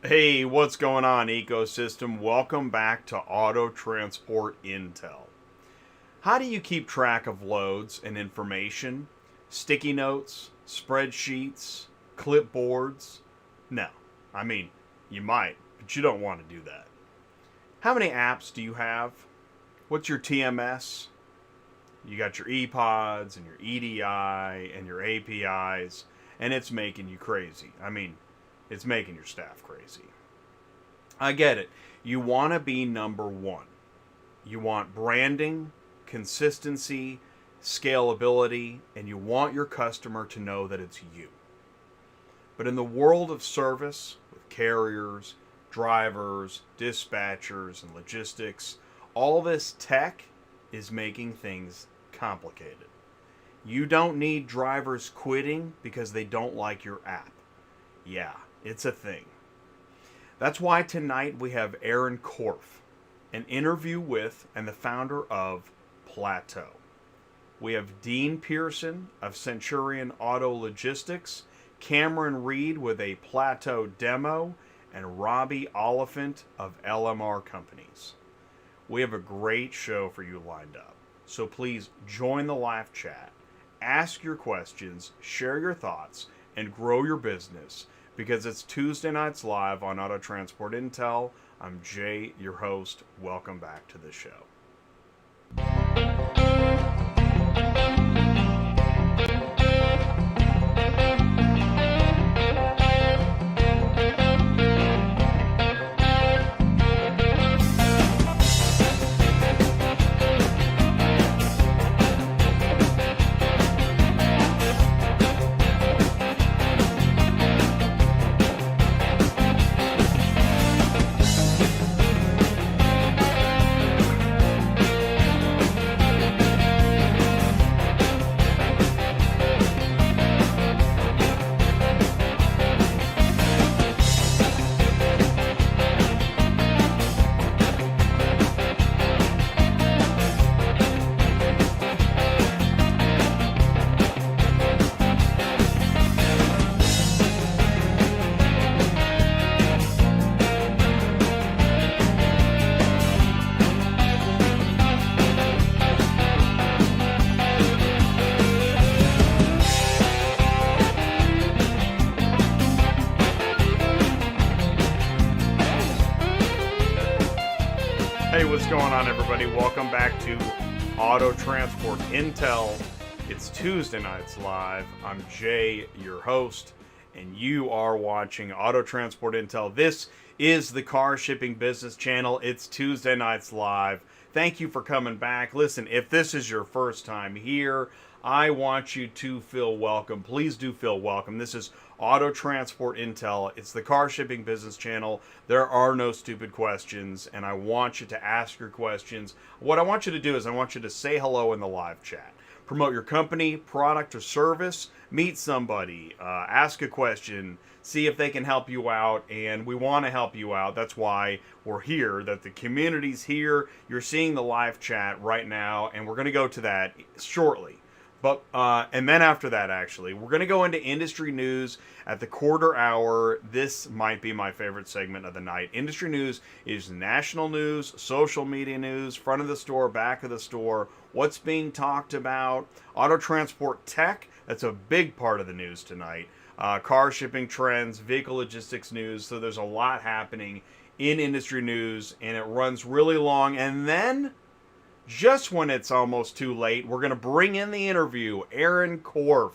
Hey, what's going on, ecosystem? Welcome back to Auto Transport Intel. How do you keep track of loads and information? Sticky notes, spreadsheets, clipboards? No. I mean, you might, but you don't want to do that. How many apps do you have? What's your TMS? You got your ePODs and your EDI and your APIs, and it's making you crazy. I mean, it's making your staff crazy. I get it. You want to be number one. You want branding, consistency, scalability, and you want your customer to know that it's you. But in the world of service, with carriers, drivers, dispatchers, and logistics, all this tech is making things complicated. You don't need drivers quitting because they don't like your app. Yeah, it's a thing. That's why tonight we have Aaron Korff, an interview with and the founder of PLATEAU. We have Dean Pearson of Centurion Auto Logistics, Cameron Reid with a PLATEAU demo, and Robbie Oliphant of LMR Companies. We have a great show for you lined up, so please join the live chat, ask your questions, share your thoughts, and grow your business, because it's Tuesday nights live on Auto Transport Intel. I'm Jay, your host. Welcome back to the show. Hey, what's going on, everybody? Welcome back to Auto Transport Intel. It's Tuesday nights live. I'm Jay, your host, and you are watching Auto Transport Intel. This is the car shipping business channel. It's Tuesday nights live. Thank you for coming back. Listen, if this is your first time here, I want you to feel welcome. Please do feel welcome. This is Auto Transport Intel. It's the car shipping business channel. There are no stupid questions, and I want you to ask your questions. What I want you to do is I want you to say hello in the live chat. Promote your company, product, or service. Meet somebody. Ask a question. See if they can help you out, and we want to help you out. That's why we're here, that the community's here. You're seeing the live chat right now, and we're going to go to that shortly. But and then after that, actually, we're going to go into industry news at the quarter hour. This might be my favorite segment of the night. Industry news is national news, social media news, front of the store, back of the store, what's being talked about, auto transport tech. That's a big part of the news tonight. Car shipping trends, vehicle logistics news. So there's a lot happening in industry news, and it runs really long. And then, just when it's almost too late, we're going to bring in the interview, Aaron Korff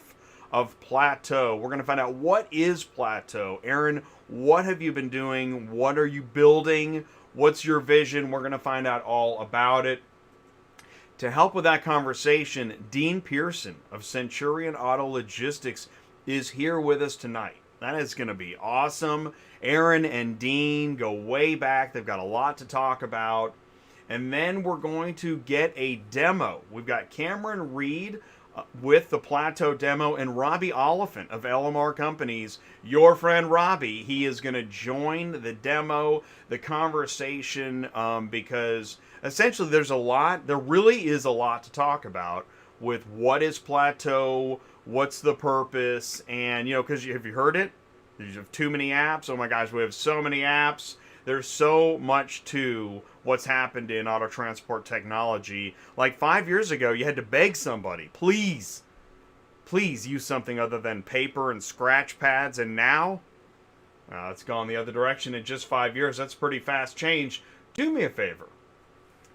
of PLATEAU. We're going to find out, what is PLATEAU? Aaron, what have you been doing? What are you building? What's your vision? We're going to find out all about it. To help with that conversation, Dean Pearson of Centurion Auto Logistics is here with us tonight. That is going to be awesome. Aaron and Dean go way back. They've got a lot to talk about. And then we're going to get a demo. We've got Cameron Reid with the PLATEAU demo, and Robbie Oliphant of LMR Companies, your friend Robbie. He is going to join the demo, the conversation, because essentially there really is a lot to talk about with what is PLATEAU, what's the purpose, and, because have you heard it? You have too many apps. Oh my gosh, we have so many apps. There's so much to what's happened in auto transport technology. Like 5 years ago, you had to beg somebody, please use something other than paper and scratch pads. And now, it's gone the other direction in just 5 years. That's pretty fast change. Do me a favor.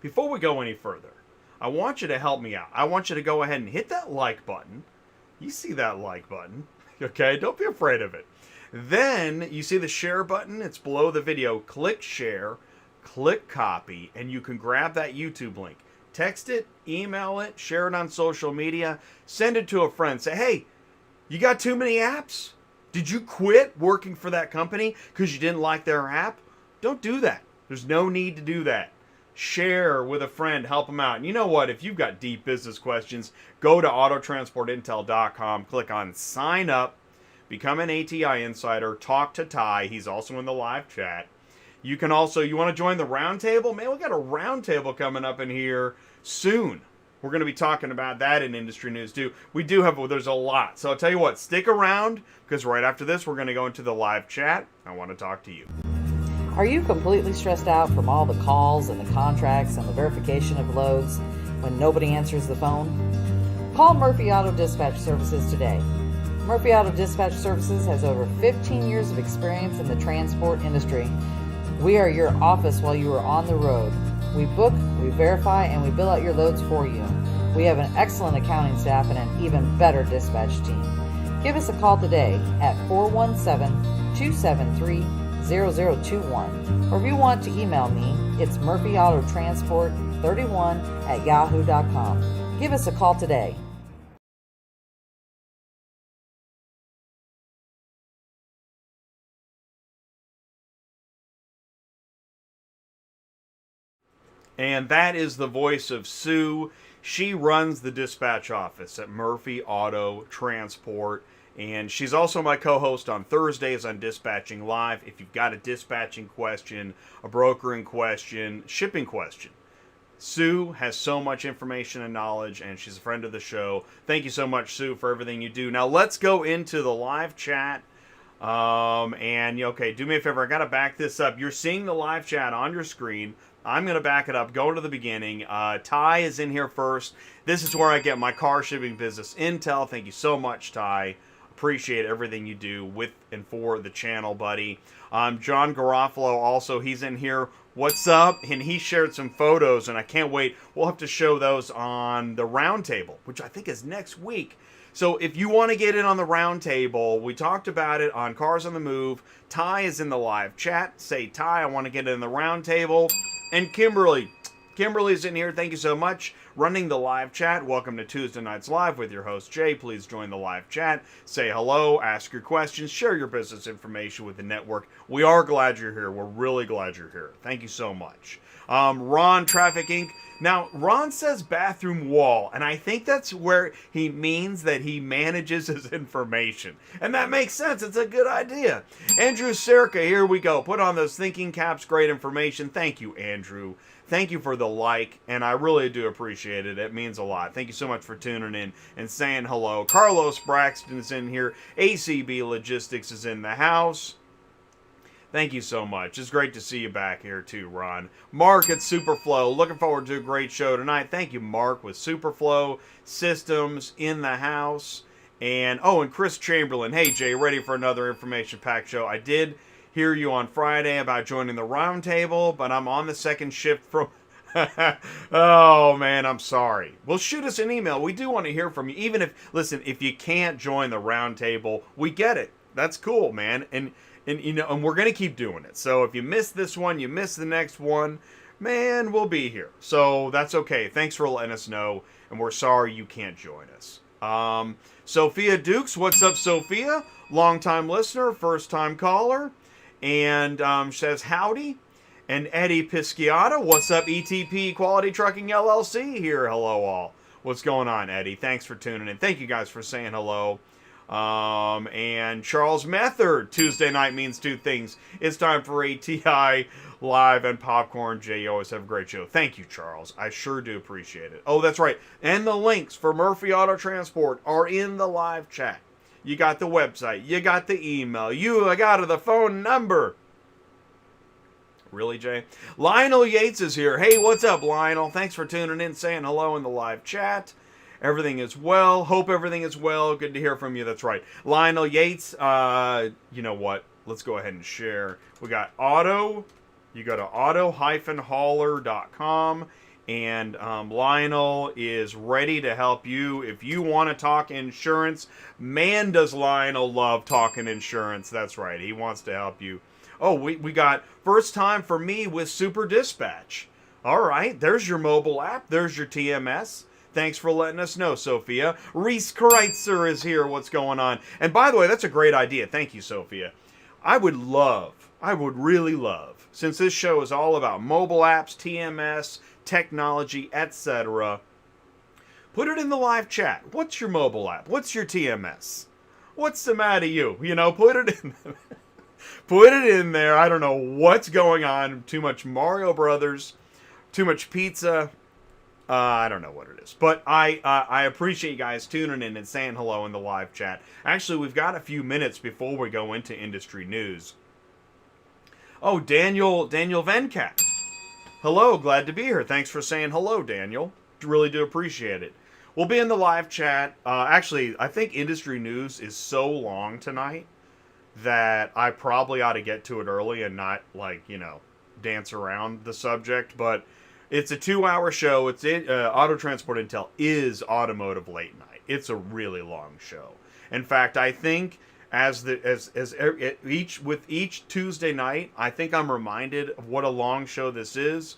Before we go any further, I want you to help me out. I want you to go ahead and hit that like button. You see that like button, okay? Don't be afraid of it. Then you see the share button. It's below the video. Click share, click copy, and you can grab that YouTube link. Text it, email it, share it on social media, send it to a friend. Say, hey, you got too many apps? Did you quit working for that company because you didn't like their app? Don't do that. There's no need to do that. Share with a friend, help them out. And you know what? If you've got deep business questions, go to autotransportintel.com, click on sign up, become an ATI insider, talk to Ty. He's also in the live chat. You can also, you want to join the roundtable? Man, we got a roundtable coming up in here soon. We're going to be talking about that in industry news too. We do have, there's a lot. So I'll tell you what, stick around, because right after this, we're going to go into the live chat. I want to talk to you. Are you completely stressed out from all the calls and the contracts and the verification of loads when nobody answers the phone? Call Murphy Auto Dispatch Services today. Murphy Auto Dispatch Services has over 15 years of experience in the transport industry. We are your office while you are on the road. We book, we verify, and we bill out your loads for you. We have an excellent accounting staff and an even better dispatch team. Give us a call today at 417-273-0021. Or if you want to email me, it's murphyautotransport31@yahoo.com. Give us a call today. And that is the voice of Sue. She runs the dispatch office at Murphy Auto Transport. And she's also my co-host on Thursdays on Dispatching Live. If you've got a dispatching question, a brokering question, shipping question, Sue has so much information and knowledge, and she's a friend of the show. Thank you so much, Sue, for everything you do. Now, let's go into the live chat. Okay, do me a favor. I got to back this up. You're seeing the live chat on your screen. I'm going to back it up, go to the beginning. Ty is in here first. This is where I get my car shipping business intel. Thank you so much, Ty. Appreciate everything you do with and for the channel, buddy. John Garofalo also, he's in here. What's up? And he shared some photos, and I can't wait. We'll have to show those on the roundtable, which I think is next week. So if you want to get in on the roundtable, we talked about it on Cars on the Move. Ty is in the live chat. Say, Ty, I want to get in the roundtable. And Kimberly's in here. Thank you so much. Running the live chat. Welcome to Tuesday Nights Live with your host, Jay. Please join the live chat. Say hello, ask your questions, share your business information with the network. We are glad you're here. We're really glad you're here. Thank you so much. Ron, Traffic Inc. Now, Ron says bathroom wall, and I think that's where he means that he manages his information. And that makes sense. It's a good idea. Andrew Serka, here we go. Put on those thinking caps. Great information. Thank you, Andrew. Thank you for the like, and I really do appreciate it. It means a lot. Thank you so much for tuning in and saying hello. Carlos Braxton is in here. ACB Logistics is in the house. Thank you so much. It's great to see you back here too, Ron. Mark at Superflow. Looking forward to a great show tonight. Thank you, Mark, with Superflow Systems in the house. And Chris Chamberlain. Hey, Jay, ready for another information-packed show? I did hear you on Friday about joining the roundtable, but I'm on the second shift from... Oh, man, I'm sorry. Well, shoot us an email. We do want to hear from you. Even if you can't join the roundtable, we get it. That's cool, man. And we're going to keep doing it. So if you miss this one, you miss the next one, man, we'll be here. So that's okay. Thanks for letting us know, and we're sorry you can't join us. Sophia Dukes, what's up, Sophia? Long-time listener, first-time caller, and says howdy. And Eddie Pisciata, what's up, ETP Quality Trucking LLC here. Hello, all. What's going on, Eddie? Thanks for tuning in. Thank you guys for saying hello. And Charles Method, Tuesday night means two things. It's time for ATI Live and Popcorn. Jay, you always have a great show. Thank you, Charles. I sure do appreciate it. Oh, that's right. And the links for Murphy Auto Transport are in the live chat. You got the website. You got the email. You got the phone number. Really, Jay? Lionel Yates is here. Hey, what's up, Lionel? Thanks for tuning in, saying hello in the live chat. Everything is well. Hope everything is well. Good to hear from you. That's right. Lionel Yates, you know what? Let's go ahead and share. We got Auto. You go to auto-hauler.com, and Lionel is ready to help you. If you want to talk insurance, man, does Lionel love talking insurance. That's right. He wants to help you. Oh, we got first time for me with Super Dispatch. All right, there's your mobile app. There's your TMS. Thanks for letting us know, Sophia. Reese Kreitzer is here. What's going on? And by the way, that's a great idea. Thank you, Sophia. I would really love, since this show is all about mobile apps, TMS, technology, etc., put it in the live chat. What's your mobile app? What's your TMS? What's the matter, you? You know, put it in there. Put it in there. I don't know what's going on. Too much Mario Brothers. Too much pizza. I don't know what it is. But I appreciate you guys tuning in and saying hello in the live chat. Actually, we've got a few minutes before we go into industry news. Oh, Daniel Venkat. Hello, glad to be here. Thanks for saying hello, Daniel. Really do appreciate it. We'll be in the live chat. Actually, I think industry news is so long tonight that I probably ought to get to it early and not, like, you know, dance around the subject. But it's a 2-hour show. It's Auto Transport Intel is Automotive Late Night. It's a really long show. In fact, I think with each Tuesday night, I think I'm reminded of what a long show this is,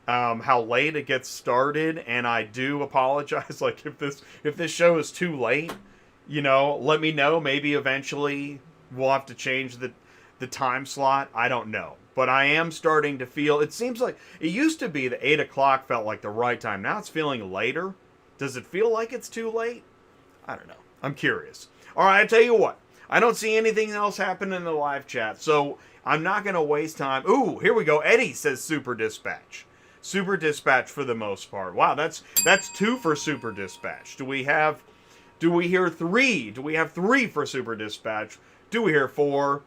how late it gets started, and I do apologize. Like, if this show is too late, you know, let me know. Maybe eventually we'll have to change the time slot. I don't know. But I am starting to feel, it seems like, it used to be that 8 o'clock felt like the right time. Now it's feeling later. Does it feel like it's too late? I don't know. I'm curious. All right, I tell you what. I don't see anything else happen in the live chat, so I'm not going to waste time. Ooh, here we go. Eddie says Super Dispatch. Super Dispatch for the most part. Wow, that's 2 for Super Dispatch. Do we hear 3? Do we have 3 for Super Dispatch? Do we hear 4?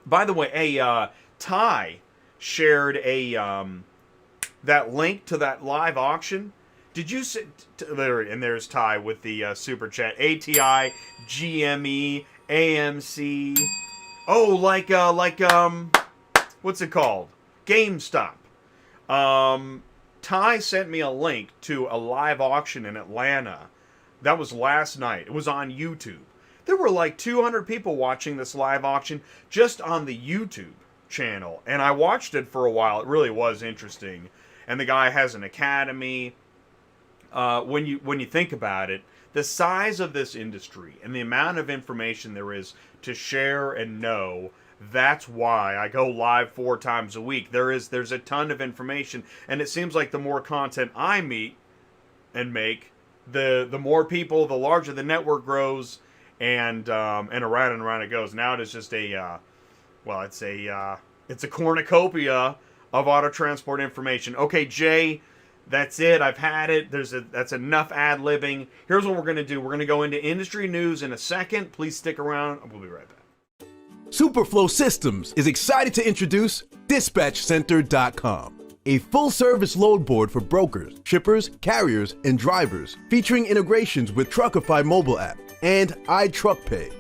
By the way, Ty shared that link to that live auction. Did you see there? And there's Ty with the super chat. ATI, GME, AMC. Oh, like what's it called? GameStop. Ty sent me a link to a live auction in Atlanta. That was last night. It was on YouTube. There were like 200 people watching this live auction just on the YouTube channel. And I watched it for a while. It really was interesting. And the guy has an academy. When you think about it, the size of this industry and the amount of information there is to share and know, that's why I go live 4 times a week. There's a ton of information, and it seems like the more content I meet and make, the more people, the larger the network grows, and around it goes. Now it is just it's a cornucopia of auto transport information. Okay, Jay, that's it. I've had it. That's enough ad-libbing. Here's what we're going to do. We're going to go into industry news in a second. Please stick around. We'll be right back. Superflow Systems is excited to introduce DispatchCenter.com, a full-service load board for brokers, shippers, carriers, and drivers, featuring integrations with Truckify mobile app and iTruckPay.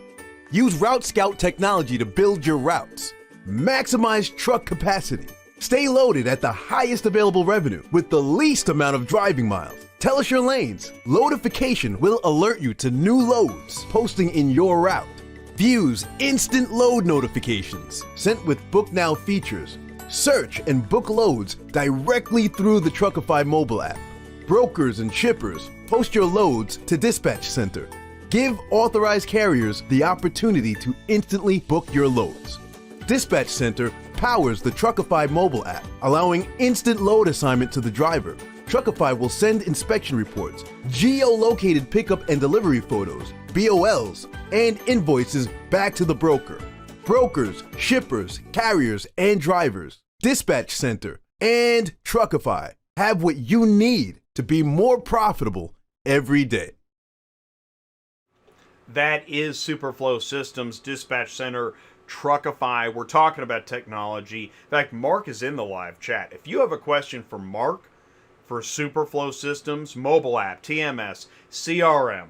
Use Route Scout technology to build your routes. Maximize truck capacity. Stay loaded at the highest available revenue with the least amount of driving miles. Tell us your lanes. Loadification will alert you to new loads posting in your route. Views instant load notifications sent with Book Now features. Search and book loads directly through the Truckify mobile app. Brokers and shippers, post your loads to Dispatch Center. Give authorized carriers the opportunity to instantly book your loads. Dispatch Center powers the Truckify mobile app, allowing instant load assignment to the driver. Truckify will send inspection reports, geo-located pickup and delivery photos, BOLs, and invoices back to the broker. Brokers, shippers, carriers, and drivers, Dispatch Center, and Truckify have what you need to be more profitable every day. That is Superflow Systems Dispatch Center Truckify. We're talking about technology. In fact, Mark is in the live chat. If you have a question for Mark for Superflow Systems, mobile app, TMS, CRM,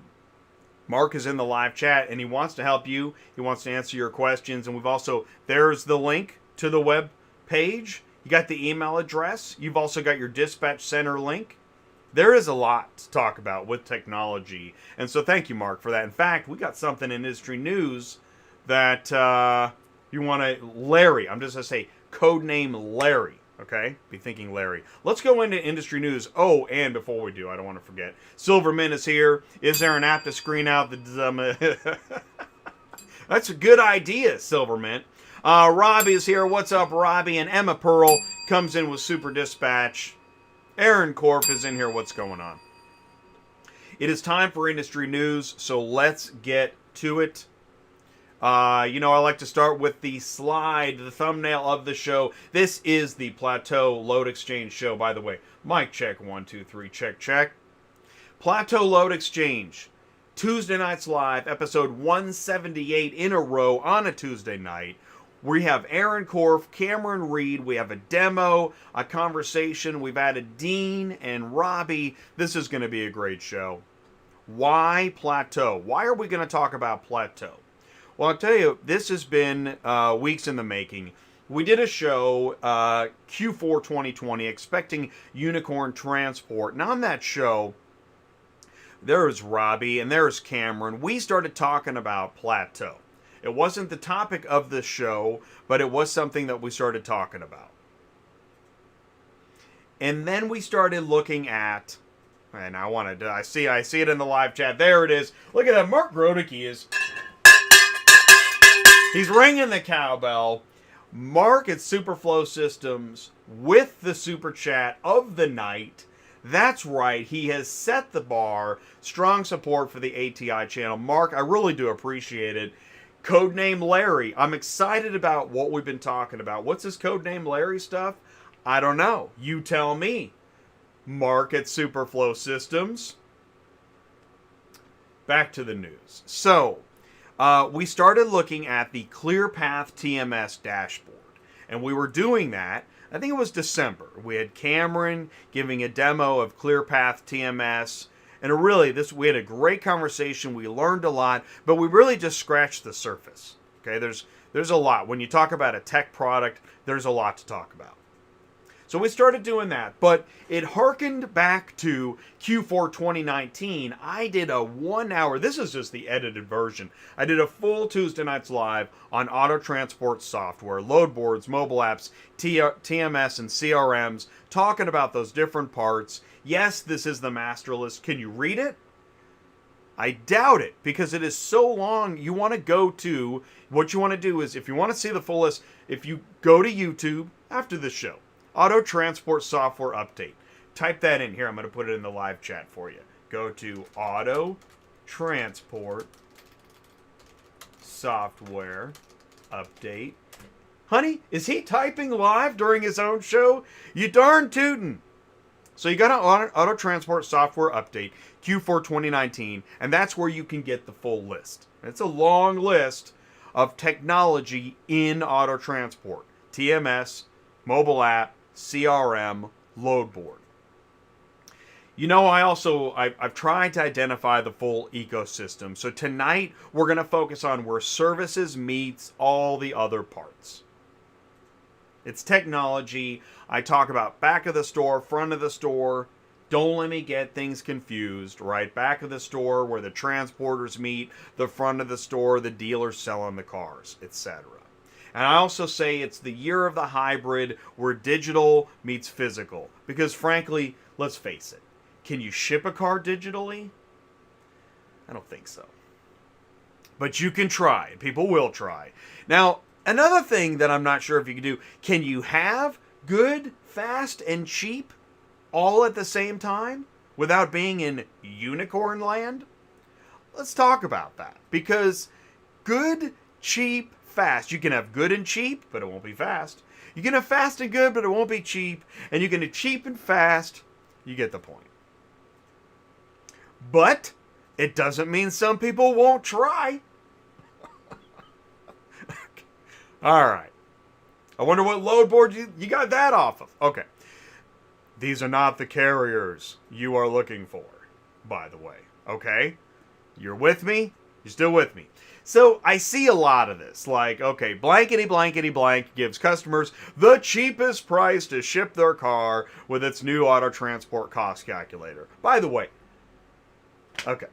Mark is in the live chat and he wants to help you. He wants to answer your questions. And we've also, there's the link to the web page. You got the email address. You've also got your dispatch center link. There is a lot to talk about with technology. And so thank you, Mark, for that. In fact, we got something in industry news that you want to, Larry, I'm just going to say codename Larry. Okay? Be thinking Larry. Let's go into industry news. Oh, and before we do, I don't want to forget, Silverman is here. Is there an app to screen out the... That's a good idea, Silverman. Robbie is here. What's up, Robbie? And Emma Pearl comes in with Super Dispatch. Aaron Korff is in here. What's going on? It is time for industry news, so let's get to it. I like to start with the slide, the thumbnail of the show. This is the PLATEAU Load Exchange show, by the way. Mic check, 1, 2, 3, check, check. PLATEAU Load Exchange, Tuesday Nights Live, episode 178 in a row on a Tuesday night. We have Aaron Korff, Cameron Reid, we have a demo, a conversation, we've added Dean and Robbie. This is going to be a great show. Why PLATEAU? Why are we going to talk about PLATEAU? Well, I'll tell you, this has been weeks in the making. We did a show, Q4 2020, expecting Unicorn Transport. And on that show, there's Robbie and there's Cameron. We started talking about PLATEAU. It wasn't the topic of the show, but it was something that we started talking about. And then we started looking at, and I see it in the live chat. There it is. Look at that. Mark Grodicke is... He's ringing the cowbell. Mark at Superflow Systems with the super chat of the night. That's right. He has set the bar. Strong support for the ATI channel. Mark, I really do appreciate it. Codename Larry. I'm excited about what we've been talking about. What's this Codename Larry stuff? I don't know. You tell me. Mark at Superflow Systems. Back to the news. So... we started looking at the ClearPath TMS dashboard. And we were doing that, I think it was December. We had Cameron giving a demo of ClearPath TMS. And we had a great conversation. We learned a lot, but we really just scratched the surface. Okay, there's a lot. When you talk about a tech product, there's a lot to talk about. So we started doing that, but it harkened back to Q4 2019. I did a 1 hour, this is just the edited version. I did a full Tuesday Nights Live on auto transport software, load boards, mobile apps, TMS, and CRMs, talking about those different parts. Yes, this is the master list. Can you read it? I doubt it, because it is so long. You want to go to, what you want to do is, if you want to see the full list, if you go to YouTube after the show, Auto Transport Software Update. Type that in here. I'm going to put it in the live chat for you. Go to Auto Transport Software Update. Honey, is he typing live during his own show? You darn tootin'. So you got an Auto Transport Software Update, Q4 2019, and that's where you can get the full list. It's a long list of technology in auto transport. TMS, mobile app, CRM, load board. I've tried to identify the full ecosystem. So tonight, we're going to focus on where services meets all the other parts. It's technology. I talk about back of the store, front of the store. Don't let me get things confused, right? Back of the store where the transporters meet, the front of the store, the dealers selling the cars, etc. And I also say it's the year of the hybrid where digital meets physical. Because frankly, let's face it, can you ship a car digitally? I don't think so. But you can try. People will try. Now, another thing that I'm not sure if you can do, can you have good, fast, and cheap all at the same time without being in unicorn land? Let's talk about that. Because good, cheap, fast. You can have good and cheap, but it won't be fast. You can have fast and good, but it won't be cheap. And you can have cheap and fast. You get the point. But It doesn't mean some people won't try. All right. I wonder what load board you got that off of. Okay. These are not the carriers you are looking for, by the way. Okay? You're with me? You're still with me. So I see a lot of this. Like, okay, blankety blankety blank gives customers the cheapest price to ship their car with its new auto transport cost calculator. By the way, okay.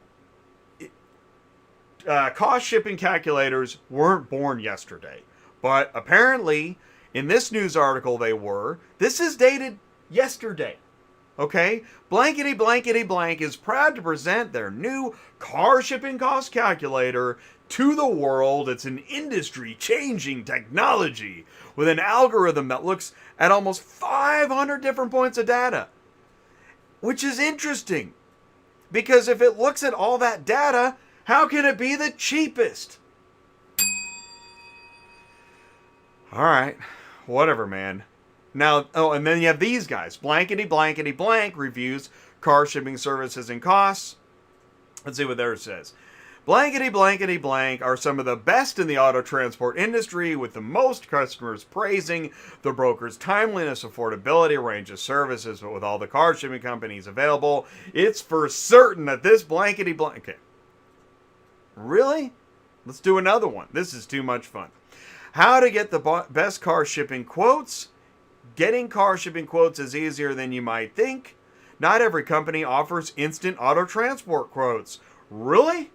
Cost shipping calculators weren't born yesterday. But apparently, in this news article they were. This is dated yesterday. Okay? Blankety blankety blank is proud to present their new car shipping cost calculator to the world. It's an industry-changing technology with an algorithm that looks at almost 500 different points of data. Which is interesting. Because if it looks at all that data, how can it be the cheapest? Alright. Whatever, man. Now, oh, and then you have these guys. Blankety blankety blank reviews car shipping services and costs. Let's see what theirs says. Blankety blankety blank are some of the best in the auto transport industry, with the most customers praising the broker's timeliness, affordability, range of services. But with all the car shipping companies available, it's for certain that this blankety blank... Okay. Really? Let's do another one. This is too much fun. How to get the best car shipping quotes. Getting car shipping quotes is easier than you might think. Not every company offers instant auto transport quotes. Really?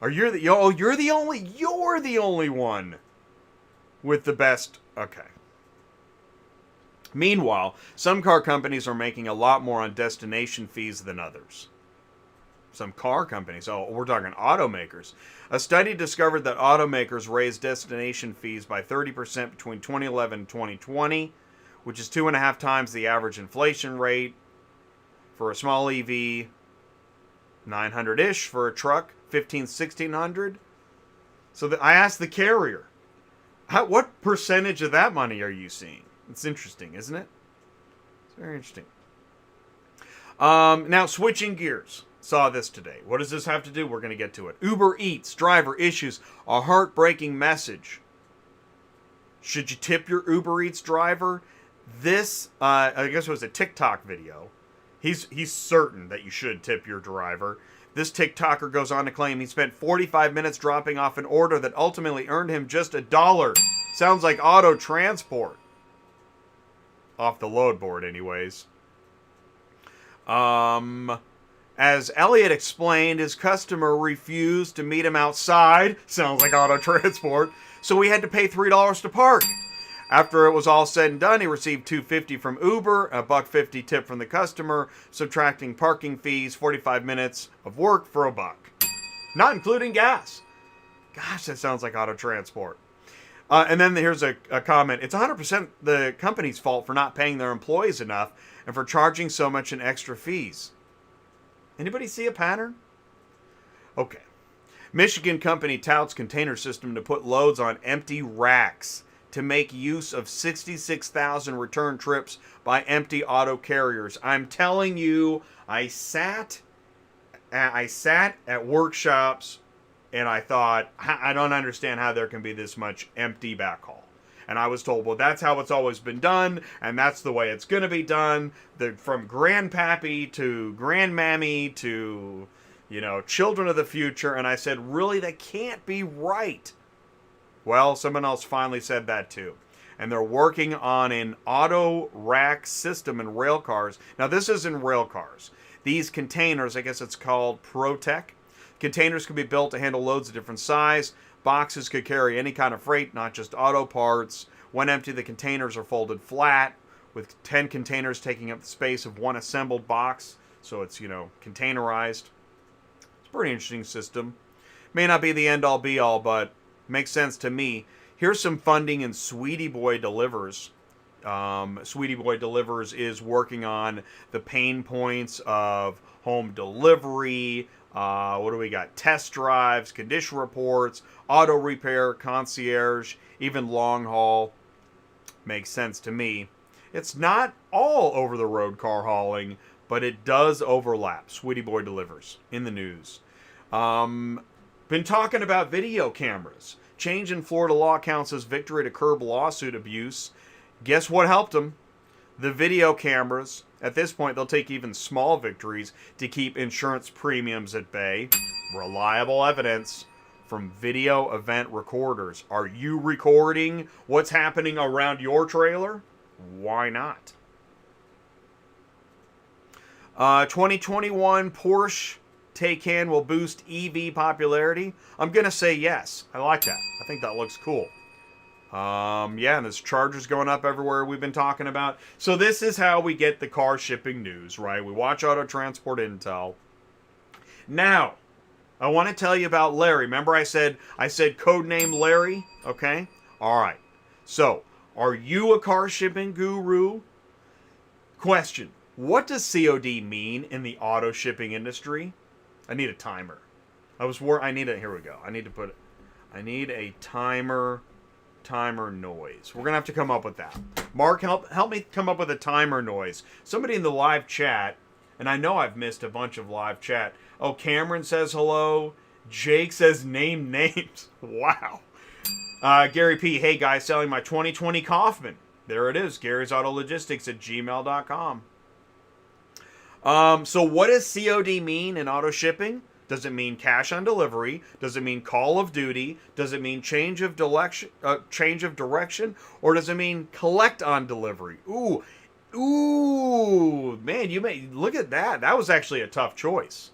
You're the only one with the best. Okay. Meanwhile, some car companies are making a lot more on destination fees than others. Some car companies. Oh, we're talking automakers. A study discovered that automakers raised destination fees by 30% between 2011 and 2020, which is 2.5 times the average inflation rate. For a small EV, 900-ish. For a truck, 1,1600. So I asked the carrier, what percentage of that money are you seeing? It's interesting, isn't it? It's very interesting. Now, switching gears. Saw this today. What does this have to do? We're going to get to it. Uber Eats driver issues a heartbreaking message. Should you tip your Uber Eats driver? This, I guess it was a TikTok video. He's certain that you should tip your driver. This TikToker goes on to claim he spent 45 minutes dropping off an order that ultimately earned him just $1. Sounds like auto transport. Off the load board, anyways. As Elliot explained, his customer refused to meet him outside. Sounds like auto transport. So he had to pay $3 to park. After it was all said and done, he received $2.50 from Uber, a $1.50 tip from the customer, subtracting parking fees, 45 minutes of work for $1. Not including gas. Gosh, that sounds like auto transport. And then here's a comment. It's 100% the company's fault for not paying their employees enough and for charging so much in extra fees. Anybody see a pattern? Okay. Michigan company touts container system to put loads on empty racks to make use of 66,000 return trips by empty auto carriers. I'm telling you, I sat at workshops and I thought, I don't understand how there can be this much empty backhaul. And I was told, well, that's how it's always been done, and that's the way it's going to be done. From grandpappy to grandmammy to, children of the future. And I said, really, that can't be right. Well, someone else finally said that too. And they're working on an auto rack system in rail cars. Now, this is in rail cars. These containers, I guess it's called ProTech. Containers can be built to handle loads of different size. Boxes could carry any kind of freight, not just auto parts. When empty, the containers are folded flat, with 10 containers taking up the space of one assembled box. So it's, containerized. It's a pretty interesting system. May not be the end-all, be-all, but makes sense to me. Here's some funding in Sweetie Boy Delivers. Sweetie Boy Delivers is working on the pain points of home delivery. What do we got? Test drives, condition reports, auto repair, concierge, even long haul. Makes sense to me. It's not all over-the-road car hauling, but it does overlap. Sweetie Boy Delivers in the news. Been talking about video cameras. Change in Florida law counts as victory to curb lawsuit abuse. Guess what helped them? The video cameras. At this point, they'll take even small victories to keep insurance premiums at bay. Reliable evidence from video event recorders. Are you recording what's happening around your trailer? Why not? 2021 Porsche Taycan will boost EV popularity. I'm going to say yes. I like that. I think that looks cool. Yeah, and there's chargers going up everywhere we've been talking about. So this is how we get the car shipping news, right? We watch Auto Transport Intel. Now, I want to tell you about Larry. Remember I said codename Larry? Okay? All right. So, are you a car shipping guru? Question. What does COD mean in the auto shipping industry? I need a timer. Here we go. I need a timer noise. We're going to have to come up with that. Mark, help me come up with a timer noise. Somebody in the live chat, and I know I've missed a bunch of live chat. Oh, Cameron says hello. Jake says name names. Wow. Gary P. Hey, guys, selling my 2020 Kaufman. There it is. Gary's Auto Logistics at gmail.com. So what does COD mean in auto shipping? Does it mean cash on delivery? Does it mean call of duty? Does it mean change of direction? Or does it mean collect on delivery? Ooh, man, look at that. That was actually a tough choice.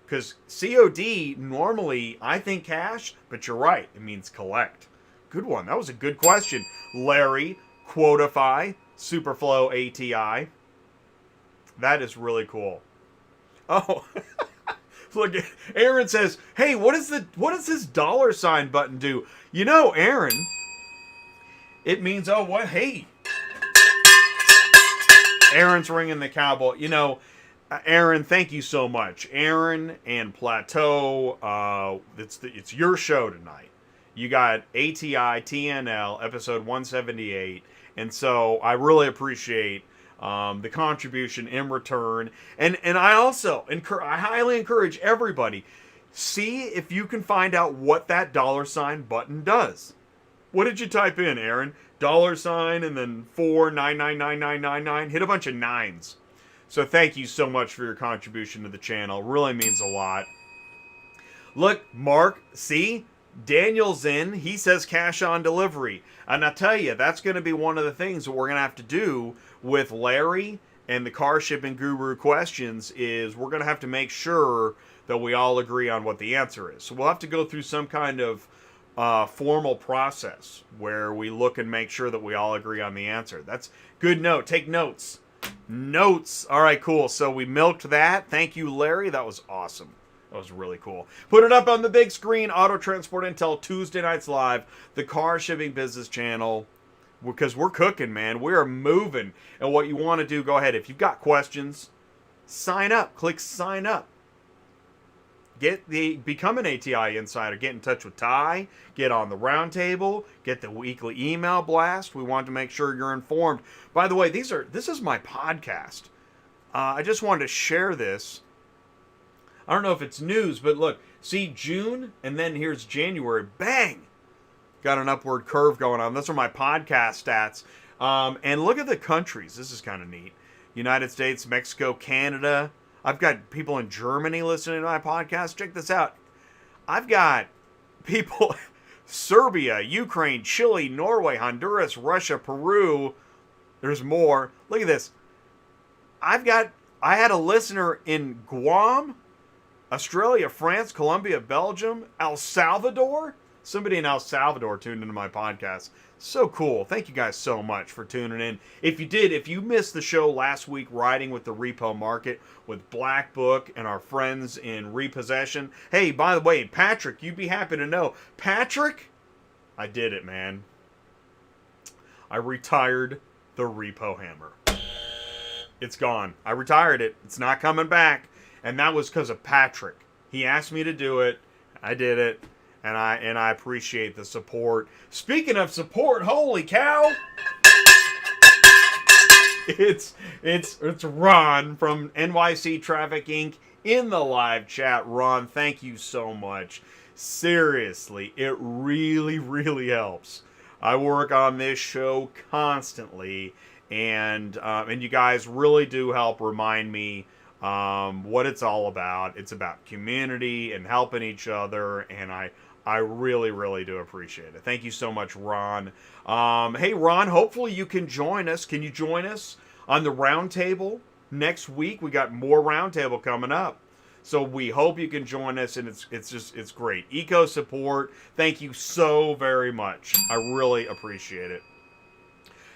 Because COD, normally, I think cash, but you're right. It means collect. Good one. That was a good question. Larry, Quotify, Superflow ATI. That is really cool. Oh, look, Aaron says, hey, what does this $ button do? You know, Aaron, it means, hey. Aaron's ringing the cowbell. You know, Aaron, thank you so much. Aaron and Plateau, it's your show tonight. You got ATI TNL episode 178, and so I really appreciate the contribution in return. And I also I highly encourage everybody, see if you can find out what that $ button does. What did you type in, Aaron? $ and then 4999999. Hit a bunch of nines. So thank you so much for your contribution to the channel. It really means a lot. Look, Mark, see? Daniel's in. He says cash on delivery. And I'll tell you, that's going to be one of the things that we're going to have to do with Larry and the car shipping guru questions is we're going to have to make sure that we all agree on what the answer is. So we'll have to go through some kind of formal process where we look and make sure that we all agree on the answer. That's good note. Take notes. Notes. All right, cool. So we milked that. Thank you, Larry. That was awesome. That was really cool. Put it up on the big screen. Auto Transport Intel Tuesday nights live. The car shipping business channel. Because we're cooking, man. We are moving. And what you want to do, go ahead. If you've got questions, sign up. Click sign up. Become an ATI insider. Get in touch with Ty. Get on the roundtable. Get the weekly email blast. We want to make sure you're informed. By the way, this is my podcast. I just wanted to share this. I don't know if it's news, but look, see June, and then here's January. Bang! Got an upward curve going on. Those are my podcast stats. And look at the countries. This is kind of neat. United States, Mexico, Canada. I've got people in Germany listening to my podcast. Check this out. I've got people Serbia, Ukraine, Chile, Norway, Honduras, Russia, Peru. There's more. Look at this. I had a listener in Guam, Australia, France, Colombia, Belgium, El Salvador. Somebody in El Salvador tuned into my podcast. So cool. Thank you guys so much for tuning in. If you missed the show last week, Riding with the Repo Market with Black Book and our friends in Repossession. Hey, by the way, Patrick, you'd be happy to know. Patrick, I did it, man. I retired the Repo Hammer. It's gone. I retired it. It's not coming back. And that was because of Patrick. He asked me to do it. I did it. And I appreciate the support. Speaking of support, holy cow! It's Ron from NYC Traffic Inc. in the live chat. Ron, thank you so much. Seriously, it really, really helps. I work on this show constantly, and you guys really do help remind me what it's all about. It's about community and helping each other, and I really, really do appreciate it. Thank you so much, Ron. Hey, Ron, hopefully you can join us. Can you join us on the roundtable next week? We got more roundtable coming up. So we hope you can join us, and it's great. Eco support, thank you so very much. I really appreciate it.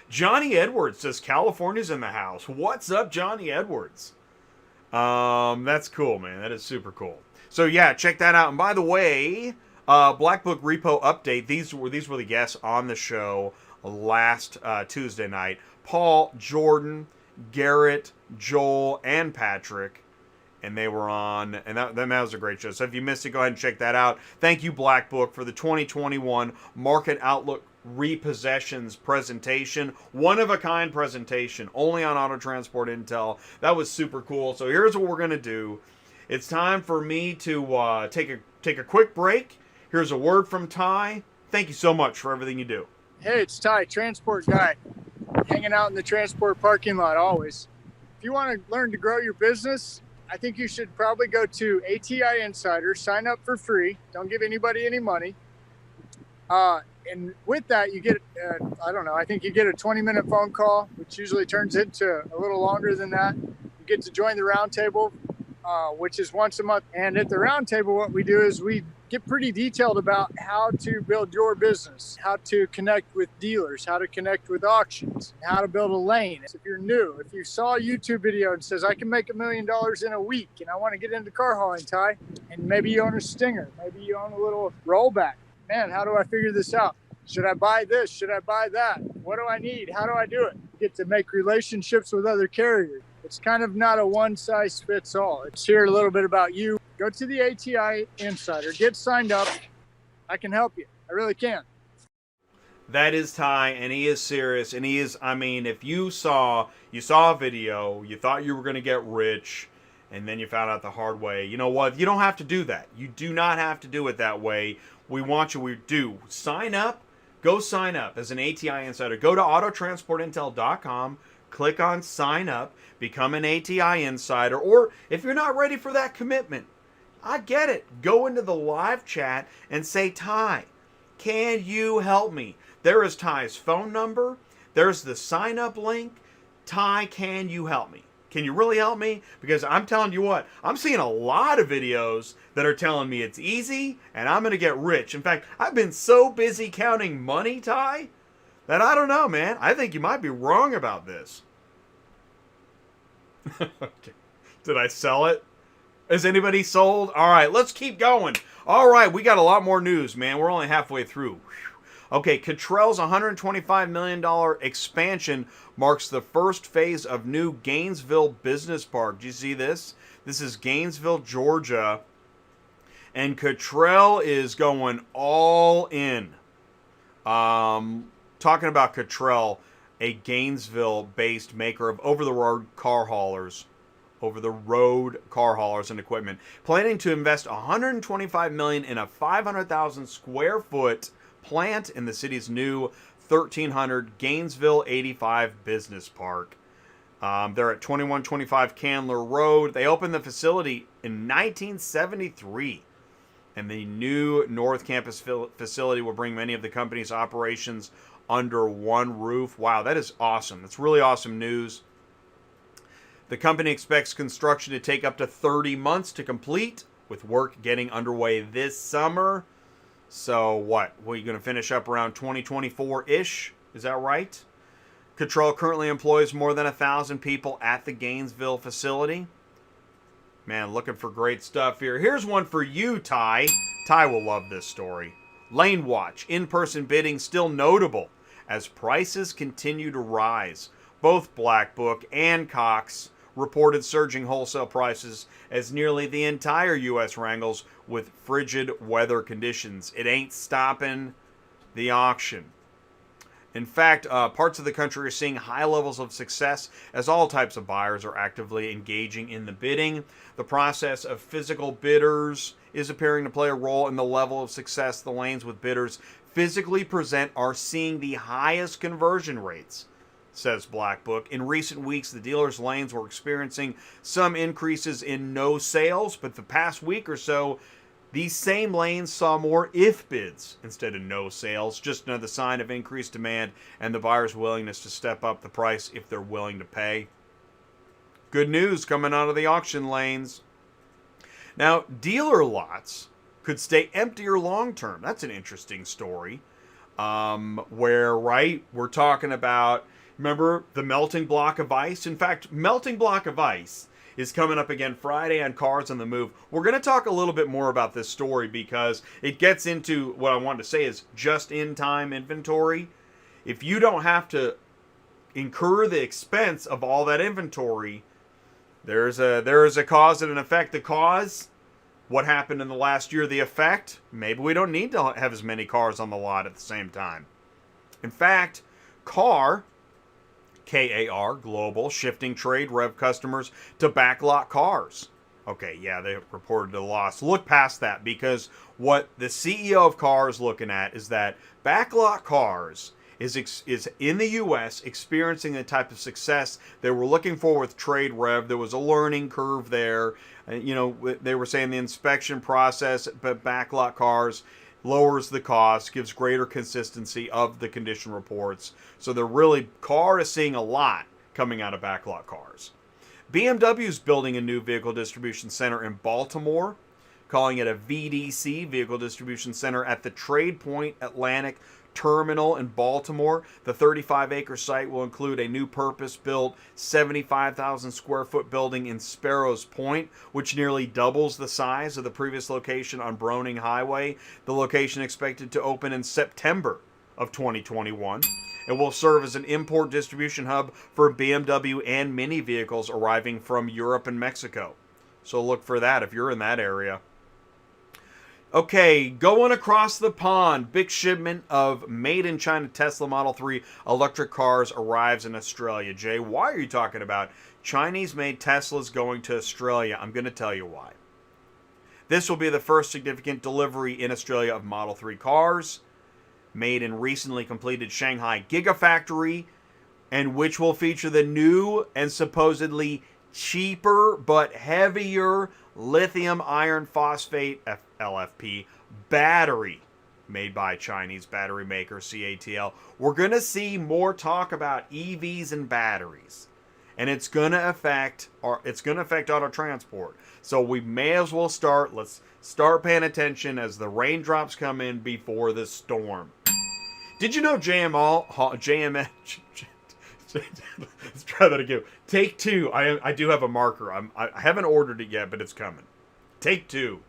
Johnny Edwards says California's in the house. What's up, Johnny Edwards? That's cool, man. That is super cool. So yeah, check that out. And by the way, Black Book Repo update. These were the guests on the show last Tuesday night. Paul, Jordan, Garrett, Joel, and Patrick. And they were on, and that was a great show. So if you missed it, go ahead and check that out. Thank you, Black Book, for the 2021 Market Outlook Repossessions presentation. One-of-a-kind presentation, only on Auto Transport Intel. That was super cool. So here's what we're going to do. It's time for me to take a quick break. Here's a word from Ty. Thank you so much for everything you do. Hey, it's Ty, transport guy, hanging out in the transport parking lot always. If you want to learn to grow your business, I think you should probably go to ATI Insider, sign up for free. Don't give anybody any money. And with that, you get, I think you get a 20-minute phone call, which usually turns into a little longer than that. You get to join the roundtable, which is once a month. And at the roundtable, what we do is we get pretty detailed about how to build your business, how to connect with dealers, how to connect with auctions, how to build a lane. If you're new, if you saw a YouTube video and says, I can make $1 million in a week and I want to get into car hauling, Ty, and maybe you own a Stinger, maybe you own a little rollback. Man, how do I figure this out? Should I buy this? Should I buy that? What do I need? How do I do it? Get to make relationships with other carriers. It's kind of not a one-size-fits-all. It's here a little bit about you. Go to the ATI Insider, get signed up. I can help you. I really can. That is Ty, and he is serious, and he is, I mean, if you saw a video, you thought you were going to get rich, and then you found out the hard way, you know what? You don't have to do that. You do not have to do it that way. We want you to sign up. Go sign up as an ATI Insider. Go to autotransportintel.com, click on sign up, become an ATI Insider, or if you're not ready for that commitment, I get it. Go into the live chat and say, Ty, can you help me? There is Ty's phone number. There's the sign up link. Ty, can you help me? Can you really help me? Because I'm telling you what, I'm seeing a lot of videos that are telling me it's easy and I'm going to get rich. In fact, I've been so busy counting money, Ty, that I don't know, man. I think you might be wrong about this. Okay. Did I sell it? Is anybody sold? All right, let's keep going. All right, we got a lot more news, man. We're only halfway through. Whew. Okay, Cottrell's $125 million expansion marks the first phase of new Gainesville Business Park. Do you see this? This is Gainesville, Georgia. And Cottrell is going all in. Talking about Cottrell, a Gainesville-based maker of over-the-road car haulers and equipment, planning to invest $125 million in a 500,000 square foot plant in the city's new 1300 Gainesville 85 Business Park. They're at 2125 Candler Road. They opened the facility in 1973. And the new North Campus facility will bring many of the company's operations under one roof. Wow, that is awesome. That's really awesome news. The company expects construction to take up to 30 months to complete, with work getting underway this summer. So what? Well, you're going to finish up around 2024-ish? Is that right? Cottrell currently employs more than 1,000 people at the Gainesville facility. Man, looking for great stuff here. Here's one for you, Ty. Ty will love this story. Lane Watch, in-person bidding still notable as prices continue to rise. Both Black Book and Cox reported surging wholesale prices as nearly the entire U.S. wrangles with frigid weather conditions. It ain't stopping the auction. In fact, parts of the country are seeing high levels of success as all types of buyers are actively engaging in the bidding. The process of physical bidders is appearing to play a role in the level of success the lanes with bidders physically present are seeing the highest conversion rates, says Black Book. In recent weeks, the dealers' lanes were experiencing some increases in no sales, but the past week or so, these same lanes saw more if bids instead of no sales, just another sign of increased demand and the buyer's willingness to step up the price if they're willing to pay. Good news coming out of the auction lanes. Now, dealer lots could stay emptier long term. That's an interesting story. Where, right, we're talking about, remember the melting block of ice? In fact, melting block of ice is coming up again Friday on Cars on the Move. We're going to talk a little bit more about this story because it gets into what I wanted to say is just-in-time inventory. If you don't have to incur the expense of all that inventory, there is a cause and an effect. The cause, what happened in the last year. The effect, maybe we don't need to have as many cars on the lot at the same time. In fact, KAR, Global, shifting trade rev customers to backlot cars. Okay, yeah, they reported a loss. Look past that because what the CEO of KAR is looking at is that backlot cars is in the U.S. experiencing the type of success they were looking for with trade rev. There was a learning curve there. They were saying the inspection process, but backlot cars lowers the cost, gives greater consistency of the condition reports. So KAR is seeing a lot coming out of backlot cars. BMW is building a new vehicle distribution center in Baltimore, calling it a VDC, Vehicle Distribution Center, at the Trade Point Atlantic Terminal in Baltimore. The 35-acre site will include a new purpose-built 75,000 square foot building in Sparrows Point, which nearly doubles the size of the previous location on Browning Highway. The location expected to open in September of 2021. It will serve as an import distribution hub for BMW and Mini vehicles arriving from Europe and Mexico. So look for that if you're in that area. Okay, going across the pond, big shipment of made-in-China Tesla Model 3 electric cars arrives in Australia. Jay, why are you talking about Chinese-made Teslas going to Australia? I'm going to tell you why. This will be the first significant delivery in Australia of Model 3 cars, made in recently completed Shanghai Gigafactory, and which will feature the new and supposedly cheaper but heavier lithium iron phosphate LFP battery made by Chinese battery maker CATL. We're going to see more talk about EVs and batteries, and it's going to affect auto transport. So we may as well start. Let's start paying attention as the raindrops come in before the storm. Did you know JMN? Let's try that again. Take two. I do have a marker. I haven't ordered it yet, but it's coming. Take two.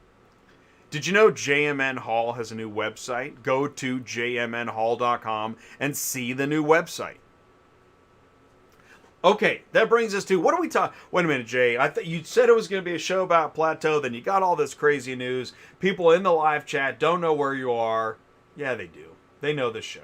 Did you know JMN Hall has a new website? Go to jmnhall.com and see the new website. Okay, that brings us to, what are we talking? Wait a minute, Jay. You said it was going to be a show about Plateau, then you got all this crazy news. People in the live chat don't know where you are. Yeah, they do. They know the show.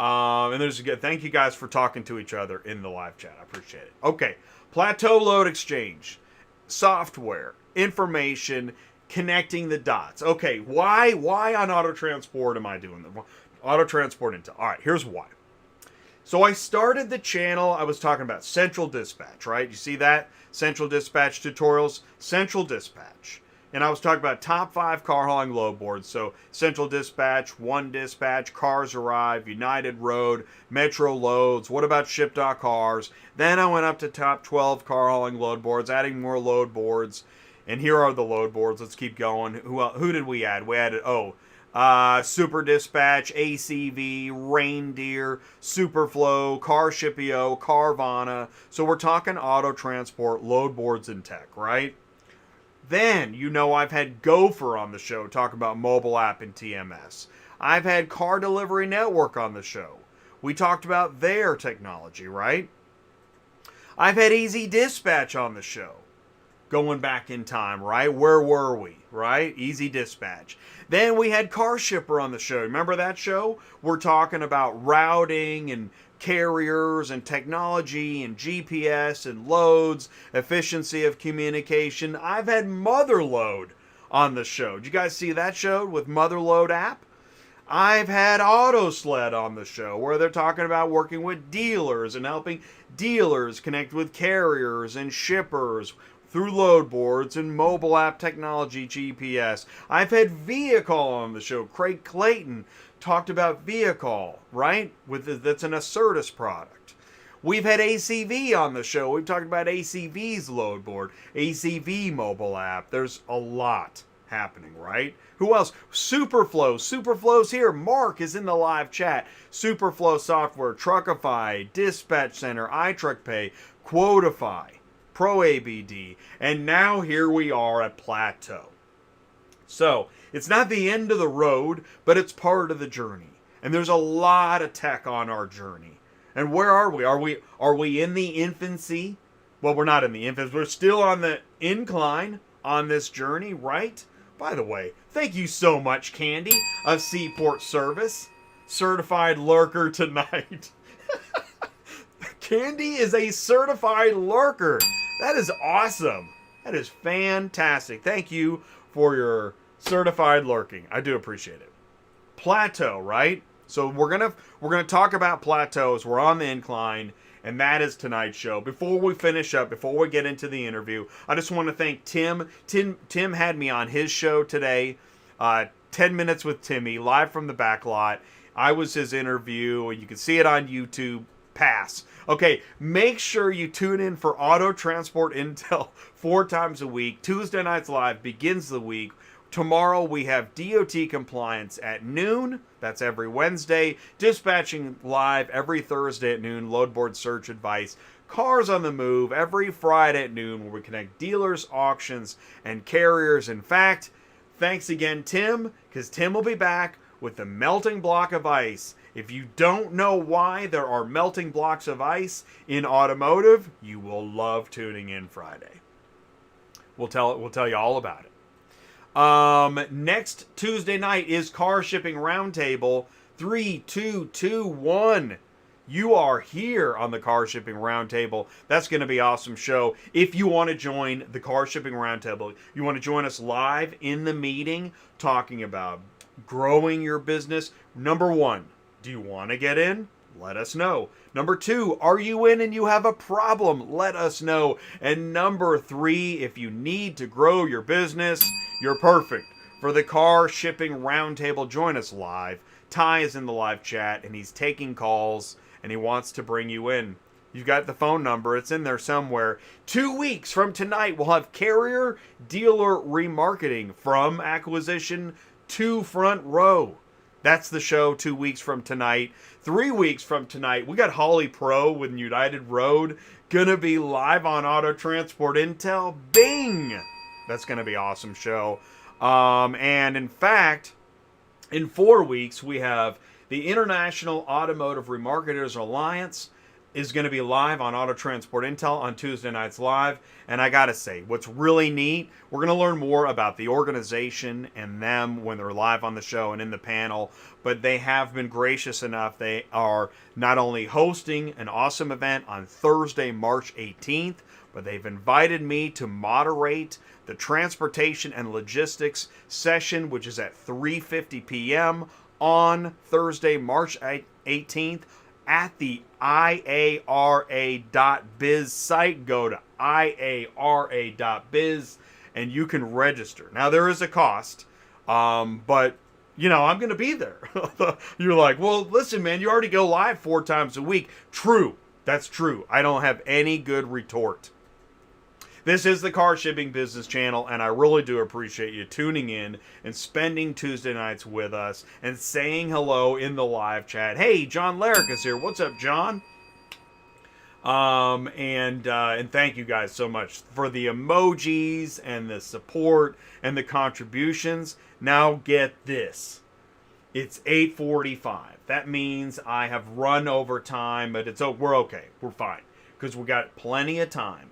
And thank you guys for talking to each other in the live chat. I appreciate it. Okay, Plateau Load Exchange, software, information, connecting the dots. Okay, why on Auto Transport am I doing that? Auto Transport Intel. All right, here's why. So I started the channel, I was talking about Central Dispatch, right? You see that? Central Dispatch tutorials, Central Dispatch. And I was talking about top 5 car hauling load boards. So Central Dispatch, One Dispatch, Cars Arrive, United Road, Metro Loads. What about Ship.Cars? Then I went up to top 12 car hauling load boards, adding more load boards. And here are the load boards. Let's keep going. Who did we add? We added, Super Dispatch, ACV, Reindeer, Superflow, Carshipio, Carvana. So we're talking auto transport, load boards, and tech, right? Then, I've had Gopher on the show talk about mobile app and TMS. I've had Car Delivery Network on the show. We talked about their technology, right? I've had Easy Dispatch on the show. Going back in time, right? Where were we, right? Easy Dispatch. Then we had Car Shipper on the show. Remember that show? We're talking about routing and carriers and technology and GPS and loads, efficiency of communication. I've had Motherload on the show. Did you guys see that show with Motherload app? I've had Autosled on the show where they're talking about working with dealers and helping dealers connect with carriers and shippers through load boards and mobile app technology, GPS. I've had Vehicle on the show. Craig Clayton talked about Vehicle, right? That's an Assertus product. We've had ACV on the show. We've talked about ACV's load board, ACV mobile app. There's a lot happening, right? Who else? Superflow. Superflow's here. Mark is in the live chat. Superflow Software, Truckify, Dispatch Center, iTruckPay, Quotify, ProABD, and now here we are at PLATEAU. So, it's not the end of the road, but it's part of the journey. And there's a lot of tech on our journey. And where are we? Are we in the infancy? Well, we're not in the infancy. We're still on the incline on this journey, right? By the way, thank you so much, Candy of Seaport Service. Certified lurker tonight. Candy is a certified lurker. That is awesome. That is fantastic. Thank you for your certified lurking. I do appreciate it. PLATEAU, right? So we're gonna talk about plateaus. We're on the incline, and that is tonight's show. Before we finish up, before we get into the interview, I just want to thank Tim. Tim had me on his show today, 10 Minutes with Timmy, live from the back lot. I was his interview, and you can see it on YouTube. Pass. Okay, make sure you tune in for Auto Transport Intel 4 times a week. Tuesday nights live begins the week. Tomorrow we have DOT compliance at noon. That's every Wednesday. Dispatching live every Thursday at noon. Load board search advice. Cars on the move every Friday at noon, where we connect dealers, auctions, and carriers. In fact, thanks again, Tim, because Tim will be back with the melting block of ice. If you don't know why there are melting blocks of ice in automotive, you will love tuning in Friday. We'll tell you all about it. Next Tuesday night is Car Shipping Roundtable. 3, 2, 2, 1. You are here on the Car Shipping Roundtable. That's going to be an awesome show. If you want to join the Car Shipping Roundtable, you want to join us live in the meeting talking about growing your business. Number 1, do you want to get in? Let us know. Number 2, are you in and you have a problem? Let us know. And number 3, if you need to grow your business, you're perfect for the Car Shipping Roundtable. Join us live. Ty is in the live chat, and he's taking calls, and he wants to bring you in. You've got the phone number. It's in there somewhere. 2 weeks from tonight, we'll have carrier dealer remarketing from acquisition to front row. That's the show 2 weeks from tonight. 3 weeks from tonight, we got Holly Pro with United Road. Gonna be live on Auto Transport Intel. Bing! That's gonna be an awesome show. And in fact, in 4 weeks, we have the International Automotive Remarketers Alliance is going to be live on Auto Transport Intel on Tuesday nights live. And I gotta say, what's really neat, we're going to learn more about the organization and them when they're live on the show and in the panel. But they have been gracious enough. They are not only hosting an awesome event on Thursday, March 18th, but they've invited me to moderate the transportation and logistics session, which is at 3:50 p.m. on Thursday, March 18th at the IARA.biz site. Go to IARA.biz and you can register. Now, there is a cost, but, you know, I'm going to be there. You're like, well, listen, man, you already go live 4 times a week. True. That's true. I don't have any good retort. This is the Car Shipping Business Channel, and I really do appreciate you tuning in and spending Tuesday nights with us and saying hello in the live chat. Hey, John Larrick is here. What's up, John? And thank you guys so much for the emojis and the support and the contributions. Now get this. It's 8:45. That means I have run over time, but we're okay. We're fine because we got plenty of time.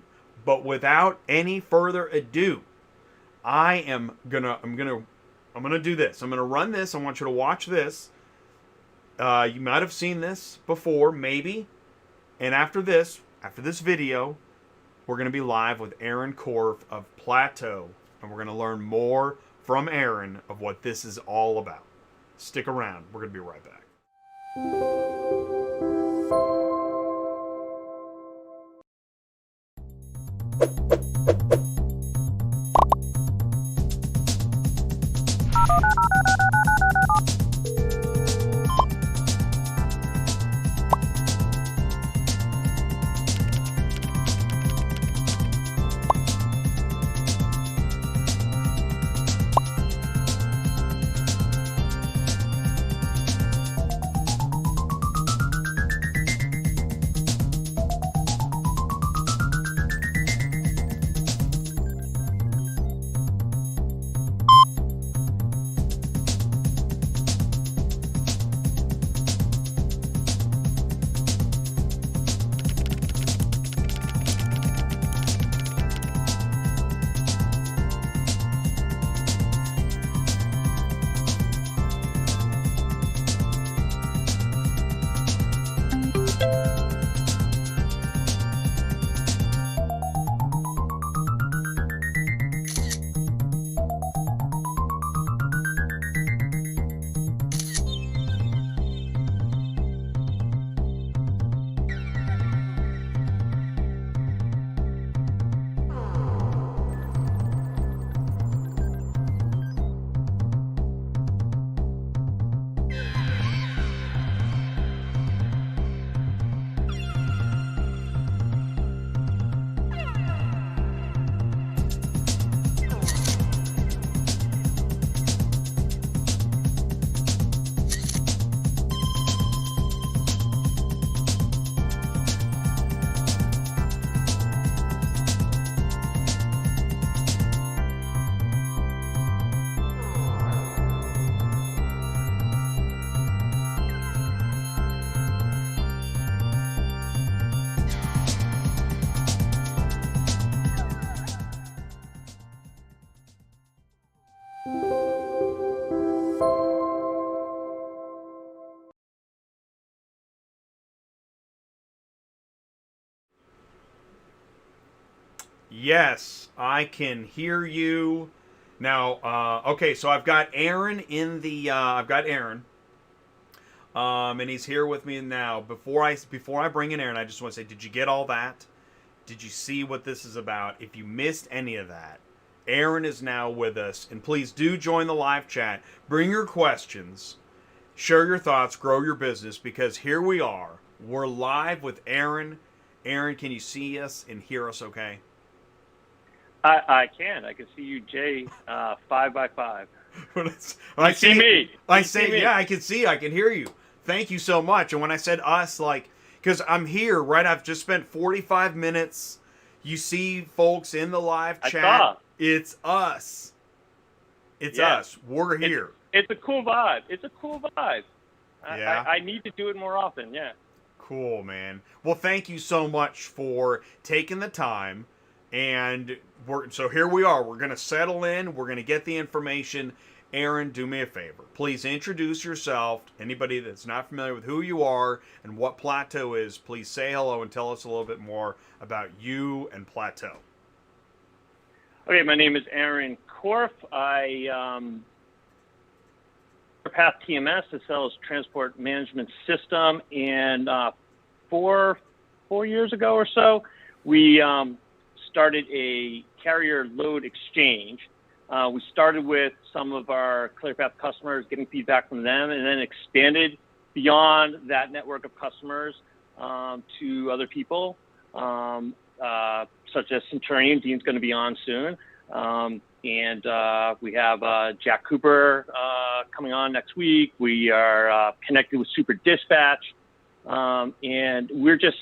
But without any further ado, I'm gonna I'm going to do this. I'm going to run this. I want you to watch this. You might have seen this before, maybe. And after this video, we're going to be live with Aaron Korff of PLATEAU. And we're going to learn more from Aaron of what this is all about. Stick around. We're going to be right back. Yes, I can hear you. Now, okay, so I've got Aaron in the, and he's here with me now. Before I bring in Aaron, I just want to say, did you get all that? Did you see what this is about? If you missed any of that, Aaron is now with us, and please do join the live chat. Bring your questions, share your thoughts, grow your business, because here we are. We're live with Aaron. Aaron, can you see us and hear us okay? I can. I can see you, Jay, 5x5. I see me. I say, yeah, I can see. I can hear you. Thank you so much. And when I said us, like, because I'm here, right? I've just spent 45 minutes. You see folks in the live chat. I saw. It's us. It's us. We're here. It's a cool vibe. It's a cool vibe. Yeah. I need to do it more often. Yeah. Cool, man. Well, thank you so much for taking the time. And so here we are. We're going to settle in. We're going to get the information. Aaron, do me a favor. Please introduce yourself. Anybody that's not familiar with who you are and what PLATEAU is, please say hello and tell us a little bit more about you and PLATEAU. Okay, my name is Aaron Korff. ClearPath TMS, the sales transport management system, and 4 years ago or so, we started a carrier load exchange. We started with some of our ClearPath customers, getting feedback from them, and then expanded beyond that network of customers to other people, such as Centurion. Dean's going to be on soon. And we have Jack Cooper coming on next week. We are connected with Super Dispatch. And we're just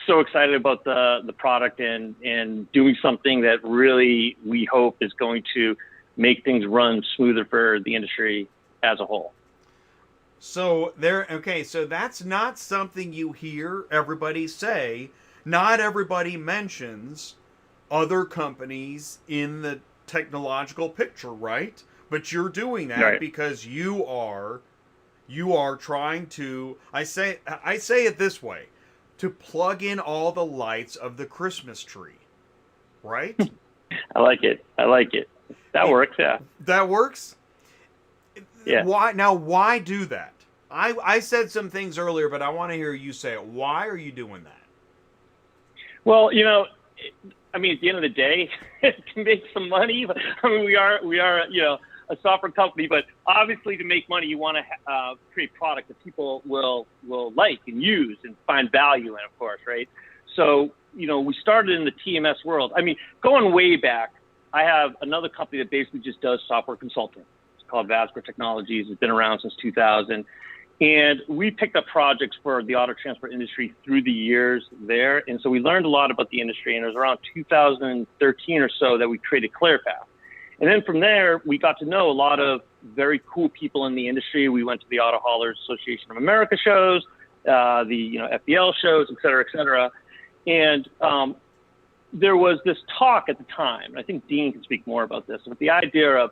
so excited about the product and doing something that really we hope is going to make things run smoother for the industry as a whole. So so that's not something you hear everybody say. Not everybody mentions other companies in the technological picture, right? But you're doing that Right. because you are trying to, I say it this way, to plug in all the lights of the Christmas tree. Right? I like it. That works, yeah. That works? Yeah. Why do that? I said some things earlier, but I want to hear you say it. Why are you doing that? Well, I mean, at the end of the day, to make some money. I mean, we are, a software company, but obviously to make money, you want to create product that people will like and use and find value in, of course, right? So, we started in the TMS world. I mean, going way back, I have another company that basically just does software consulting. It's called Vascular Technologies. It's been around since 2000. And we picked up projects for the auto transport industry through the years there. And so we learned a lot about the industry. And it was around 2013 or so that we created ClearPath. And then from there, we got to know a lot of very cool people in the industry. We went to the Auto Haulers Association of America shows, the FBL shows, et cetera, et cetera. And there was this talk at the time, and I think Dean can speak more about this, but the idea of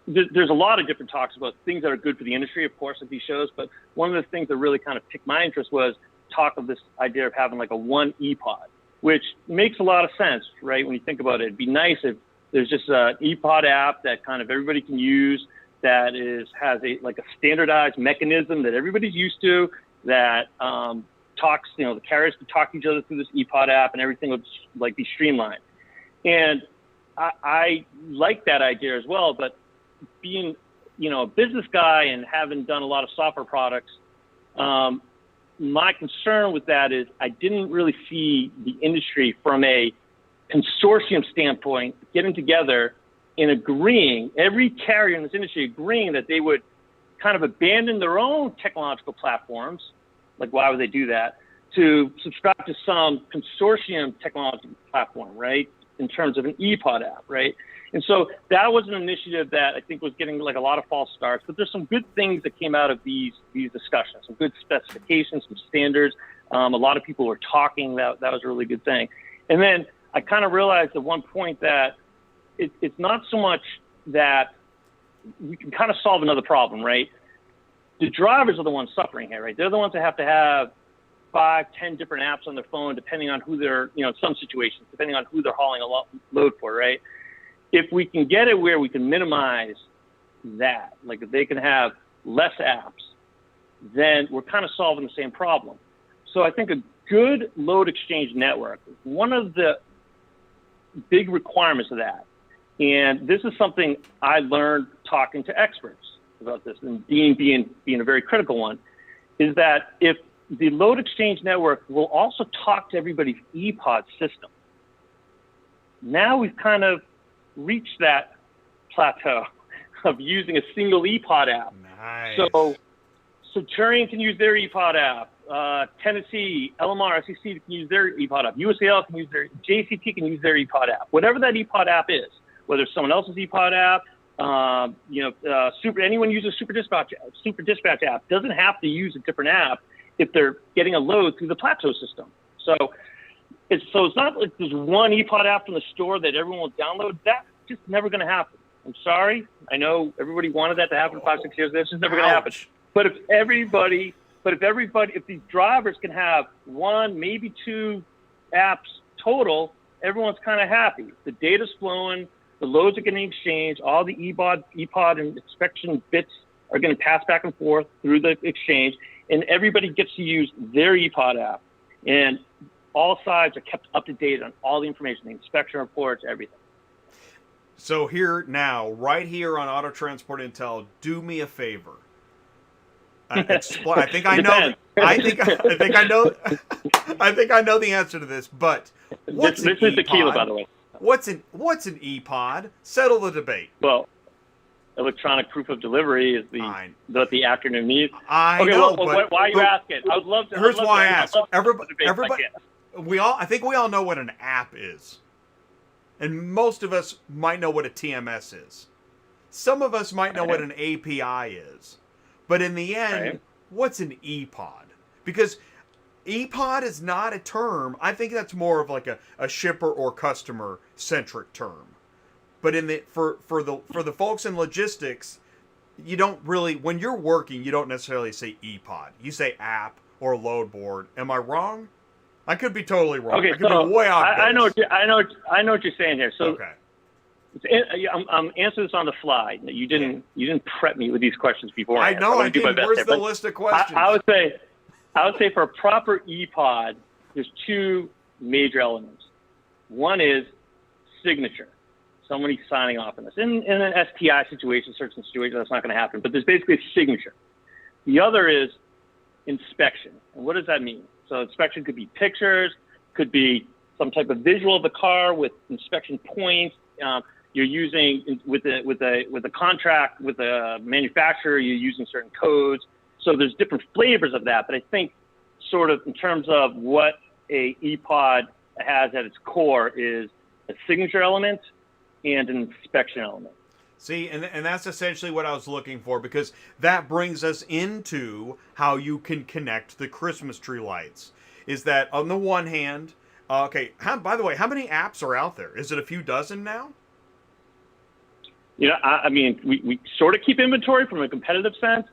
there's a lot of different talks about things that are good for the industry, of course, at these shows. But one of the things that really kind of piqued my interest was talk of this idea of having like a one ePOD, which makes a lot of sense, right? When you think about it, it'd be nice if there's just an ePOD app that kind of everybody can use, that has a standardized mechanism that everybody's used to, that talks, the carriers can talk to each other through this ePOD app, and everything would be streamlined. And I like that idea as well, but being, a business guy and having done a lot of software products, my concern with that is I didn't really see the industry from a consortium standpoint getting together and agreeing, every carrier in this industry agreeing that they would kind of abandon their own technological platforms. Like, why would they do that? To subscribe to some consortium technology platform, right? In terms of an ePOD app, right? And so that was an initiative that I think was getting a lot of false starts, but there's some good things that came out of these discussions, some good specifications, some standards. A lot of people were talking. That was a really good thing. And then I kind of realized at one point that it's not so much that we can kind of solve another problem, right? The drivers are the ones suffering here, right? They're the ones that have to have 5, 10 different apps on their phone, depending on who they're, in some situations, depending on who they're hauling a load for, right? If we can get it where we can minimize that, like if they can have less apps, then we're kind of solving the same problem. So I think a good load exchange network, one of the big requirements of that, and this is something I learned talking to experts about this, and Dean being a very critical one, is that if the load exchange network will also talk to everybody's ePOD system, now we've kind of reached that plateau of using a single ePOD app. Nice. So Centurion can use their ePOD app. Tennessee, LMR, SEC can use their ePOD app. USAL can use their, JCT can use their ePOD app. Whatever that ePOD app is, whether it's someone else's ePOD app, anyone uses Super Dispatch app doesn't have to use a different app if they're getting a load through the PLATEAU system. So it's not like there's one ePOD app from the store that everyone will download. That's just never going to happen. I'm sorry. I know everybody wanted that to happen 5, 6 years. That's just never going to happen. But if these drivers can have 1, maybe 2 apps total, everyone's kind of happy. The data's flowing, the loads are getting exchanged, all the ePOD and inspection bits are going to pass back and forth through the exchange, and everybody gets to use their ePOD app. And all sides are kept up to date on all the information, the inspection reports, everything. So here now, right here on Auto Transport Intel, do me a favor. I think I know. I think I know the answer to this. But what's this is tequila, by the way. What's an ePOD? Settle the debate. Well, electronic proof of delivery is what the acronym means. I know. But why are you asking? I would love to. Here's why I asked. Everybody, I I think we all know what an app is, and most of us might know what a TMS is. Some of us might know what an API is. But in the end, what's an ePOD? Because ePOD is not a term. I think that's more of like a shipper or customer centric term. But for the folks in logistics, you don't really, when you're working, you don't necessarily say ePOD. You say app or load board. Am I wrong? I could be totally wrong. Okay, I could be way off. I know what you're saying here. So okay. I'm answering this on the fly. You didn't prep me with these questions before. I know I did. Where's the list of questions? I would say for a proper ePOD, there's two major elements. One is signature. Somebody signing off on this. In an STI situation, certain situation, that's not going to happen. But there's basically a signature. The other is inspection. And what does that mean? So inspection could be pictures, could be some type of visual of the car with inspection points. You're using with a contract with a manufacturer. You're using certain codes. So there's different flavors of that. But I think sort of in terms of what a ePOD has at its core is a signature element and an inspection element. See, and that's essentially what I was looking for, because that brings us into how you can connect the Christmas tree lights. Is that on the one hand, by the way, how many apps are out there? Is it a few dozen now? You know, I mean, we sort of keep inventory from a competitive sense.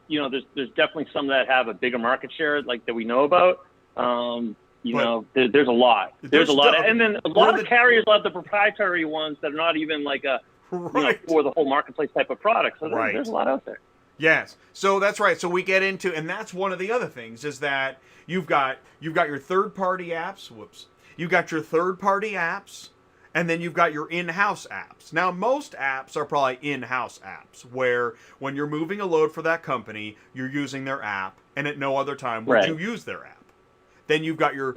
You know, there's definitely some that have a bigger market share, like that we know about. There's a lot. There's a lot. And then a lot of carriers have the proprietary ones that are not even like for the whole marketplace type of product. So there's a lot out there. Yes. So that's right. So we get into, and that's one of the other things, is that you've got your third-party apps. You've got your third-party apps, and then you've got your in-house apps. Now, most apps are probably in-house apps, where when you're moving a load for that company, you're using their app, and at no other time would you use their app. Then you've got your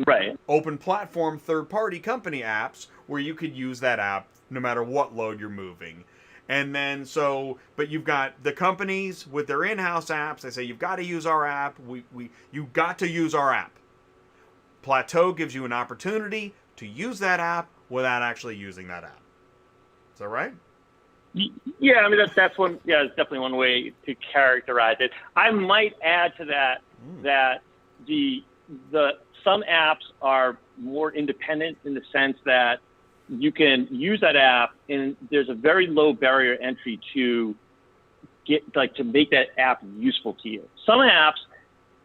open platform third-party company apps, where you could use that app no matter what load you're moving. And then but you've got the companies with their in-house apps. They say, you've got to use our app. You've got to use our app. PLATEAU gives you an opportunity to use that app without actually using that app. Is that right? Yeah, I mean, that's one. Yeah, it's definitely one way to characterize it. I might add to that that the some apps are more independent in the sense that you can use that app, and there's a very low barrier entry to make that app useful to you. Some apps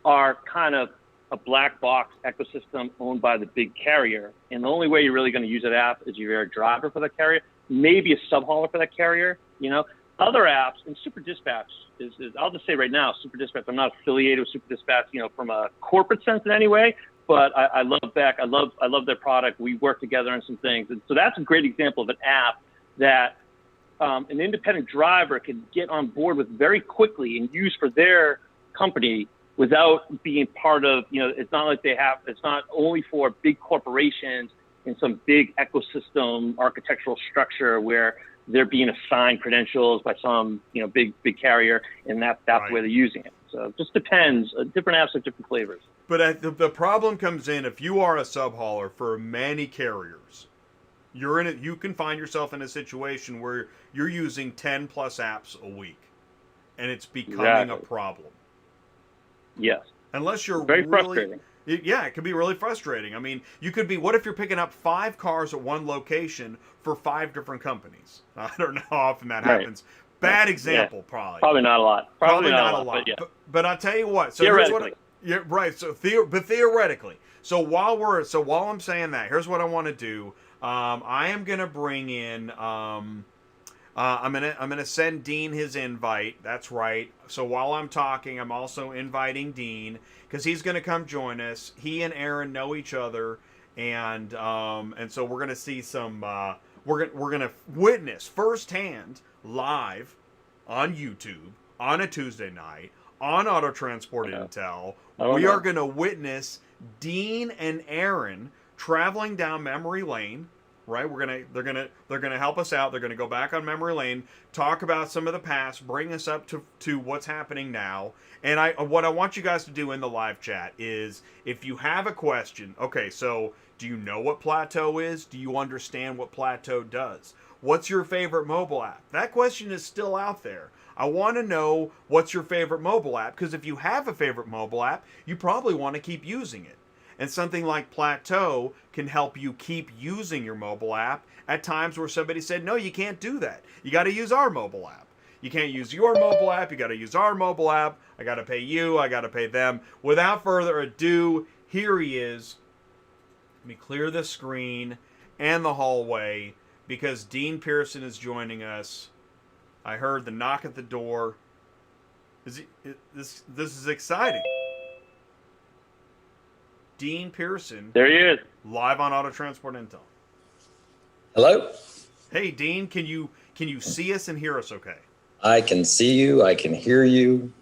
are kind of a black box ecosystem owned by the big carrier, and the only way you're really going to use that app is if you're a driver for that carrier, maybe a sub-hauler for that carrier. You know, other apps, and Super Dispatch is I'll just say right now, Super Dispatch. I'm not affiliated with Super Dispatch, you know, from a corporate sense in any way. But I love Beck. I love their product. We work together on some things. And so that's a great example of an app that an independent driver can get on board with very quickly and use for their company without being part of, you know, it's not like it's not only for big corporations in some big ecosystem architectural structure where they're being assigned credentials by some, you know, big carrier, and that's the way they're using it. So it just depends. Different apps have different flavors. But the problem comes in if you are a sub-hauler for many carriers. You can find yourself in a situation where you're using 10 plus apps a week, and it's becoming a problem. Yes. Unless you're very frustrating. Yeah, it can be really frustrating. I mean, what if you're picking up 5 cars at one location for 5 different companies? I don't know how often that happens. Bad example, probably. Probably not a lot. Probably not a lot. But I'll tell you what. So theoretically. Yeah, right. So theoretically. So while I'm saying that, here's what I want to do. I am gonna bring in. I'm gonna send Dean his invite. That's right. So while I'm talking, I'm also inviting Dean because he's gonna come join us. He and Aaron know each other, and so we're gonna see some. We're gonna witness firsthand, live, on YouTube on a Tuesday night on Auto Transport Intel. We are gonna witness Dean and Aaron traveling down memory lane. Right, they're gonna help us out. They're gonna go back on memory lane, talk about some of the past, bring us up to what's happening now. And what I want you guys to do in the live chat is, if you have a question, okay, so do you know what PLATEAU is? Do you understand what PLATEAU does? What's your favorite mobile app? That question is still out there. I want to know what's your favorite mobile app, because if you have a favorite mobile app, you probably want to keep using it. And something like PLATEAU can help you keep using your mobile app at times where somebody said, no, you can't do that. You got to use our mobile app. You can't use your mobile app. You got to use our mobile app. I got to pay you. I got to pay them. Without further ado, here he is. Let me clear the screen and the hallway because Dean Pearson is joining us. I heard the knock at the door. This is exciting. Dean Pearson. There he is. Live on Auto Transport Intel. Hello? Hey, Dean, can you see us and hear us okay? I can see you. I can hear you.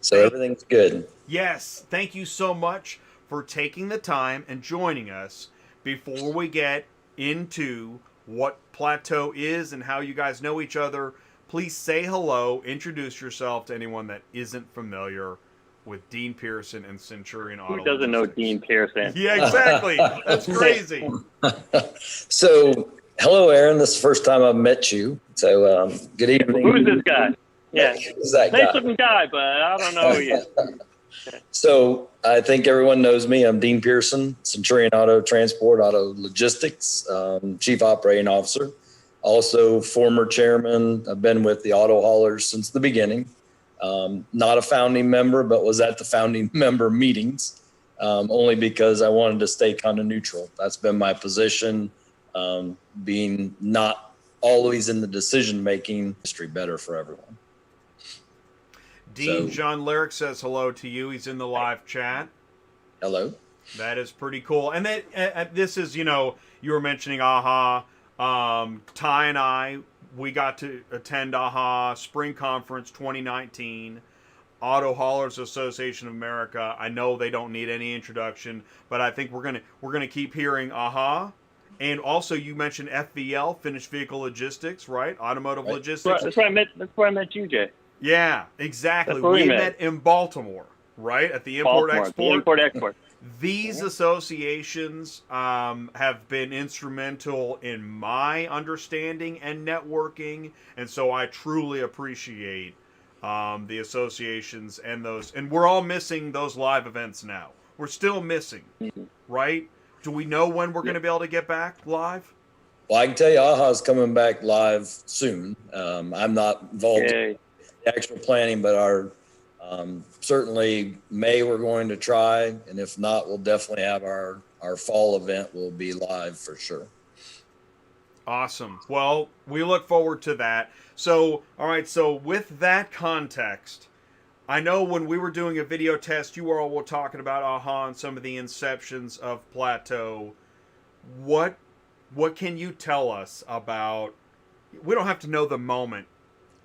So everything's good. Yes. Thank you so much for taking the time and joining us. Before we get into what PLATEAU is and how you guys know each other, please say hello, introduce yourself to anyone that isn't familiar with Dean Pearson and Centurion Auto. Who doesn't know Dean Pearson? Yeah, exactly. That's crazy. So, hello, Aaron. This is the first time I've met you. So, good evening. Who's this guy? Yeah. Who's that Nice guy? looking guy, but I don't know who he is. So, I think everyone knows me. I'm Dean Pearson, Centurion Auto Transport, Auto Logistics, Chief Operating Officer. Also, former chairman. I've been with the auto haulers since the beginning. Not a founding member, but was at the founding member meetings, only because I wanted to stay kind of neutral. That's been my position, being not always in the decision-making history better for everyone. Dean, So- John Lyric says hello to you. He's in the live chat. Hello. That is pretty cool. And then this is, you were mentioning AHA. Ty and I, we got to attend AHA Spring Conference 2019. Auto Haulers Association of America. I know they don't need any introduction, but I think we're gonna keep hearing AHA. And also, you mentioned FVL, Finished Vehicle Logistics, right? Automotive Right. Logistics. That's where I met you, Jay. Yeah, exactly. That's where we We met. met in Baltimore, right? At the Baltimore, Import-Export. the Import-Export. These associations have been instrumental in my understanding and networking, and so I truly appreciate the associations and those. And we're all missing those live events now. We're still missing, right? Do we know when we're going to be able to get back live? Well, I can tell you AHA's coming back live soon. I'm not involved Yay. in the actual planning, but our certainly May we're going to try, and if not, we'll definitely have our fall event will be live for sure. Awesome. Well, we look forward to that. So, all right, so with that context, I know when we were doing a video test, you all were talking about AHA and some of the inceptions of PLATEAU. What can you tell us about, we don't have to know the moment,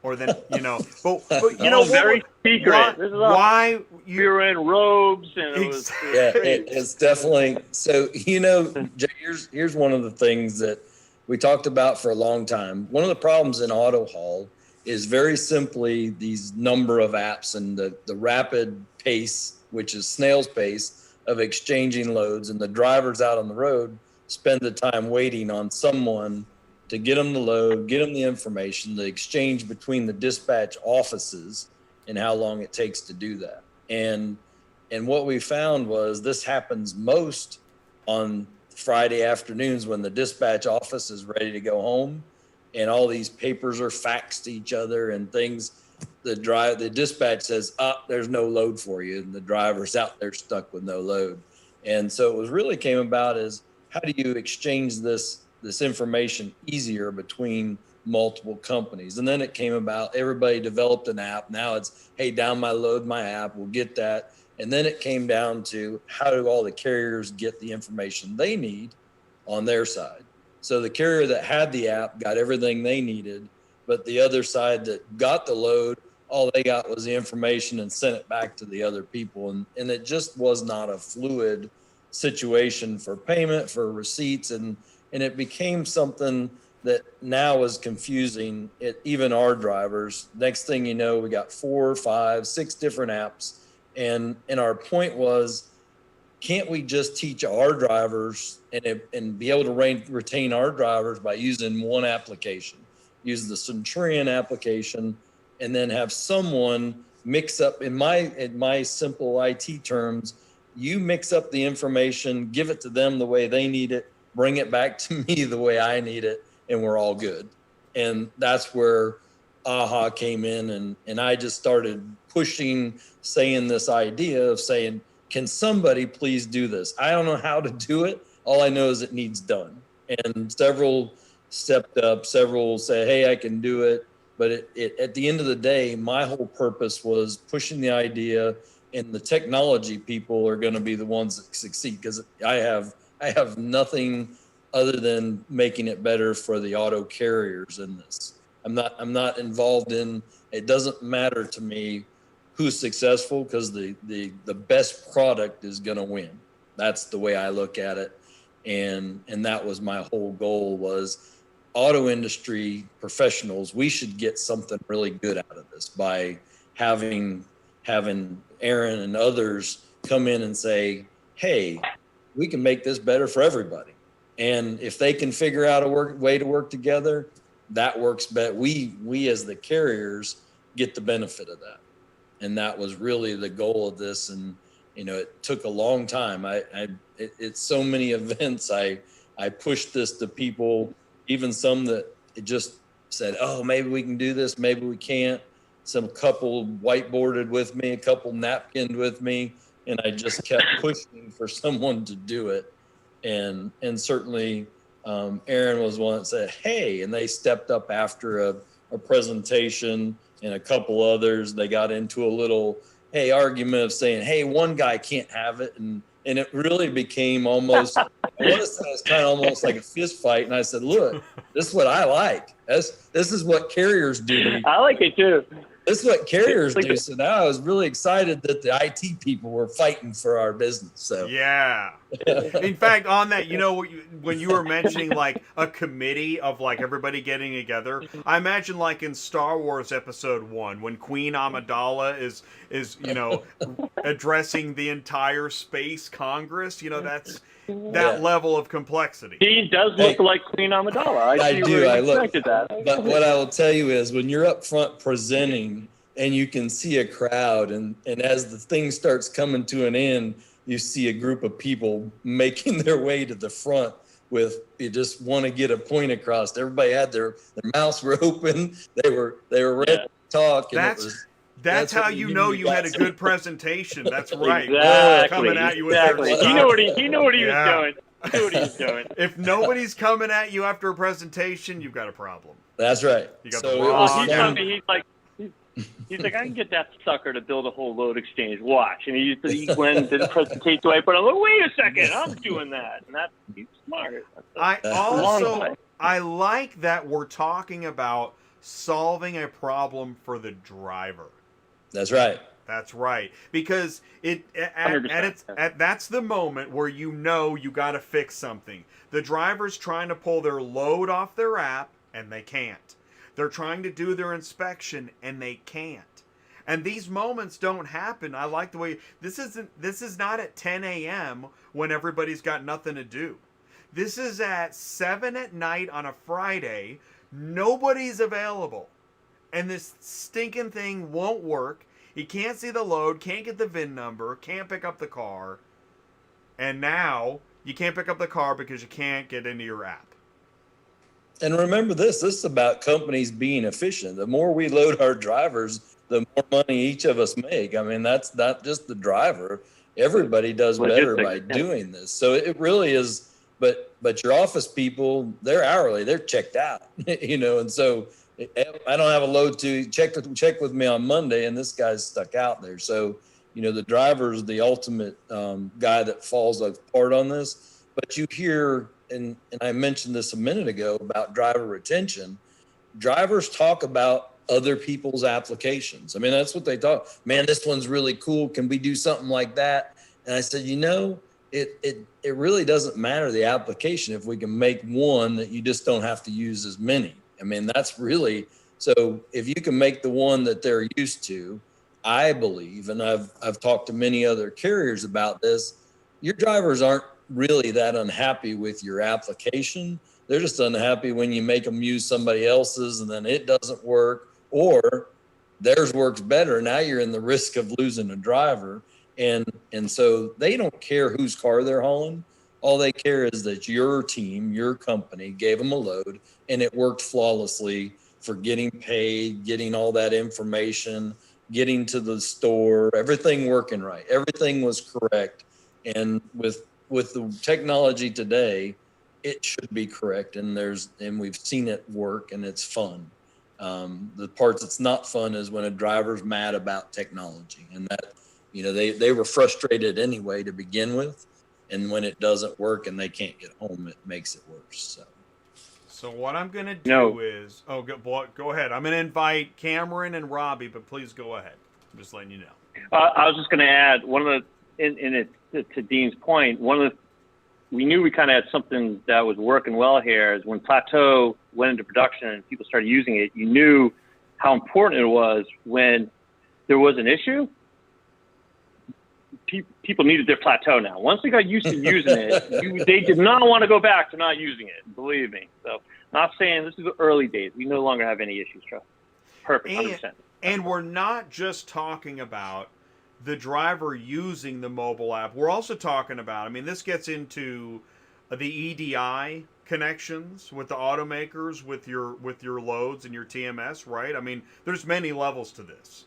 or then, but Very secret. This is all why we were in robes and it was Yeah, it's definitely. So, Jay, here's one of the things that we talked about for a long time. One of the problems in auto haul is very simply these number of apps and the rapid pace, which is snail's pace of exchanging loads, and the drivers out on the road spend the time waiting on someone to get them the load, get them the information, the exchange between the dispatch offices, and how long it takes to do that. And what we found was this happens most on Friday afternoons when the dispatch office is ready to go home and all these papers are faxed to each other and things. The dispatch says, there's no load for you. And the driver's out there stuck with no load. And so it was really came about as how do you exchange this information easier between multiple companies? And then it came about, everybody developed an app. Now it's, hey, load my app, we'll get that. And then it came down to how do all the carriers get the information they need on their side? So the carrier that had the app got everything they needed, but the other side that got the load, all they got was the information and sent it back to the other people. And it just was not a fluid situation for payment, for receipts. And it became something that now is confusing even our drivers. Next thing you know, we got 4, 5, 6 different apps. And our point was, can't we just teach our drivers and be able to retain our drivers by using one application, use the Centurion application, and then have someone mix up, in my simple IT terms, you mix up the information, give it to them the way they need it, bring it back to me the way I need it, and we're all good. And that's where AHA came in, and I just started pushing, saying this idea of saying, can somebody please do this? I don't know how to do it. All I know is it needs done. And several stepped up, several say, hey, I can do it. But at the end of the day, my whole purpose was pushing the idea, and the technology people are going to be the ones that succeed, because I have nothing other than making it better for the auto carriers in this. I'm not involved in, it doesn't matter to me who's successful, because the best product is going to win. That's the way I look at it. And that was my whole goal, was auto industry professionals, we should get something really good out of this by having Aaron and others come in and say, hey, we can make this better for everybody. And if they can figure out a way to work together, that works better. We as the carriers get the benefit of that. And that was really the goal of this. And, it took a long time. It's so many events. I pushed this to people, even some that it just said, oh, maybe we can do this, maybe we can't. Some couple whiteboarded with me, a couple napkined with me, and I just kept pushing for someone to do it. And certainly Aaron was one that said, hey, and they stepped up after a presentation, and a couple others. They got into a little argument of saying, hey, one guy can't have it. And it really became almost, I want to say it's kind of almost like a fist fight. And I said, look, this is what I like. This is what carriers do. I like it too. This is what carriers do. So now I was really excited that the IT people were fighting for our business. So yeah. In fact, on that, when you were mentioning like a committee of like everybody getting together, I imagine like in Star Wars Episode 1 when Queen Amidala is addressing the entire space Congress. That's that level of complexity. He does look like Queen Amidala. I do. I expected that. But what I will tell you is, when you're up front presenting and you can see a crowd, and as the thing starts coming to an end, you see a group of people making their way to the front with, you just want to get a point across. Everybody had their mouths were open. They were ready to talk. And that's how you know you had a good presentation. That's right. Exactly. Coming at you with He knew what he was doing. He knew what he was doing. If nobody's coming at you after a presentation, you've got a problem. That's right. You got he's like, I can get that sucker to build a whole load exchange. Watch. And he went and did a presentation to it, but I'm like, wait a second, I'm doing that. And he's smart. I like that we're talking about solving a problem for the driver. That's right. That's right. Because that's the moment where you got to fix something. The driver's trying to pull their load off their app, and they can't. They're trying to do their inspection, and they can't. And these moments don't happen. I like the way this is not at 10 a.m. when everybody's got nothing to do. This is at 7 at night on a Friday. Nobody's available. And this stinking thing won't work. He can't see the load, can't get the VIN number, can't pick up the car. And now you can't pick up the car because you can't get into your app. And remember this is about companies being efficient. The more we load our drivers, the more money each of us make. I mean, that's not just the driver. Everybody does better by doing this. So it really is, but your office people, they're hourly, they're checked out, and so I don't have a load to check with me on Monday, and this guy's stuck out there. So, the driver's the ultimate guy that falls apart on this. But you hear, and I mentioned this a minute ago about driver retention. Drivers talk about other people's applications. I mean, that's what they talk. Man, this one's really cool. Can we do something like that? And I said, it really doesn't matter the application if we can make one that you just don't have to use as many. I mean, that's really, so if you can make the one that they're used to, I believe, and I've talked to many other carriers about this, your drivers aren't really that unhappy with your application. They're just unhappy when you make them use somebody else's and then it doesn't work, or theirs works better. Now you're in the risk of losing a driver. And so they don't care whose car they're hauling. All they care is that your team, your company gave them a load and it worked flawlessly for getting paid, getting all that information, getting to the store, everything working right. Everything was correct. And with the technology today, it should be correct. And we've seen it work and it's fun. The parts that's not fun is when a driver's mad about technology, and that, they were frustrated anyway to begin with. And when it doesn't work and they can't get home, it makes it worse. So what I'm going to do is, go ahead. I'm going to invite Cameron and Robbie, but please go ahead. I'm just letting you know. I was just going to add to Dean's point, we knew we kind of had something that was working well here is when PLATEAU went into production and people started using it, you knew how important it was when there was an issue. People needed their PLATEAU now. Once they got used to using it, they did not want to go back to not using it, believe me. So not saying this is the early days. We no longer have any issues, trust. Perfect, 100%. And we're not just talking about the driver using the mobile app. We're also talking about, this gets into the EDI connections with the automakers, with your loads and your TMS, right? There's many levels to this.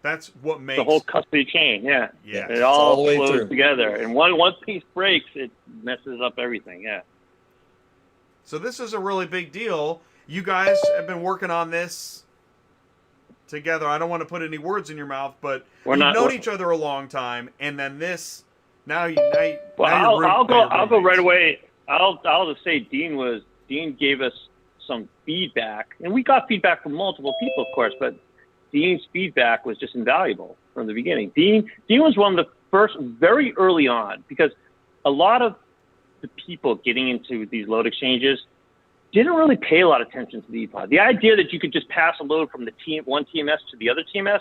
That's what makes the whole custody chain. Yeah. It all flows through together. And one piece breaks, it messes up everything. Yeah. So this is a really big deal. You guys have been working on this together. I don't want to put any words in your mouth, but you've known each other a long time, and then this. I'll go right away. I'll just say Dean gave us some feedback, and we got feedback from multiple people, of course, but Dean's feedback was just invaluable from the beginning. Dean was one of the first, very early on, because a lot of the people getting into these load exchanges didn't really pay a lot of attention to the ePOD. The idea that you could just pass a load from one TMS to the other TMS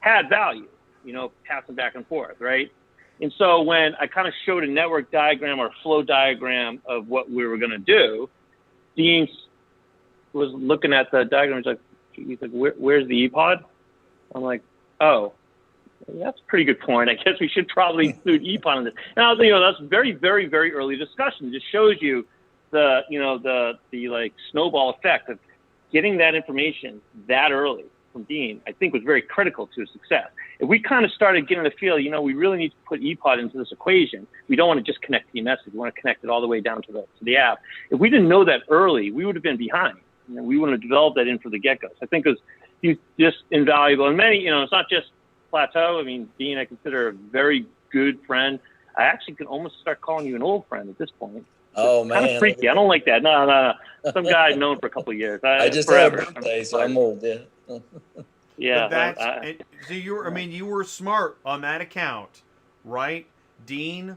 had value, passing back and forth, right? And so when I kind of showed a network diagram or flow diagram of what we were going to do, Dean was looking at the diagram. He's like, where's the ePOD? I'm like, oh, that's a pretty good point. I guess we should probably include ePOD in this. And I was thinking, that's very, very, very early discussion. It just shows you the snowball effect of getting that information that early from Dean, I think was very critical to his success. If we kind of started getting the feel, we really need to put ePOD into this equation. We don't want to just connect the message. We want to connect it all the way down to the app. If we didn't know that early, we would have been behind. We wouldn't have developed that in for the get-go. So I think he's just invaluable. And many, it's not just PLATEAU. Dean, I consider a very good friend. I actually could almost start calling you an old friend at this point. Oh, man. Kind of freaky. I don't like that. No. Some guy I've known for a couple of years. I just had a birthday, so I'm old, yeah. Yeah. So you were smart on that account, right? Dean,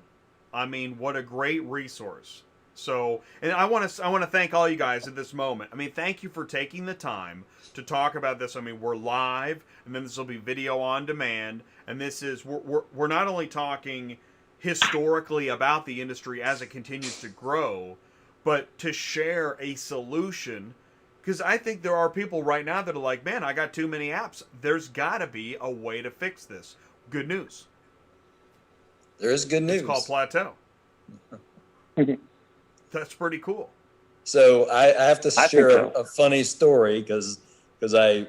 what a great resource. So, and I want to thank all you guys at this moment. Thank you for taking the time to talk about this. We're live, and then this will be video on demand. And this is we're not only talking historically about the industry as it continues to grow, but to share a solution. Because I think there are people right now that are like, man, I got too many apps. There's got to be a way to fix this. Good news. There is good news. It's called PLATEAU. That's pretty cool. So I have to share a funny story because I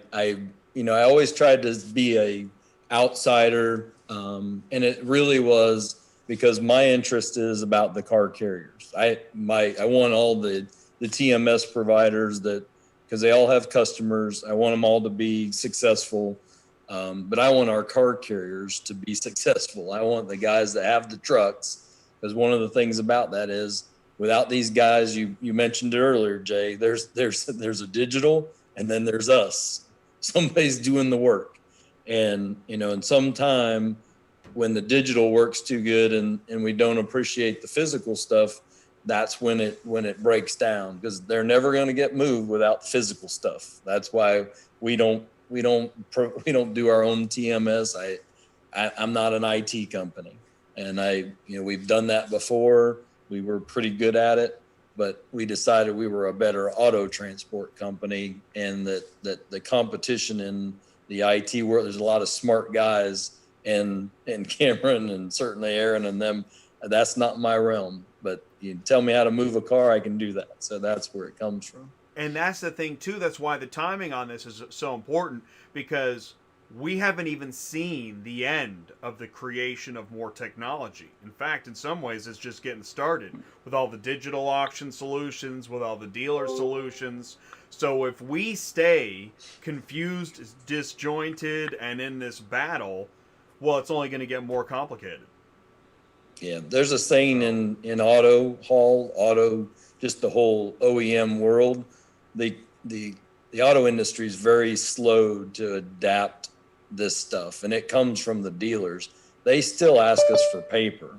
always tried to be a outsider, and it really was because my interest is about the car carriers. I want all the TMS providers because they all have customers. I want them all to be successful, but I want our car carriers to be successful. I want the guys that have the trucks, because one of the things about that is, without these guys, you mentioned it earlier, Jay, there's a digital, and then there's us. Somebody's doing the work. And, and sometime when the digital works too good and we don't appreciate the physical stuff, that's when it breaks down, because they're never going to get moved without physical stuff. That's why we don't do our own TMS. I'm not an IT company, and we've done that before. We were pretty good at it, but we decided we were a better auto transport company, and that the competition in the IT world, there's a lot of smart guys and Cameron and certainly Aaron and them. That's not my realm, but you tell me how to move a car, I can do that. So that's where it comes from. And that's the thing too. That's why the timing on this is so important, because we haven't even seen the end of the creation of more technology. In fact, in some ways, it's just getting started with all the digital auction solutions, with all the dealer solutions. So if we stay confused, disjointed, and in this battle, well, it's only going to get more complicated. Yeah, there's a saying in auto, just the whole OEM world. The auto industry is very slow to adapt this stuff, and it comes from the dealers. They still ask us for paper,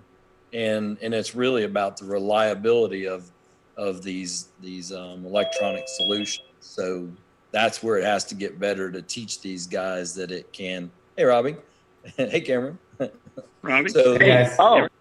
and it's really about the reliability of these electronic solutions. So that's where it has to get better to teach these guys that it can. Hey, Robbie. Hey, Cameron. Robbie. So, hey,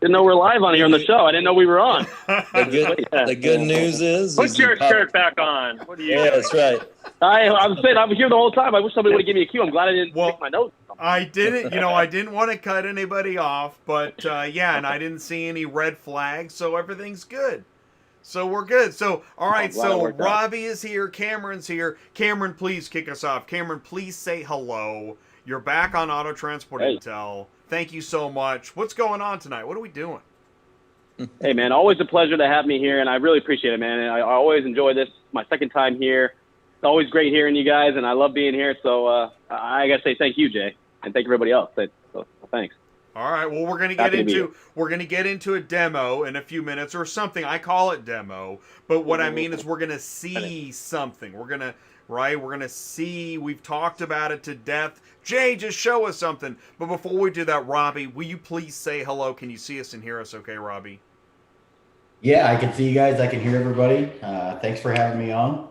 didn't know we're live on here on the show. I didn't know we were on. The good news is put your shirt back on. What are you? Yeah, that's right. I'm saying I'm here the whole time. I wish somebody would have given me a cue. I'm glad I didn't take my notes. I didn't, I didn't want to cut anybody off, but yeah, and I didn't see any red flags, so everything's good. So we're good. So, all right, so Robbie is here, Cameron's here. Cameron, please kick us off. Cameron, please say hello. You're back on Auto Transport Intel. Thank you so much. What's going on tonight? What are we doing? Hey, man, always a pleasure to have me here, and I really appreciate it, man. And I always enjoy this. My second time here. It's always great hearing you guys, and I love being here. So I got to say thank you, Jay, and thank everybody else. So thanks. All right. Well, we're gonna get into a demo in a few minutes or something. I call it demo, but what I mean is we're gonna see something. We're gonna see. We've talked about it to death. Jay, just show us something. But before we do that, Robbie, will you please say hello? Can you see us and hear us? Okay, Robbie. Yeah, I can see you guys. I can hear everybody. Thanks for having me on.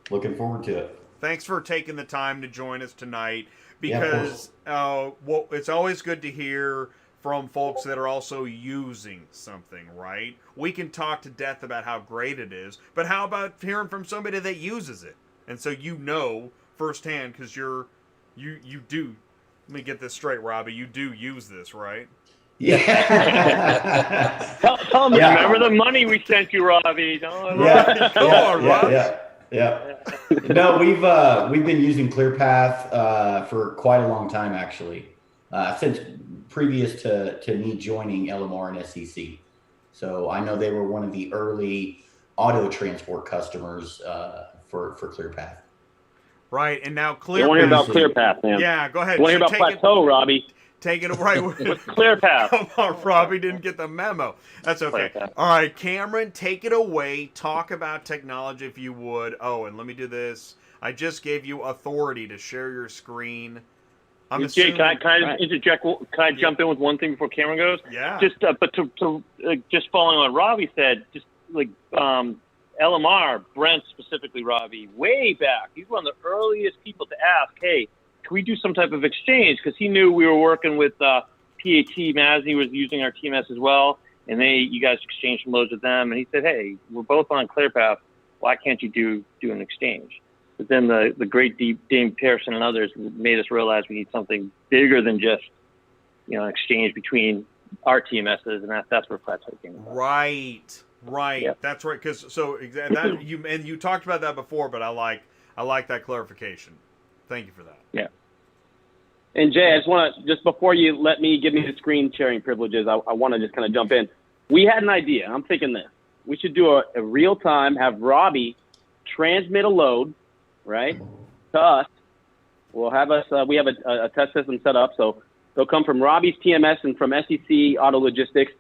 Looking forward to it. Thanks for taking the time to join us tonight. Because it's always good to hear from folks that are also using something, right? We can talk to death about how great it is, but how about hearing from somebody that uses it? And so firsthand, because you do. Let me get this straight, Robbie. You do use this, right? Yeah. tell me. Remember the money we sent you, Robbie? Come on, Robbie. Yeah. No, we've been using ClearPath for quite a long time, actually, since previous to me joining LMR and SEC. So I know they were one of the early auto transport customers for ClearPath. Right, and now ClearPath. You want to hear about ClearPath, man? Yeah, go ahead. You want to hear about PLATEAU, Robbie? Take it right with ClearPath. Come on, Robbie didn't get the memo. That's okay. All right, Cameron, take it away. Talk about technology if you would. Oh, and let me do this. I just gave you authority to share your screen. Jay, can I interject? Can I jump in with one thing before Cameron goes? Yeah. But to just following what Robbie said, just like LMR, Brent specifically, Robbie, way back, he's one of the earliest people to ask, hey, can we do some type of exchange? Because he knew we were working with PAT. Mazzy was using our TMS as well, and you guys exchanged some loads with them. And he said, hey, we're both on ClearPath. Why can't you do an exchange? But then the great Dame Pearson and others made us realize we need something bigger than just an exchange between our TMSs, and that's where PLATEAU came from. Right. Yeah. That's right. Because you talked about that before, but I like that clarification. Thank you for that. Yeah. And Jay, I just want to, before you give me the screen sharing privileges, I want to just kind of jump in. We had an idea. I'm thinking this. We should do a real time, have Robbie transmit a load, right, to us. We'll have we have a test system set up. So they'll come from Robbie's TMS and from SEC Auto Logistics.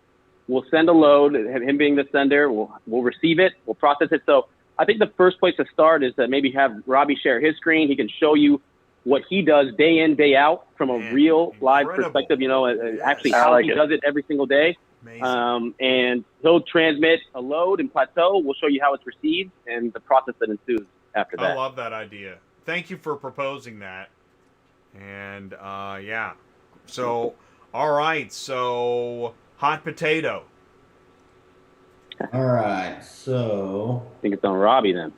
We'll send a load, him being the sender. We'll receive it. We'll process it. So I think the first place to start is to maybe have Robbie share his screen. He can show you what he does day in, day out from a real live perspective, actually how he does it every single day. And he'll transmit a load in PLATEAU. We'll show you how it's received and the process that ensues after that. I love that idea. Thank you for proposing that. And, yeah. So, all right. So, hot potato. All right. So. I think it's on Robbie then.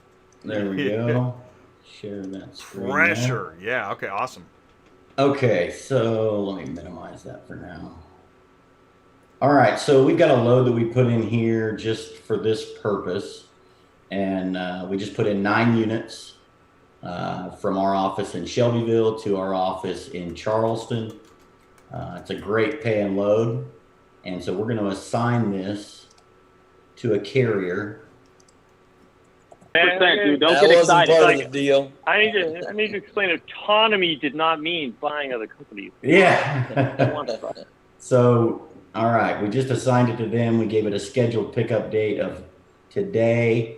There we go. Share that screen. Pressure. Yeah. Okay. Awesome. Okay, so let me minimize that for now. All right, so we've got a load that we put in here just for this purpose. And we just put in 9 units from our office in Shelbyville to our office in Charleston. It's a great pay and load. And so we're going to assign this to a carrier. Dude, don't That get wasn't excited. part of the deal. I need to explain. Autonomy did not mean buying other companies. Yeah. So, all right, we just assigned it to them. We gave it a scheduled pickup date of today.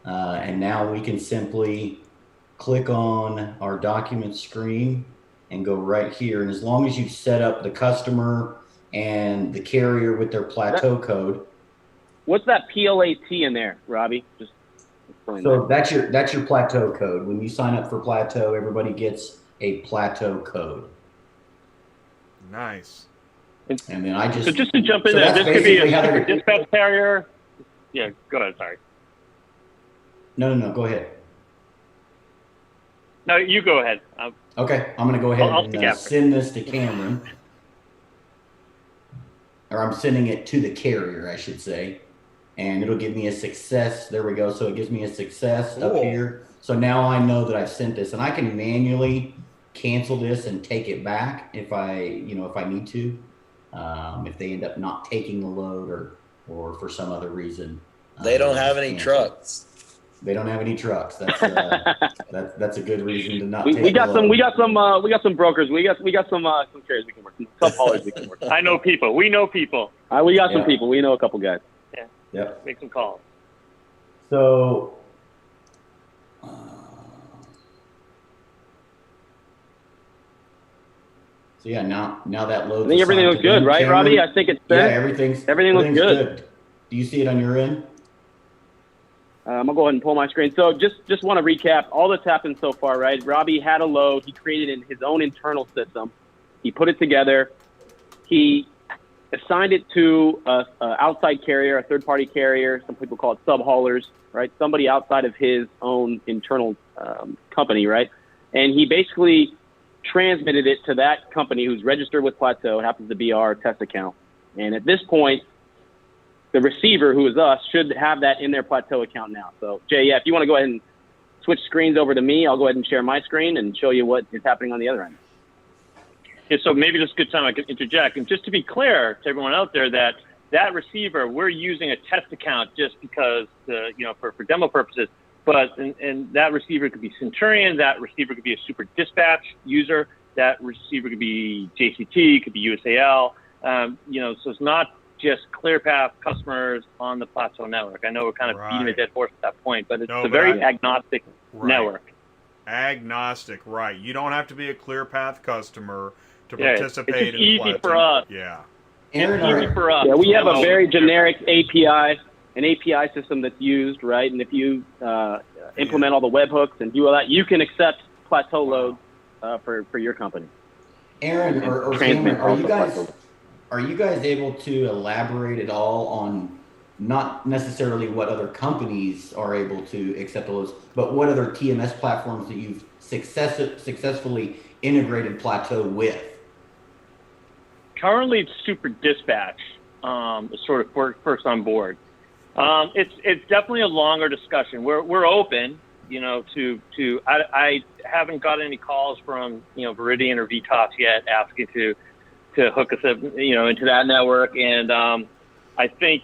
And now we can simply click on our document screen and go right here. And as long as you've set up the customer and the carrier with their Plateau code. What's that PLAT in there, Robbie? Just explain So that. that's your Plateau code. When you sign up for Plateau, everybody gets a Plateau code. Nice. And then I just... So just to jump in so there, that's this could be basically how a they're- dispatch carrier. Yeah, go ahead, sorry. No, go ahead. No, you go ahead. Okay, I'm going to go ahead I'll and speak after. send this to Cameron. Or I'm sending it to the carrier, I should say. And it'll give me a success. There we go. So it gives me a success up Cool. here. So now I know that I've sent this. And I can manually cancel this and take it back if I need to. If they end up not taking the load or for some other reason. They don't have any cancel. trucks. They don't have any trucks. That's that's a good reason to not. We got some brokers. We got some carriers we can work. Some haulers we can work. I know people. We know people. We got some Yeah. people. We know a couple guys. Yep. Make some calls. So. So yeah, now that loads. I think everything looks good, right, Robbie? I think it's Yeah, set. everything looks good. Do you see it on your end? I'm gonna go ahead and pull my screen. So just want to recap all that's happened so far, right? Robbie had a load. He created in his own internal system. He put it together. He assigned it to a outside carrier, a third-party carrier. Some people call it sub-haulers, right? Somebody outside of his own internal company, right? And he basically transmitted it to that company who's registered with Plateau. It happens to be our test account. And at this point, the receiver, who is us, should have that in their Plateau account now. So, Jay, if you want to go ahead and switch screens over to me, I'll go ahead and share my screen and show you what is happening on the other end. Yeah, so maybe this is a good time I can interject. And just to be clear to everyone out there that receiver, we're using a test account just because, for demo purposes. But and that receiver could be Centurion. That receiver could be a super dispatch user. That receiver could be JCT, could be USAL. So it's not just ClearPath customers on the Plateau network. I know we're kind of beating a dead horse at that point, but it's a very agnostic network. Agnostic, right. You don't have to be a ClearPath customer to participate it's just in easy Plateau. for us. Yeah. It's easy for us. Yeah, we have a very generic API, an API system that's used, right? And if you implement all the webhooks and do all that, you can accept Plateau loads for your company. Aaron or Cameron, are you guys able to elaborate at all on not necessarily what other companies are able to accept those, but what other TMS platforms that you've successfully integrated Plateau with? Currently, it's Super Dispatch, sort of first on board. It's definitely a longer discussion. We're open, to I haven't got any calls from Viridian or VTOS yet asking to hook us up into that network, and I think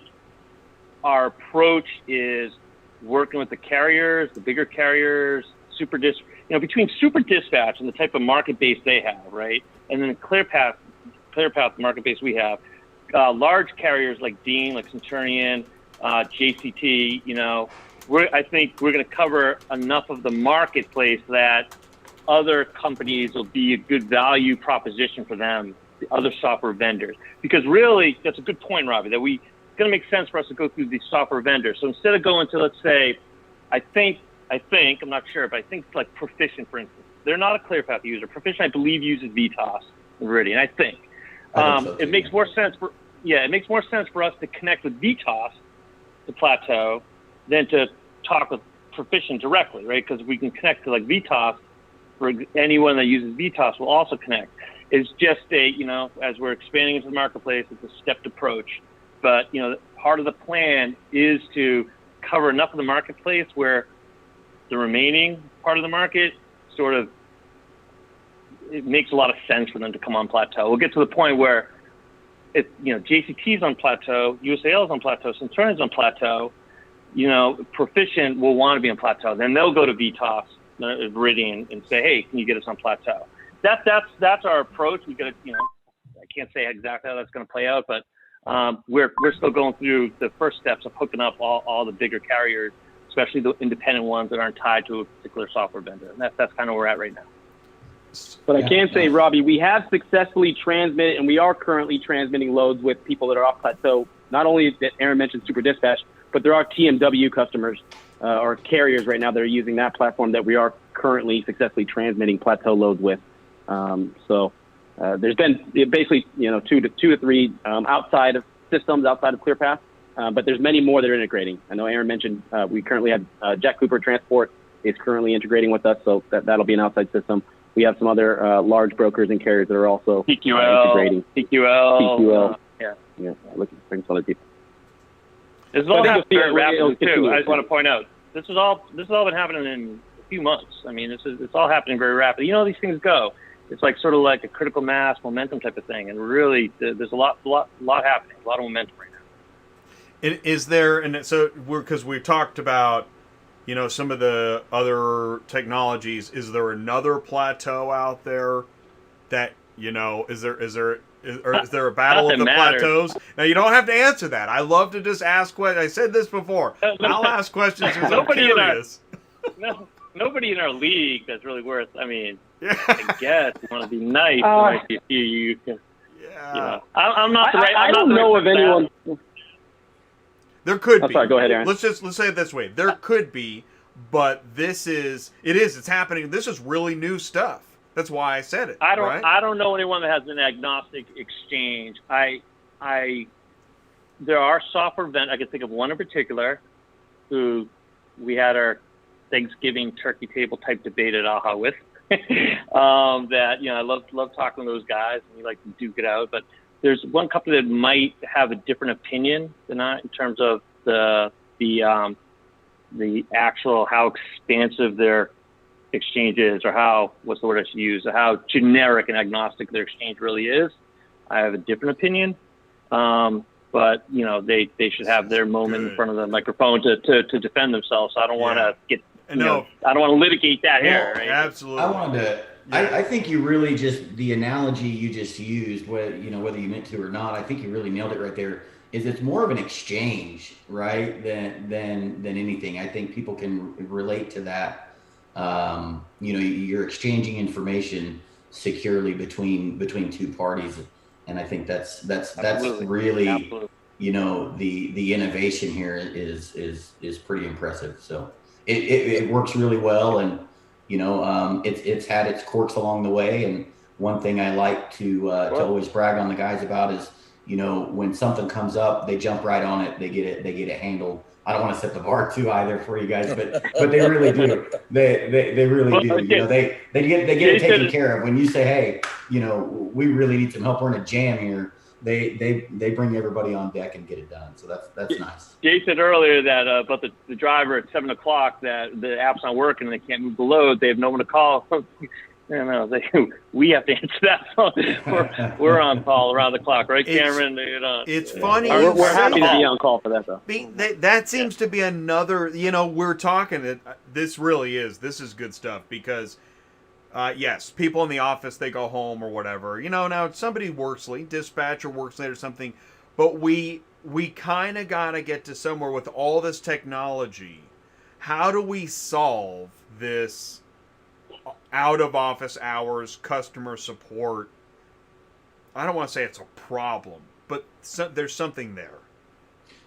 our approach is working with the carriers, the bigger carriers, between Super Dispatch and the type of market base they have, right, and then ClearPath market base we have, large carriers like Dean, like Centurion, JCT, I think we're going to cover enough of the marketplace that other companies will be a good value proposition for them, the other software vendors. Because really, that's a good point, Robbie, that it's going to make sense for us to go through these software vendors. So instead of going to, let's say, I think, I'm not sure, but I think it's like Proficient, for instance. They're not a ClearPath user. Proficient, I believe, uses VTOS and Reid, I think. It makes more sense for us to connect with VTOS to Plateau than to talk with Proficient directly, right? Because we can connect to like VTOS for anyone that uses VTOS will also connect. It's just as we're expanding into the marketplace, it's a stepped approach. But, part of the plan is to cover enough of the marketplace where the remaining part of the market it makes a lot of sense for them to come on Plateau. We'll get to the point where JCT's on Plateau, USAL's on Plateau, Centurion's on Plateau, Proficient will want to be on Plateau. Then they'll go to VTOS, Viridian, and say, hey, can you get us on Plateau? That's our approach. We got to, I can't say exactly how that's going to play out, but we're still going through the first steps of hooking up all the bigger carriers, especially the independent ones that aren't tied to a particular software vendor. And that's kind of where we're at right now. But I can say, Robbie, we have successfully transmitted, and we are currently transmitting loads with people that are off Plateau. Not only that Aaron mentioned Super Dispatch, but there are TMW customers or carriers right now that are using that platform that we are currently successfully transmitting Plateau loads with. There's been basically, 2 to 3 outside of systems, outside of ClearPath, but there's many more that are integrating. I know Aaron mentioned we currently have Jack Cooper Transport is currently integrating with us, so that'll be an outside system. We have some other large brokers and carriers that are also integrating. TQL. Yeah, looking to bring some other people. This is all happening very rapidly too. I just want to point out this has all been happening in a few months. I mean, it's all happening very rapidly. These things go. It's sort of like a critical mass momentum type of thing, and really there's a lot happening, a lot of momentum right now. Is there, and so because we talked about some of the other technologies, is there another Plateau out there that is there a battle of the plateaus? Now you don't have to answer that. I love to just ask questions. I said this before. I'll ask questions because I'm curious. Nobody in our league that's really worth. I mean, I guess you want to be nice. There might be a few you can. Yeah. I'm not the right. I don't know of anyone. There could be. Sorry, go ahead, Aaron. Let's say it this way. There could be, but it's happening. This is really new stuff. That's why I said it. I don't know anyone that has an agnostic exchange. There are software vendors. I can think of one in particular who we had our Thanksgiving turkey table type debate at AHA with. I love talking to those guys, and we like to duke it out. But there's one company that might have a different opinion than I in terms of the actual how expansive their exchange is, or what's the word I should use, or how generic and agnostic their exchange really is. I have a different opinion. But they should have their moment in front of the microphone to defend themselves. So I don't want to get. I don't want to litigate that here. Right? Absolutely. I think you really the analogy you just used, whether you meant to or not, I think you really nailed it right there. Is it's more of an exchange, right, than anything. I think people can relate to that. You're exchanging information securely between two parties, and I think that's really the innovation here is pretty impressive. So it works really well, and it's had its quirks along the way. And one thing I like to always brag on the guys about is when something comes up, they jump right on it. They get it handled. I don't want to set the bar too high there for you guys, but they really do. They really do. They get it taken care of. When you say, hey, we really need some help. We're in a jam here. They bring everybody on deck and get it done. So that's nice. Jay said earlier that about the driver at 7 o'clock that the app's not working and they can't move the load. They have no one to call. We have to answer that. So we're on call around the clock, right, Cameron? It's funny. We're happy to be on call for that, though. That seems to be another. We're talking. This is good stuff because. Yes, people in the office, they go home or whatever. Now somebody works late, dispatcher works late or something, but we kind of got to get to somewhere with all this technology. How do we solve this out of office hours customer support? I don't want to say it's a problem, but there's something there.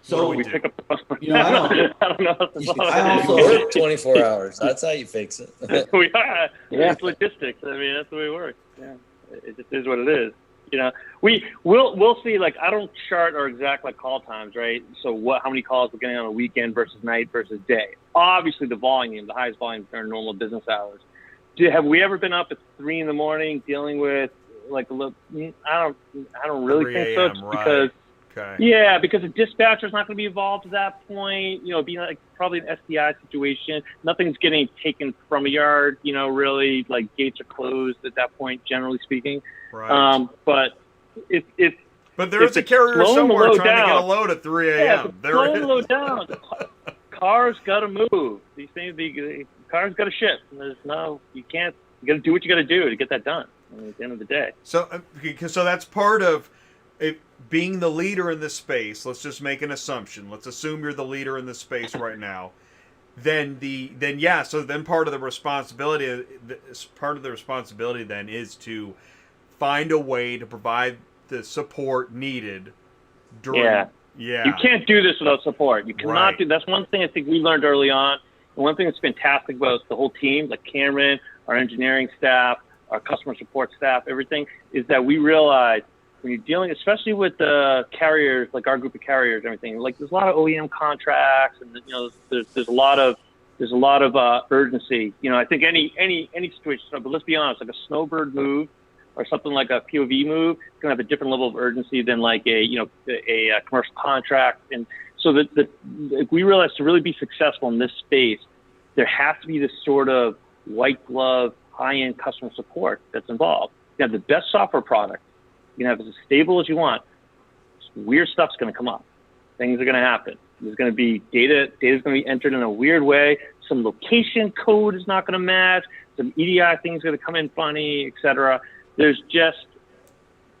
So we pick up the phone. I don't know. I also work 24 hours. That's how you fix it. We are. Yeah. It's logistics. I mean, that's the way it works. Yeah. It just is what it is. We'll see. Like, I don't chart our exact call times, right? So how many calls we're getting on a weekend versus night versus day. Obviously, the highest volume during normal business hours. have we ever been up at 3 a.m. dealing with like a little? I don't really think so. Right. Because okay. yeah, because the dispatcher's not going to be involved at that point. You know, being like probably an SDI situation. Nothing's getting taken from a yard. You know, really, like gates are closed at that point, generally speaking. Right. But if But there's a carrier somewhere trying to get a load at 3 a.m. Yeah, there slow the load down. Cars got to move. These things, the cars got to ship. There's no, you can't. You got to do what you got to do to get that done. At the end of the day. So that's part of it, being the leader in this space. Let's just make an assumption. Let's assume you're the leader in this space right now. Then part of the responsibility then is to find a way to provide the support needed during. Yeah. Yeah. You can't do this without support. You cannot Right. do. That's one thing I think we learned early on. And one thing that's fantastic about the whole team, like Cameron, our engineering staff, our customer support staff, everything, is that we realize when you're dealing, especially with the carriers, like our group of carriers, and everything, like there's a lot of OEM contracts, and you know, there's a lot of urgency. You know, I think any situation, but let's be honest, like a snowbird move or something like a POV move, it's gonna have a different level of urgency than like a commercial contract. And so that we realize to really be successful in this space, there has to be this sort of white glove, high-end customer support that's involved. You have the best software product. You can have it as stable as you want. Weird stuff's going to come up. Things are going to happen. There's going to be data's going to be entered in a weird way. Some location code is not going to match. Some EDI things are going to come in funny, etc. There's just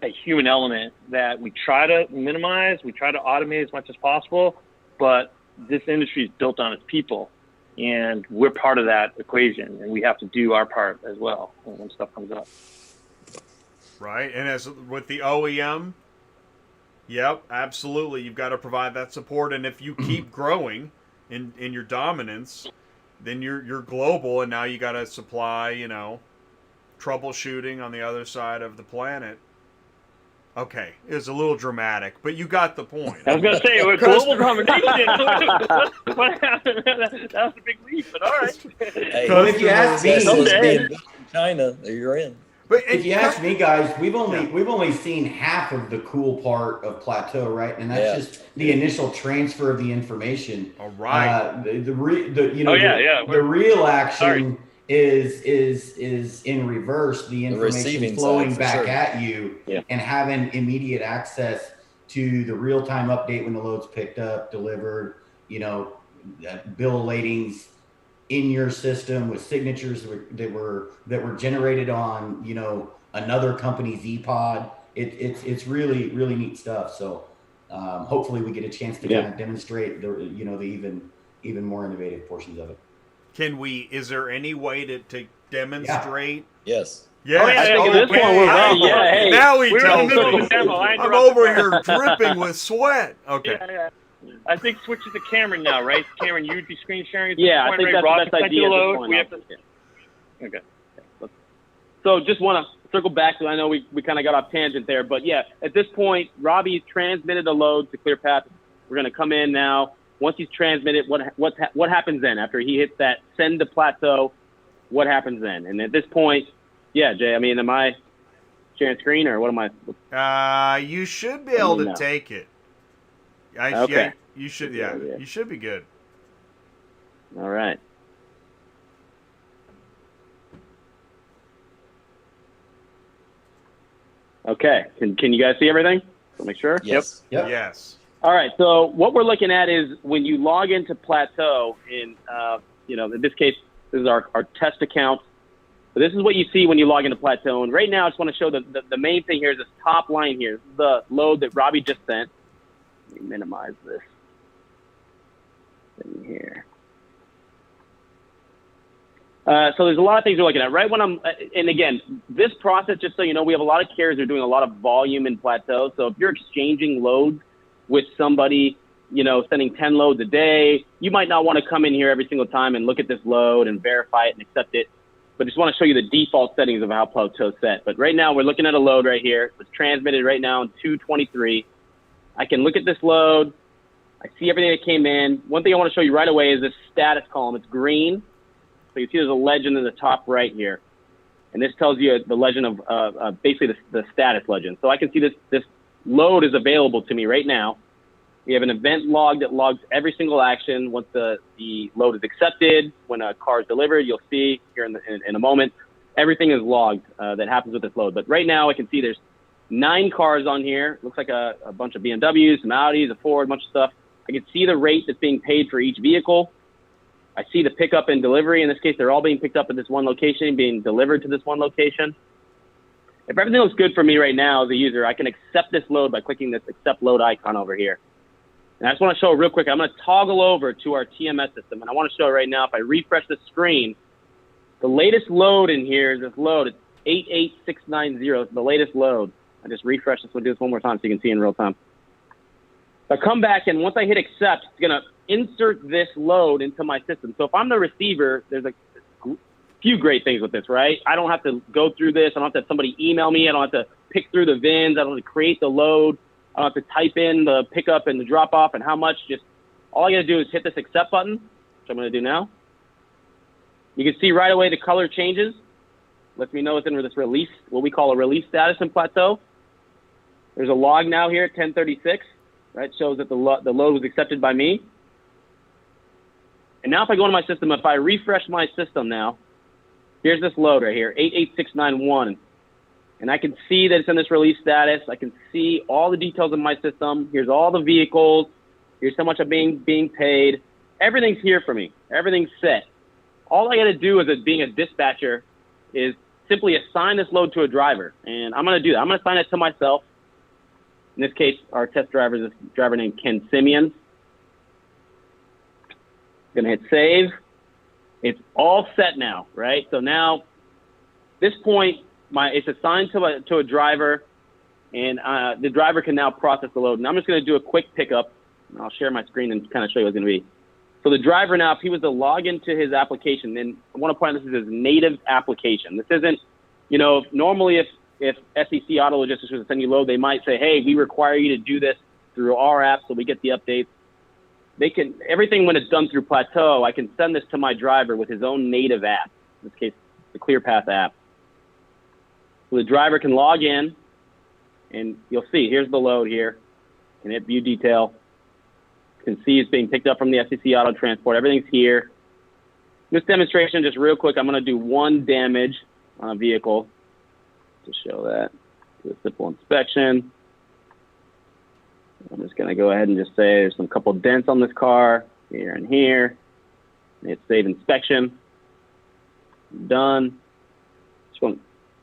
a human element that we try to minimize. We try to automate as much as possible, but this industry is built on its people. And we're part of that equation, and we have to do our part as well when stuff comes up. Right, and as with the OEM, yep, absolutely, you've got to provide that support. And if you keep growing in your dominance, then you're global, and now you got to supply, you know, troubleshooting on the other side of the planet. Okay, it was a little dramatic, but you got the point. I was going to say, with global domination, what happened? That was a big leap, but all right. Hey, Well, if you ask me, Tesla's being built in China, you're in. But if you ask me, guys, we've only seen half of the cool part of Plateau, right? And that's just the initial transfer of the information. All right. The real action is in reverse. The information flowing back at you and having immediate access to the real-time update when the load's picked up, delivered, you know, bill of ladings in your system with signatures that were generated on, you know, another company's ePOD. It's really, really neat stuff. So hopefully we get a chance to kind of demonstrate the even more innovative portions of it. Is there any way to demonstrate? Yes. Yeah. Oh, yeah, I think this one we're ready. Yeah, hey, now he tells me. Demo. I'm over here dripping with sweat. Okay. Yeah. I think switch it to Cameron now, right? Cameron, you'd be screen sharing. Yeah, I think that's the best idea. Okay. So just want to circle back to, I know we kind of got off tangent there, but yeah, at this point, Robbie transmitted a load to ClearPath. We're going to come in now. Once he's transmitted, what happens then after he hits that send to Plateau? What happens then? And at this point, yeah, Jay, I mean, am I sharing screen or what am I? You should be able to take it. Okay. Yeah, you should. Yeah, you should be good. All right. Okay. Can you guys see everything? So make sure. Yes. Yep. Yes. All right. So what we're looking at is when you log into Plateau in, in this case, this is our test account. So this is what you see when you log into Plateau. And right now, I just want to show the main thing here is this top line here. This is the load that Robbie just sent. Let me minimize this in here. So there's a lot of things we're looking at, right? And again, this process, just so you know, we have a lot of carriers that are doing a lot of volume in Plateau. So if you're exchanging loads with somebody, you know, sending 10 loads a day, you might not want to come in here every single time and look at this load and verify it and accept it. But just want to show you the default settings of how Plateau's set. But right now, we're looking at a load right here. It's transmitted right now in 223. I can look at this load. I see everything that came in. One thing I want to show you right away is this status column. It's green. So you see there's a legend in the top right here. And this tells you the legend of basically the status legend. So I can see this load is available to me right now. We have an event log that logs every single action. Once the load is accepted, when a car is delivered, you'll see here in a moment, everything is logged that happens with this load. But right now I can see there's 9 cars on here. Looks like a bunch of BMWs, some Audis, a Ford, a bunch of stuff. I can see the rate that's being paid for each vehicle. I see the pickup and delivery. In this case, they're all being picked up at this one location, being delivered to this one location. If everything looks good for me right now as a user, I can accept this load by clicking this accept load icon over here. And I just want to show real quick, I'm going to toggle over to our TMS system. And I want to show right now, if I refresh the screen, the latest load in here is this load. It's 88690. It's the latest load. I just refresh this. We'll do this one more time so you can see in real time. If I come back and once I hit accept, it's going to insert this load into my system. So if I'm the receiver, there's a few great things with this, right? I don't have to go through this. I don't have to have somebody email me. I don't have to pick through the VINs. I don't have to create the load. I don't have to type in the pickup and the drop off and how much. Just all I got to do is hit this accept button, which I'm going to do now. You can see right away the color changes. Lets me know it's in this release, what we call a release status in Plateau. There's a log now here at 1036, right? Shows that the load was accepted by me. And now if I go into my system, if I refresh my system now, here's this load right here, 88691. And I can see that it's in this release status. I can see all the details of my system. Here's all the vehicles. Here's how much I'm being paid. Everything's here for me. Everything's set. All I got to do as being a dispatcher is simply assign this load to a driver. And I'm going to do that. I'm going to assign it to myself. In this case, our test driver is this driver named Ken Simeon. Going to hit save. It's all set now, right? So now, this point, it's assigned to a driver, and the driver can now process the load. And I'm just going to do a quick pickup, and I'll share my screen and kind of show you what it's going to be. So the driver now, if he was to log into his application, and I want to point out this is his native application. This isn't, normally if SEC Auto Logistics was to send you load, they might say, hey, we require you to do this through our app so we get the updates. Everything when it's done through Plateau, I can send this to my driver with his own native app, in this case, the ClearPath app. So the driver can log in, and you'll see, here's the load here. You can hit view detail. You can see it's being picked up from the SEC Auto Transport. Everything's here. This demonstration, just real quick, I'm going to do one damage on a vehicle to show that. Do a simple inspection. I'm just going to go ahead and just say there's some couple dents on this car, here and here. Hit save inspection. Done.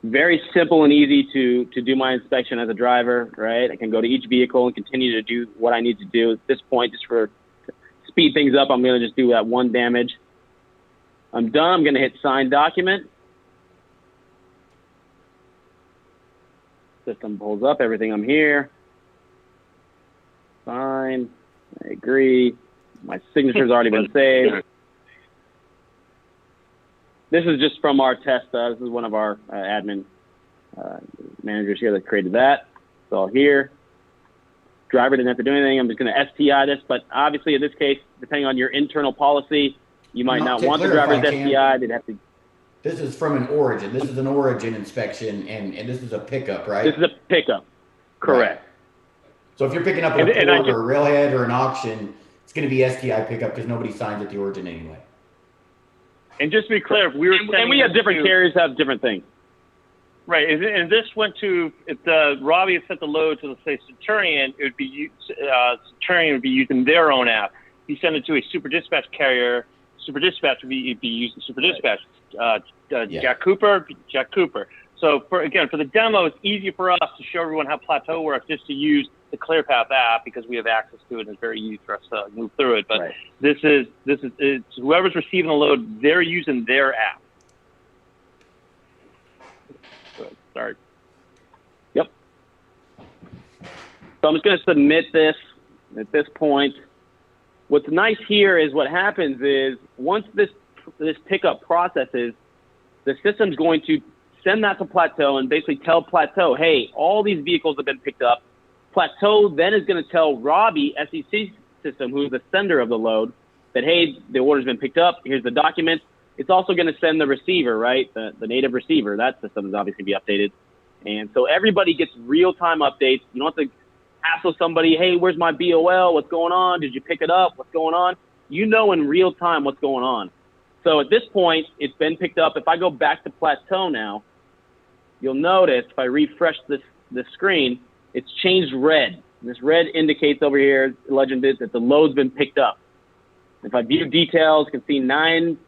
Very simple and easy to do my inspection as a driver, right? I can go to each vehicle and continue to do what I need to do. At this point, just to speed things up, I'm going to just do that one damage. I'm done. I'm going to hit sign document. System pulls up everything. I'm here. Sign. I agree. My signature's already been saved. This is just from our test. This is one of our admin managers here that created that. It's all here. Driver didn't have to do anything. I'm just going to STI this. But obviously, in this case, depending on your internal policy, you might not want the driver's STI. They'd have to. This is from an origin. This is an origin inspection, and this is a pickup, right? This is a pickup. Correct. Right. So if you're picking up a Ford or a railhead or an auction, it's going to be STI pickup because nobody signs at the origin anyway. And just to be clear, if we were and we have different carriers have different things. Right, and this went to, if Robbie had sent the load to, let's say, Centurion, it would be Centurion would be using their own app. If you send it to a super dispatch carrier, super dispatch would be using super dispatch. Jack Cooper. So for the demo, it's easier for us to show everyone how Plateau works, just to use the ClearPath app because we have access to it and it's very easy for us to move through it. But right. it's whoever's receiving the load, they're using their app. Good. Start. Yep. So I'm just going to submit this at this point. What's nice here is what happens is once this pickup processes, the system's going to send that to Plateau and basically tell Plateau, hey, all these vehicles have been picked up. Plateau then is going to tell Robbie, SEC system, who's the sender of the load, that, hey, the order's been picked up. Here's the document. it's also going to send the receiver, right? The native receiver, that system is obviously be updated. And so everybody gets real-time updates. You don't have to hassle somebody, hey, where's my BOL? What's going on? Did you pick it up? What's going on? You know in real time what's going on. So at this point, it's been picked up. If I go back to Plateau now, you'll notice if I refresh this screen, it's changed red. And this red indicates over here, legend is that the load's been picked up. If I view details, you can see 9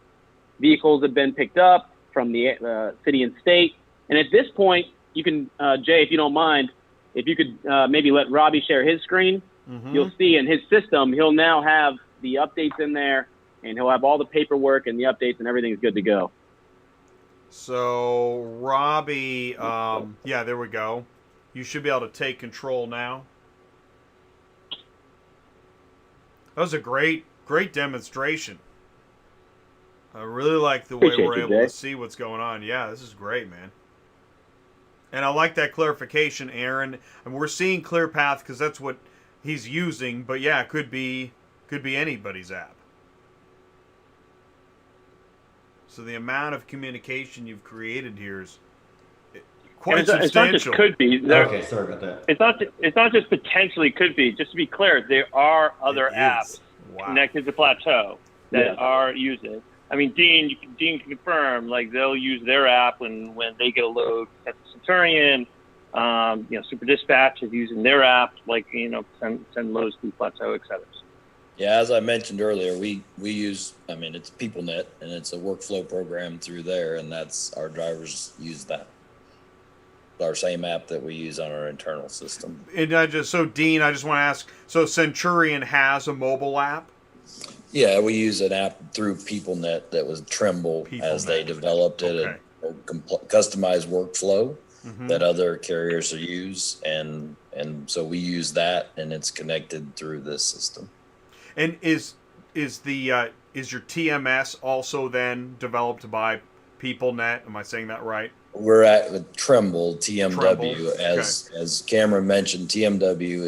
vehicles have been picked up from the city and state. And at this point, you can, Jay, if you don't mind, if you could maybe let Robbie share his screen, you'll see in his system, he'll now have the updates in there, and he'll have all the paperwork and the updates, and everything's good to go. So, Robbie, yeah, there we go. You should be able to take control now. That was a great demonstration. I really like the way we're able to see what's going on. Yeah, this is great, man. And I like that clarification, Aaron. And we're seeing ClearPath because that's what he's using. But yeah, it could be anybody's app. So the amount of communication you've created here is quite substantial. It's not just could be. Okay, sorry about that. It's not just potentially could be. Just to be clear, there are other apps connected to Plateau that are using. I mean, Dean can confirm, like, they'll use their app when they get a load at the Centurion. Super Dispatch is using their app, like, send loads through Plateau, et cetera. Yeah, as I mentioned earlier, we use, it's PeopleNet, and it's a workflow program through there, and that's our drivers use that. Our same app that we use on our internal system. And Dean, I just want to ask, so Centurion has a mobile app? Yeah, we use an app through PeopleNet that was Trimble as they developed it, okay. a customized workflow that other carriers use, and so we use that, and it's connected through this system. And is your TMS also then developed by PeopleNet? Am I saying that right? We're at with Trimble, TMW. Trimble. As Cameron mentioned, TMW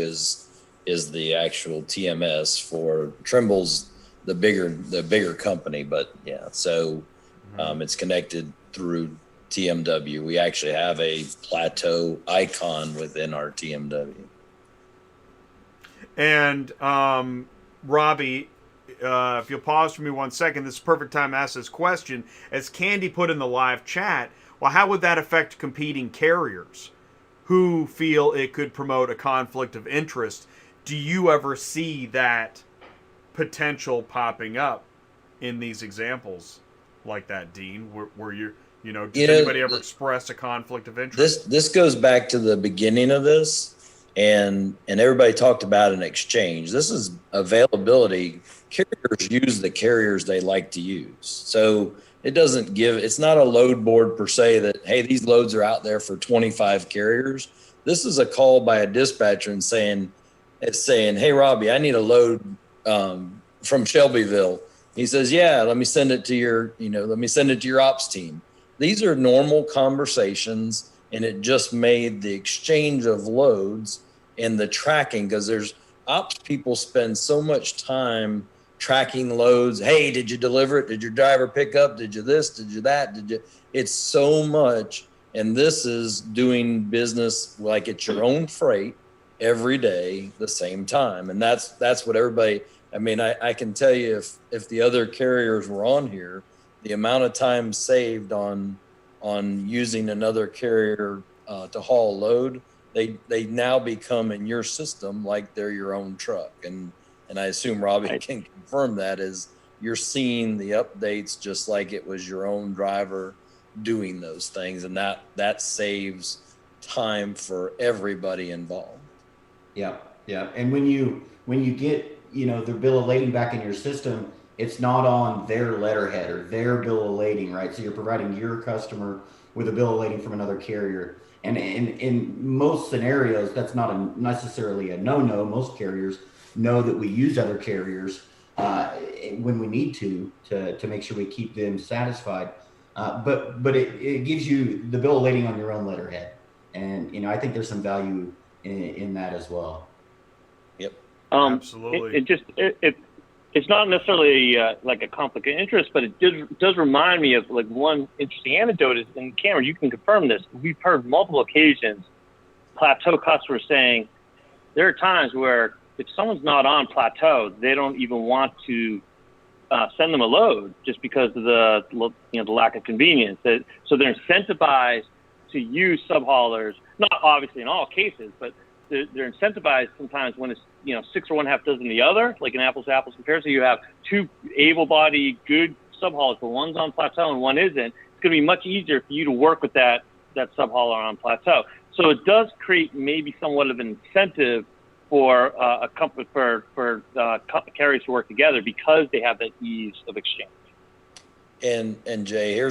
is the actual TMS for Trimble's the bigger company, but yeah, so it's connected through TMW. We actually have a Plateau icon within our TMW. And Robbie, if you'll pause for me 1 second, this is the perfect time to ask this question. As Candy put in the live chat, well, how would that affect competing carriers who feel it could promote a conflict of interest? Do you ever see that potential popping up in these examples like that, Dean, where does anybody ever express a conflict of interest? This goes back to the beginning of this, and everybody talked about an exchange. This is availability. Carriers use the carriers they like to use. So it's not a load board per se that, hey, these loads are out there for 25 carriers. This is a call by a dispatcher and saying, hey, Robbie, I need a load from Shelbyville. He says, yeah, let me send it to your ops team. These are normal conversations, and it just made the exchange of loads and the tracking, because there's ops people spend so much time tracking loads. Hey, did you deliver it? Did your driver pick up? Did you this? Did you that? It's so much. And this is doing business like it's your own freight every day, the same time. And that's what everybody, I can tell you if the other carriers were on here, the amount of time saved on using another carrier to haul load, they now become in your system like they're your own truck. And I assume Robbie can confirm that, is you're seeing the updates just like it was your own driver doing those things, and that saves time for everybody involved. Yeah. And when you get their bill of lading back in your system, it's not on their letterhead or their bill of lading, right? So you're providing your customer with a bill of lading from another carrier. And in most scenarios, that's not necessarily a no-no. Most carriers know that we use other carriers when we need to make sure we keep them satisfied. But it gives you the bill of lading on your own letterhead. And I think there's some value in that as well. Yep. Absolutely. It it's not necessarily like a conflict of interest, but it does remind me of like one interesting anecdote is, and Cameron, you can confirm this. We've heard multiple occasions, Plateau customers saying there are times where if someone's not on Plateau, they don't even want to send them a load just because of the lack of convenience. So they're incentivized to use sub-haulers, not obviously in all cases, but they're incentivized sometimes when it's 6 or 1/2 dozen the other, like an apples to apples comparison. You have two able-bodied good sub-haulers, but one's on Plateau and one isn't. It's going to be much easier for you to work with that sub-hauler on Plateau. So it does create maybe somewhat of an incentive for a company for carriers to work together because they have that ease of exchange. And Jay,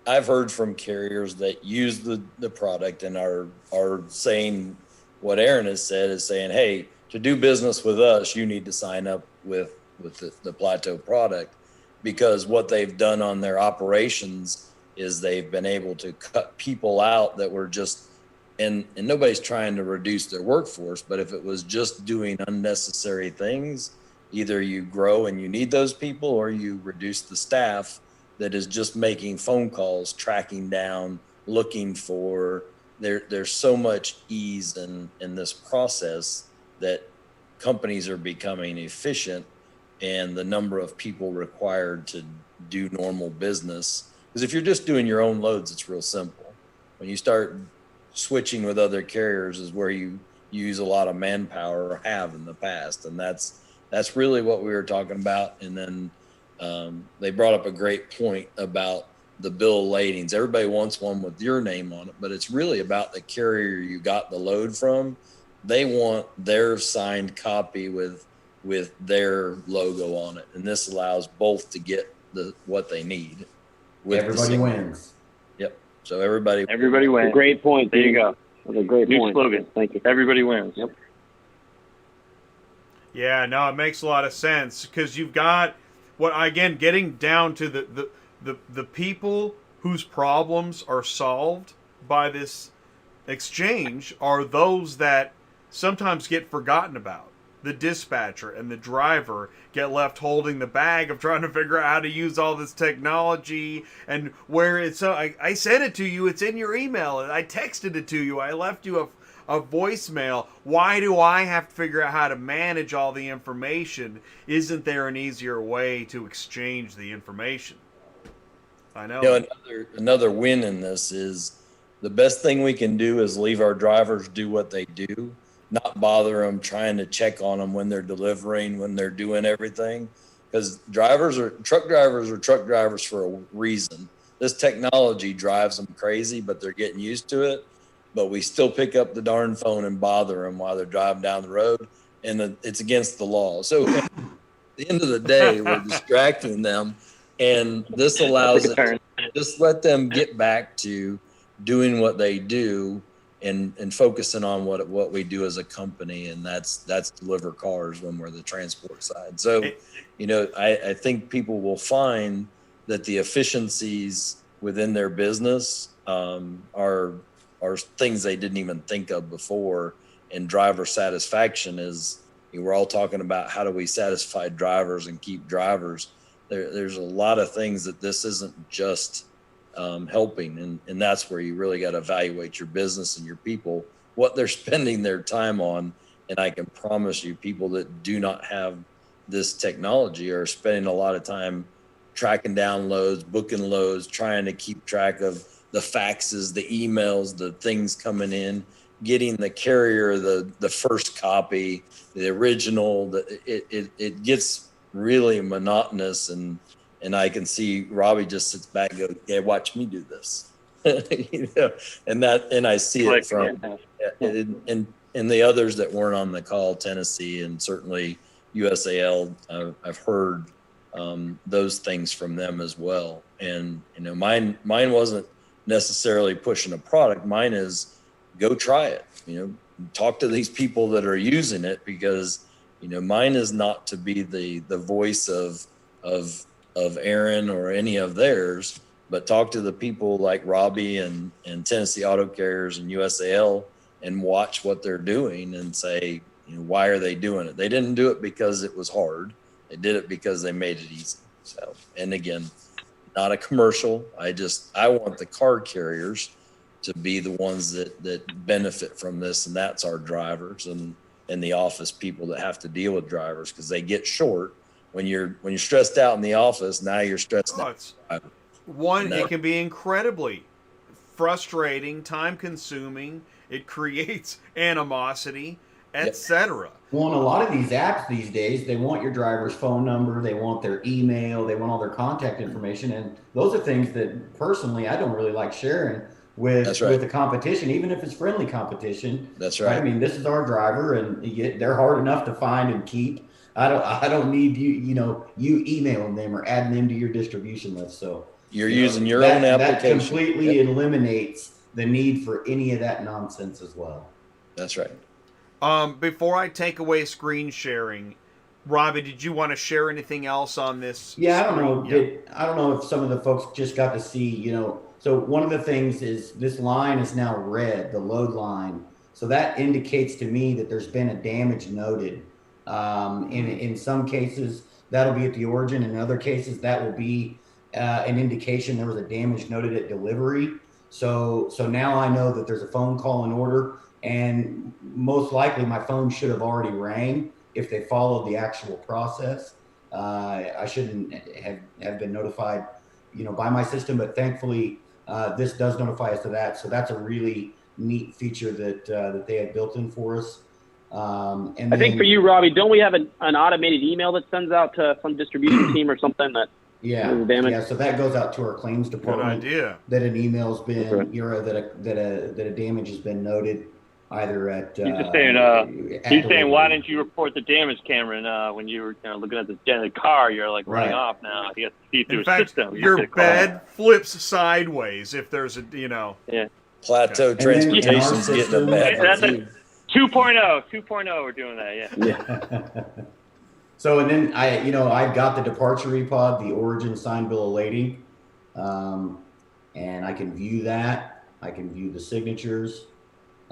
I've heard from carriers that use the product and are saying what Aaron has said, is saying, hey, to do business with us, you need to sign up with the Plateau product, because what they've done on their operations is they've been able to cut people out that were just, and nobody's trying to reduce their workforce, but if it was just doing unnecessary things, either you grow and you need those people, or you reduce the staff that is just making phone calls, tracking down, looking for. There's so much ease in this process that companies are becoming efficient, and the number of people required to do normal business. Because if you're just doing your own loads, it's real simple. When you start switching with other carriers is where you use a lot of manpower, or have in the past. And that's really what we were talking about. And then they brought up a great point about the bill of ladings. Everybody wants one with your name on it, but it's really about the carrier you got the load from. They want their signed copy with their logo on it. And this allows both to get what they need. Everybody wins. Yep. So everybody wins. Great point. There you go. That's a great New point. slogan. Thank you. Everybody wins. Yep. Yeah, no, it makes a lot of sense, because you've got getting down to the people whose problems are solved by this exchange are those that sometimes get forgotten about. The dispatcher and the driver get left holding the bag of trying to figure out how to use all this technology, and where it's I sent it to you, it's in your email, and I texted it to you, I left you a voicemail. Why do I have to figure out how to manage all the information? Isn't there an easier way to exchange the information? I know. Another win in this is the best thing we can do is leave our drivers do what they do, not bother them trying to check on them when they're delivering, when they're doing everything. Because truck drivers for a reason. This technology drives them crazy, but they're getting used to it. But we still pick up the darn phone and bother them while they're driving down the road, and it's against the law. So at the end of the day, we're distracting them, and this allows it to just let them get back to doing what they do and focusing on what we do as a company, and that's deliver cars when we're the transport side. So, I think people will find that the efficiencies within their business are things they didn't even think of before. And driver satisfaction is, we're all talking about how do we satisfy drivers and keep drivers. There's a lot of things that this isn't just helping, and that's where you really got to evaluate your business and your people, what they're spending their time on. And I can promise you, people that do not have this technology are spending a lot of time tracking down loads, booking loads, trying to keep track of the faxes, the emails, the things coming in, getting the carrier the first copy, the original. It gets really monotonous, and I can see Robbie just sits back and goes, "Yeah, watch me do this," and I see it from and the others that weren't on the call, Tennessee and certainly USAL. I've heard those things from them as well, and mine wasn't necessarily pushing a product. Mine is go try it, talk to these people that are using it, because mine is not to be the voice of Aaron or any of theirs, but talk to the people like Robbie and Tennessee Auto Carriers and USAL and watch what they're doing and say, why are they doing it? They didn't do it because it was hard. They did it because they made it easy. So, and again, not a commercial. I want the car carriers to be the ones that benefit from this, and that's our drivers and the office people that have to deal with drivers, because they get short when you're stressed out in the office. Now you're stressed out. It can be incredibly frustrating, time consuming. It creates animosity, etc. Well, in a lot of these apps these days, they want your driver's phone number, they want their email, they want all their contact information, and those are things that personally I don't really like sharing with the competition, even if it's friendly competition. That's right. I mean, this is our driver, and they're hard enough to find and keep. I don't need you emailing them or adding them to your distribution list. So you're using your own application. That completely eliminates the need for any of that nonsense as well. That's right. Before I take away screen sharing, Robbie, did you want to share anything else on this? Yeah, I don't know. I don't know if some of the folks just got to see, so one of the things is this line is now red, the load line. So that indicates to me that there's been a damage noted. In some cases, that'll be at the origin. In other cases, that will be an indication there was a damage noted at delivery. So now I know that there's a phone call in order, and most likely my phone should have already rang if they followed the actual process. I shouldn't have been notified, by my system, but thankfully this does notify us of that. So that's a really neat feature that they have built in for us. And I think for you, Robbie, don't we have an automated email that sends out to some distribution team or something that? Yeah. So that goes out to our claims department. Good idea. That an email's been, that a damage has been noted, either at. He's just saying. He's saying, why didn't you report the damage, Cameron? When you were looking at the car, you're like running off now. You have to see through a system. Your bed flips sideways if there's a Yeah. Plateau Transportation's getting a bad review. 2.0, we're doing that, yeah. So, and then I've got the departure ePOD, the origin signed bill of lading, and I can view that. I can view the signatures.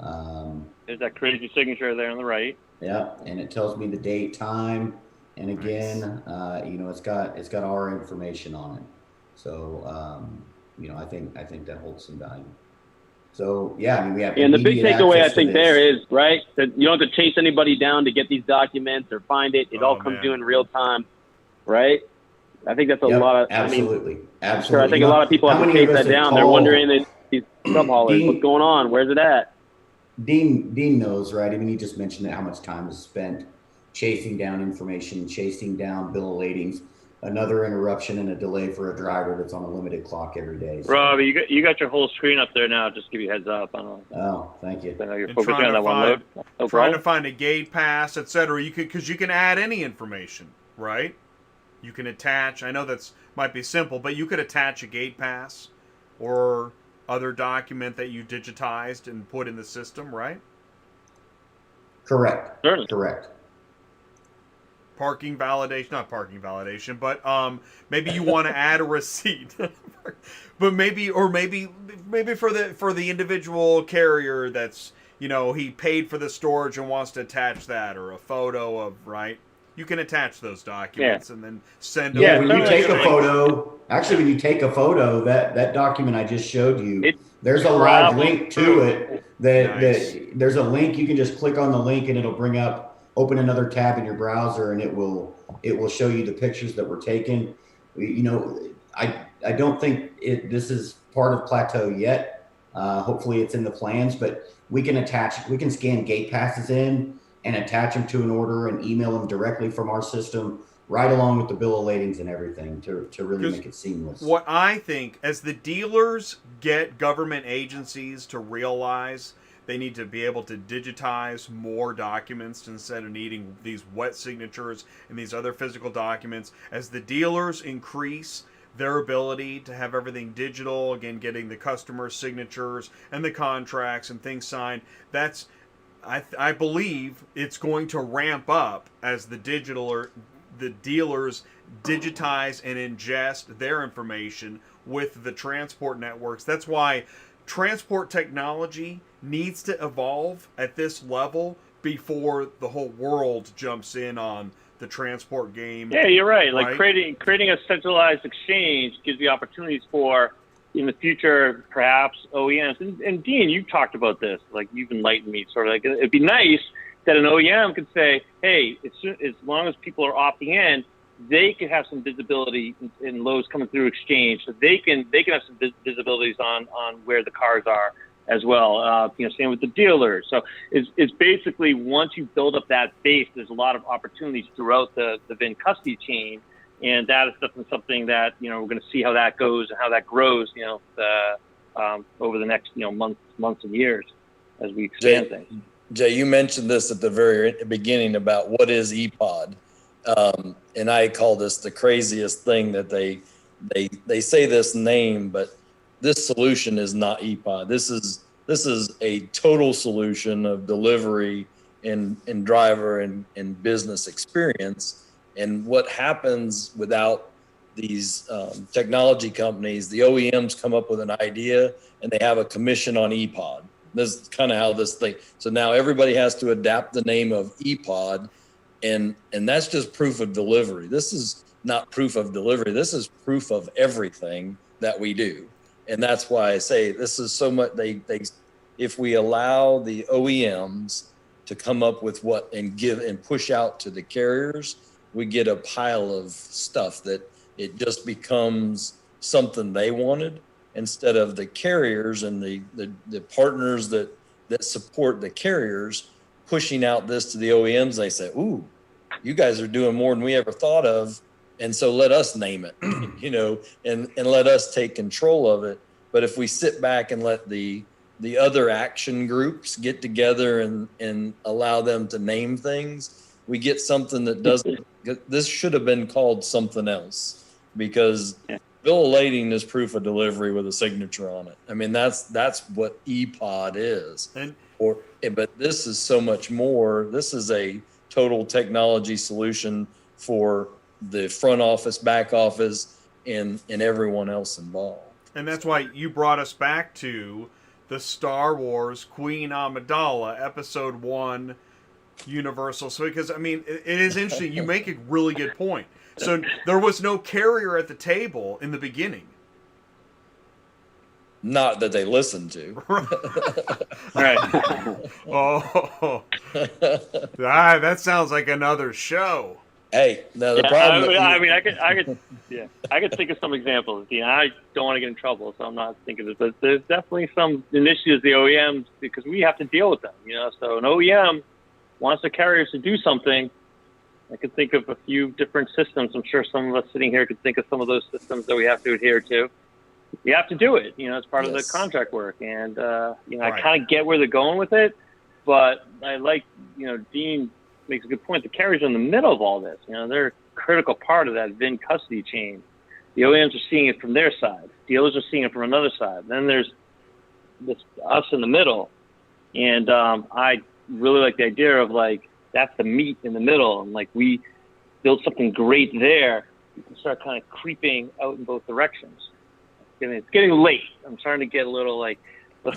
There's that crazy signature there on the right. Yeah, and it tells me the date, time, and again, it's got our information on it. So, I think that holds some value. So we have. And the big takeaway I think there is right that you don't have to chase anybody down to get these documents or find it. It all comes to you in real time, right? I think that's a lot of. Absolutely. Sure, I think a lot of people have to chase that down. They're wondering these sub haulers, what's going on? Where's it at? Dean knows, right? I mean, he just mentioned how much time is spent chasing down information, chasing down bill of ladings. Another interruption and a delay for a driver that's on a limited clock every day. So. Robbie, you got your whole screen up there now. Just give you a heads up. Oh, thank you. You're focusing on that one load. Trying to find a gate pass, etc. Because you can add any information, right? You can attach. I know that's might be simple, but you could attach a gate pass or other document that you digitized and put in the system, right? Correct. Certainly. Correct. Parking validation, not parking validation, but maybe you want to add a receipt, but maybe for the individual carrier that's he paid for the storage and wants to attach that, or a photo of you can attach those documents and then send them. Yeah, when you take a photo, when you take a photo, that document I just showed you, there's a live link to it. That there's a link, you can just click on the link and it'll bring up. Open another tab in your browser and it will show you the pictures that were taken. I don't think this is part of Plateau yet. Hopefully it's in the plans, but we can scan gate passes in and attach them to an order and email them directly from our system right along with the bill of ladings and everything to really make it seamless. What I think, as the dealers get government agencies to realize they need to be able to digitize more documents instead of needing these wet signatures and these other physical documents. As the dealers increase their ability to have everything digital, again, getting the customer signatures and the contracts and things signed, I believe it's going to ramp up as the dealers digitize and ingest their information with the transport networks. That's why transport technology needs to evolve at this level before the whole world jumps in on the transport game. Yeah, you're right. Like creating a centralized exchange gives you opportunities for, in the future, perhaps OEMs. And Dean, you talked about this. Like, you've enlightened me. Sort of like, it'd be nice that an OEM could say, hey, as long as people are opting in, they could have some visibility in loads coming through exchange, so they can have some visibilities on where the cars are as well. Same with the dealers. So it's basically, once you build up that base, there's a lot of opportunities throughout the VIN custody chain, and that is definitely something that we're going to see how that goes and how that grows. Over the next months and years as we expand things. Jay, you mentioned this at the very beginning about what is ePOD. And I call this the craziest thing that they say this name, but this solution is not ePOD. This is a total solution of delivery and driver and business experience. And what happens without these technology companies, the OEMs come up with an idea and they have a commission on ePOD. This is kind of how this thing. So now everybody has to adapt the name of ePOD. And that's just proof of delivery. This is not proof of delivery. This is proof of everything that we do. And that's why I say this is so much. If we allow the OEMs to come up with what and give and push out to the carriers, we get a pile of stuff that it just becomes something they wanted, instead of the carriers and the partners that support the carriers pushing out this to the OEMs. They say, ooh, you guys are doing more than we ever thought of. And so let us name it, and let us take control of it. But if we sit back and let the other action groups get together and allow them to name things, we get something that doesn't, this should have been called something else, because bill of lading is proof of delivery with a signature on it. I mean, that's what ePOD is. But this is so much more. This is a total technology solution for the front office, back office, and everyone else involved. And that's why you brought us back to the Star Wars Queen Amidala Episode 1 Universal. So, because, I mean, it is interesting. You make a really good point. So there was no carrier at the table in the beginning. Not that they listened to. Right. Oh, that sounds like another show. Hey, now the problem. I could think of some examples. I don't want to get in trouble, so I'm not thinking of it. But there's definitely some initiatives, the OEMs, because we have to deal with them. So an OEM wants the carriers to do something. I could think of a few different systems. I'm sure some of us sitting here could think of some of those systems that we have to adhere to. You have to do it, it's part of the contract work. And, I kind of get where they're going with it, but I like, Dean makes a good point. The carriers are in the middle of all this. They're a critical part of that VIN custody chain. The OEMs are seeing it from their side. Dealers are seeing it from another side. Then there's us in the middle. And I really like the idea of, like, that's the meat in the middle. And, like, we build something great there. You can start kind of creeping out in both directions. It's getting late. I'm starting to get a little like. All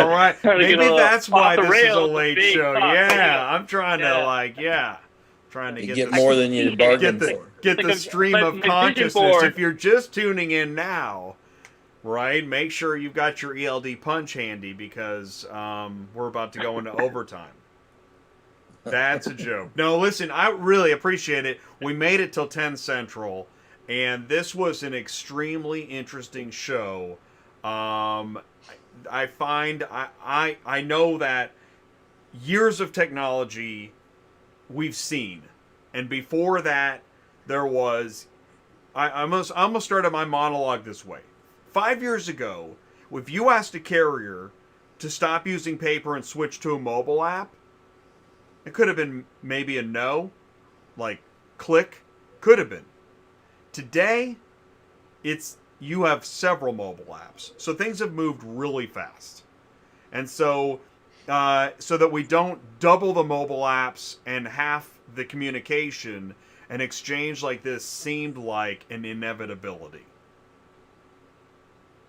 right, maybe that's why this is a late show. I'm trying to trying to get more than you bargained for. Get the stream of consciousness. If you're just tuning in now, right? Make sure you've got your ELD punch handy, because we're about to go into overtime. That's a joke. No, listen, I really appreciate it. We made it till 10 Central. And this was an extremely interesting show. I know that years of technology we've seen, and before that there was. I'm gonna start my monologue this way. 5 years ago, if you asked a carrier to stop using paper and switch to a mobile app, it could have been maybe a no, like click, could have been. Today, you have several mobile apps, so things have moved really fast, and so that we don't double the mobile apps and half the communication, an exchange like this seemed like an inevitability,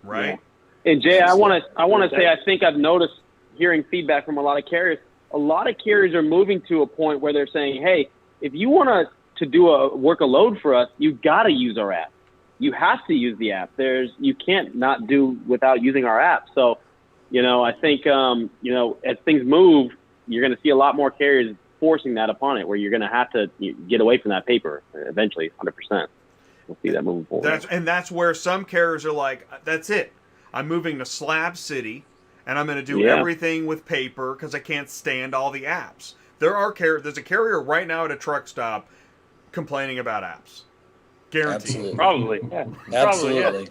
right? Yeah. And Jay, I want to say I think I've noticed, hearing feedback from a lot of carriers. A lot of carriers are moving to a point where they're saying, "Hey, if you want to work a load for us, you got to use our app. You have to use the app. You can't not do without using our app. So, I think, as things move, you're going to see a lot more carriers forcing that upon it, where you're going to have to get away from that paper eventually, 100%. We'll see that moving forward. That's where some carriers are like, that's it. I'm moving to Slab City, and I'm going to do everything with paper because I can't stand all the apps. There's a carrier right now at a truck stop complaining about apps. Guaranteed. Absolutely. Probably. Yeah. Absolutely.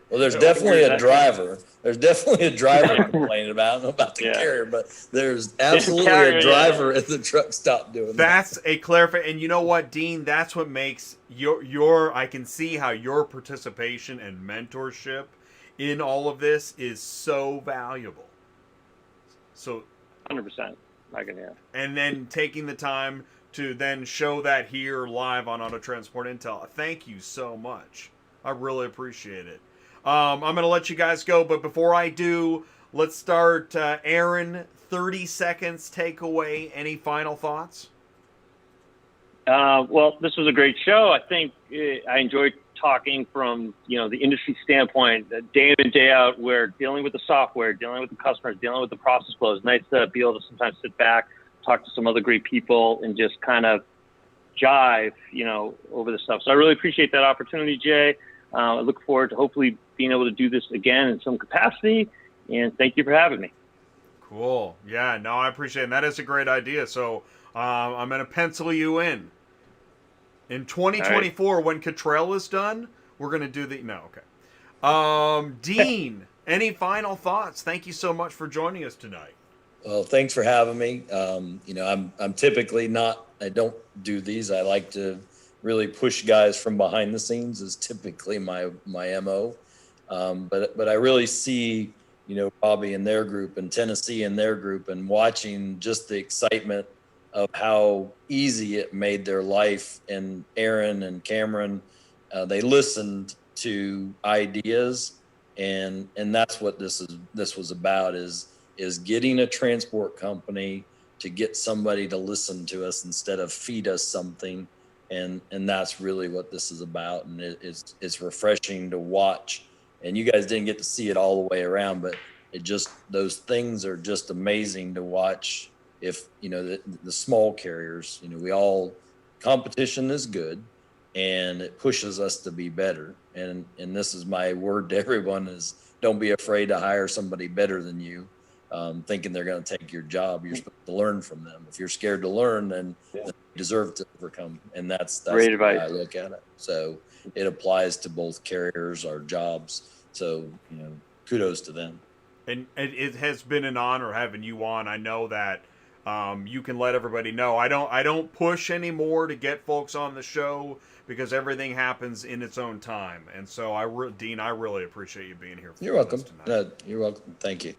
Well, there's definitely a driver. There's definitely a driver complaining about the carrier, but there's absolutely a driver at the truck stop doing that. That's a clarification. And you know what, Dean? That's what makes I can see how your participation and mentorship in all of this is so valuable. So 100%. I can hear. And then taking the time to then show that here live on Auto Transport Intel. Thank you so much. I really appreciate it. I'm going to let you guys go, but before I do, let's start. Aaron, 30 seconds takeaway. Any final thoughts? Well, this was a great show. I think I enjoyed talking from, the industry standpoint, day in and day out. We're dealing with the software, dealing with the customers, dealing with the process flows. Nice to be able to sometimes sit back, talk to some other great people, and just kind of jive, over the stuff. So I really appreciate that opportunity, Jay. I look forward to hopefully being able to do this again in some capacity. And thank you for having me. Cool. Yeah, no, I appreciate it. And that is a great idea. So I'm going to pencil you in. In 2024, when Cottrell is done, we're going to do Dean, any final thoughts? Thank you so much for joining us tonight. Well, thanks for having me. I'm typically I don't do these. I like to really push guys from behind the scenes is typically my MO. But I really see, Robbie and their group and Tennessee and their group, and watching just the excitement of how easy it made their life. And Aaron and Cameron, they listened to ideas, and that's what this was about, is getting a transport company to get somebody to listen to us instead of feed us something. And that's really what this is about. And it's refreshing to watch. And you guys didn't get to see it all the way around, but those things are just amazing to watch. If, the small carriers, competition is good, and it pushes us to be better. And this is my word to everyone, is don't be afraid to hire somebody better than you. Thinking they're going to take your job. You're supposed to learn from them. If you're scared to learn, then you deserve to overcome. And that's great the advice. way I look at it. So it applies to both carriers, our jobs. So, kudos to them. And it has been an honor having you on. I know that you can let everybody know. I don't push anymore to get folks on the show because everything happens in its own time. And so, Dean, I really appreciate you being here. You're welcome. You're welcome. Thank you.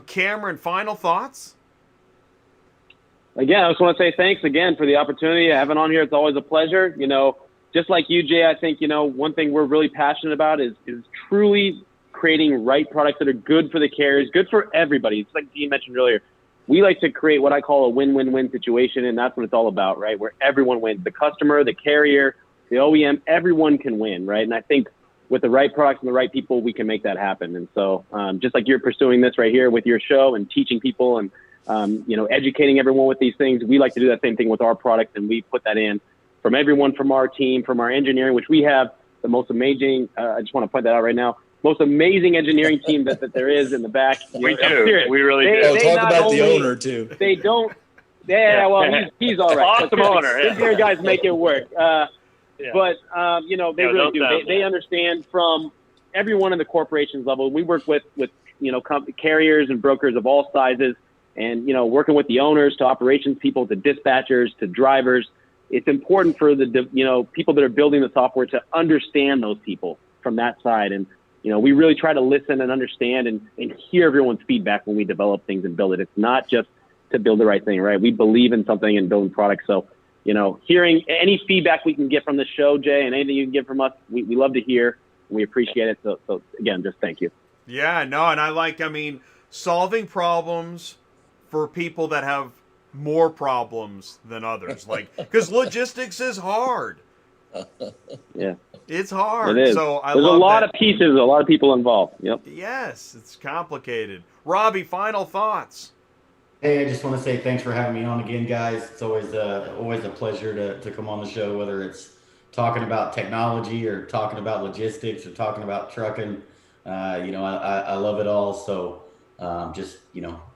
Cameron, final thoughts? Again, I just want to say thanks again for the opportunity to have it on here. It's always a pleasure. Just like you, Jay, I think, one thing we're really passionate about is truly creating right products that are good for the carriers, good for everybody. It's like Dean mentioned earlier. We like to create what I call a win-win-win situation, and that's what it's all about, right? Where everyone wins. The customer, the carrier, the OEM, everyone can win, right? And I think with the right products and the right people, we can make that happen. And so just like you're pursuing this right here with your show and teaching people and, educating everyone with these things, we like to do that same thing with our products, and we put that in from everyone from our team, from our engineering, which we have the most amazing, I just want to point that out right now, most amazing engineering team that there is in the back. We do. We really do. Talk about the owner, too. They don't. Yeah, well, he's all right. Awesome owner. Engineering guys make it work. But, they really do. They understand from everyone in the corporations level. We work with carriers and brokers of all sizes, and, working with the owners to operations people to dispatchers to drivers. It's important for the, people that are building the software to understand those people from that side. And, we really try to listen and understand and hear everyone's feedback when we develop things and build it. It's not just to build the right thing, right? We believe in something and building products. So, hearing any feedback we can get from the show, Jay, and anything you can get from us, we love to hear, and we appreciate it. So again, just thank you. Yeah, no, and solving problems for people that have more problems than others. Like, because logistics is hard. Yeah. It's hard. It is. So There's a lot of pieces, a lot of people involved. Yep. Yes, it's complicated. Robbie, final thoughts. Hey, I just want to say thanks for having me on again, guys. It's always a pleasure to come on the show, whether it's talking about technology or talking about logistics or talking about trucking. I love it all. So just,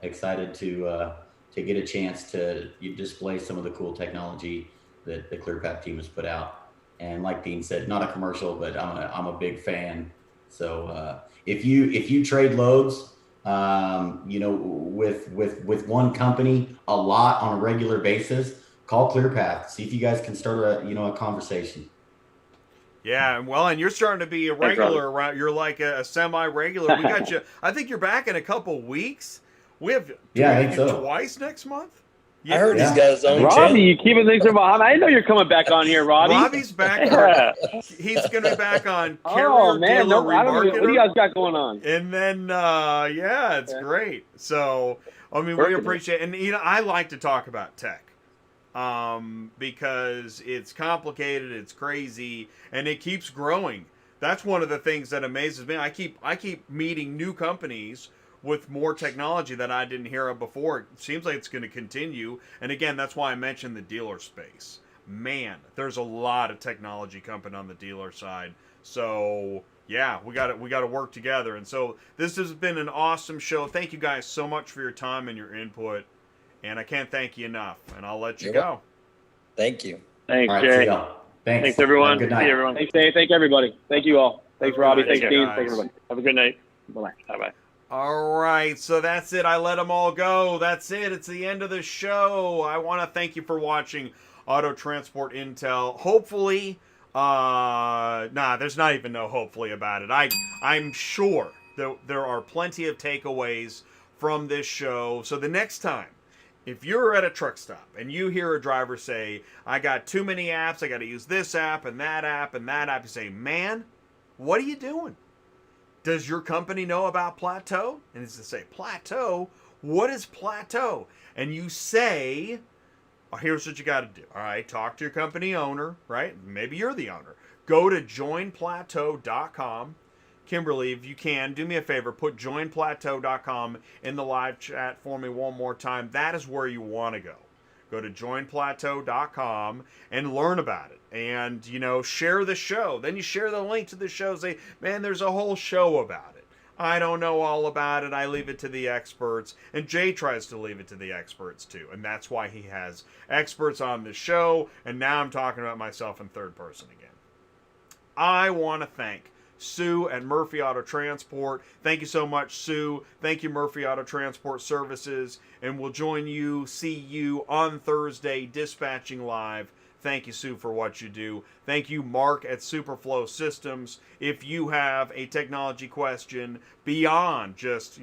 excited to get a chance to display some of the cool technology that the ClearPath team has put out. And like Dean said, not a commercial, but I'm a big fan. So if you trade loads, with one company a lot on a regular basis, call ClearPath. See if you guys can start a conversation. Yeah, well, and you're starting to be a regular around. You're like a semi-regular. We got you. I think you're back in a couple weeks. We have I think so. Twice next month. I heard he's got his own Robbie, channel. you keeping things from behind. I didn't know you're coming back on here, Robbie. Robbie's back. Yeah. He's going to be back on Carrier Oh man, Dealer I don't know, Remarketer. what do you guys got going on? And then, it's great. So, I mean, we appreciate it. And, I like to talk about tech because it's complicated, it's crazy, and it keeps growing. That's one of the things that amazes me. I keep meeting new companies with more technology that I didn't hear of before. It seems like it's going to continue. And again, that's why I mentioned the dealer space. Man, there's a lot of technology coming on the dealer side. So yeah, we got to work together. And so this has been an awesome show. Thank you guys so much for your time and your input. And I can't thank you enough. And I'll let you go. Thank you. Thanks, All right, Jay. see y'all. Thanks everyone. Good night. See everyone. Thanks, Dave. Thank everybody. Thank you all. Thanks, Robbie. Thanks, Dean. guys. Thanks, everybody. Have a good night. Bye-bye. Bye-bye. All right, so that's it. I let them all go. That's it. It's the end of the show. I want to thank you for watching Auto Transport Intel. Hopefully, there's not even no hopefully about it. I'm sure there are plenty of takeaways from this show. So the next time, if you're at a truck stop and you hear a driver say, I got too many apps, I got to use this app and that app and that app, you say, man, what are you doing? Does your company know about PLATEAU? And it's to say, PLATEAU? What is PLATEAU? And you say, here's what you got to do. All right, talk to your company owner, right? Maybe you're the owner. Go to joinplateau.com. Kimberly, if you can, do me a favor, put joinplateau.com in the live chat for me one more time. That is where you want to go. Go to joinplateau.com and learn about it. And, share the show. Then you share the link to the show. Say, man, there's a whole show about it. I don't know all about it. I leave it to the experts. And Jay tries to leave it to the experts, too. And that's why he has experts on the show. And now I'm talking about myself in third person again. I want to thank Sue at Murphy Auto Transport. Thank you so much, Sue. Thank you, Murphy Auto Transport Services. And we'll see you on Thursday, dispatching live. Thank you, Sue, for what you do. Thank you, Mark at Superflow Systems. If you have a technology question beyond just,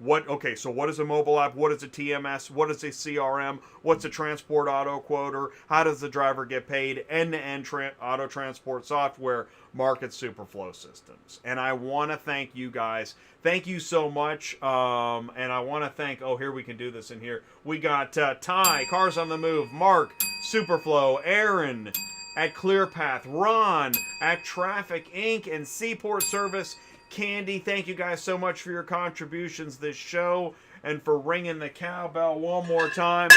what is a mobile app? What is a TMS? What is a CRM? What's a transport auto quoter? How does the driver get paid? End-to-end auto transport software, Mark at Superflow Systems. And I want to thank you guys. Thank you so much. And I want to thank, here we can do this in here. We got Ty, Cars on the Move, Mark, Superflow, Aaron at ClearPath, Ron at Traffic Inc. and Seaport Service. Candy, thank you guys so much for your contributions this show and for ringing the cowbell one more time.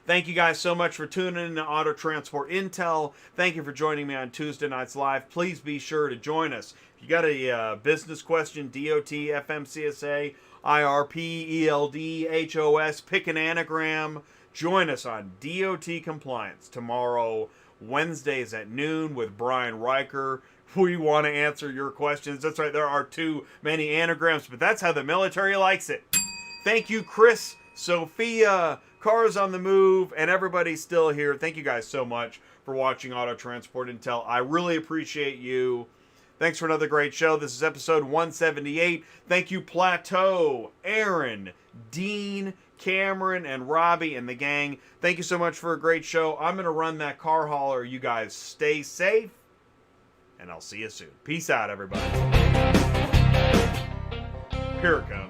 Thank you guys so much for tuning in to Auto Transport Intel. Thank you for joining me on Tuesday Nights Live. Please be sure to join us. If you got a business question, DOT, FMCSA, IRP, ELD, HOS, pick an anagram. Join us on DOT Compliance tomorrow, Wednesdays at noon with Brian Riker. We want to answer your questions. That's right, there are too many anagrams, but that's how the military likes it. Thank you, Chris, Sophia, Cars on the Move, and everybody still here. Thank you guys so much for watching Auto Transport Intel. I really appreciate you. Thanks for another great show. This is episode 178. Thank you, PLATEAU, Aaron, Dean, Cameron, and Robbie, and the gang. Thank you so much for a great show. I'm going to run that car hauler. You guys stay safe, and I'll see you soon. Peace out, everybody. Here it comes.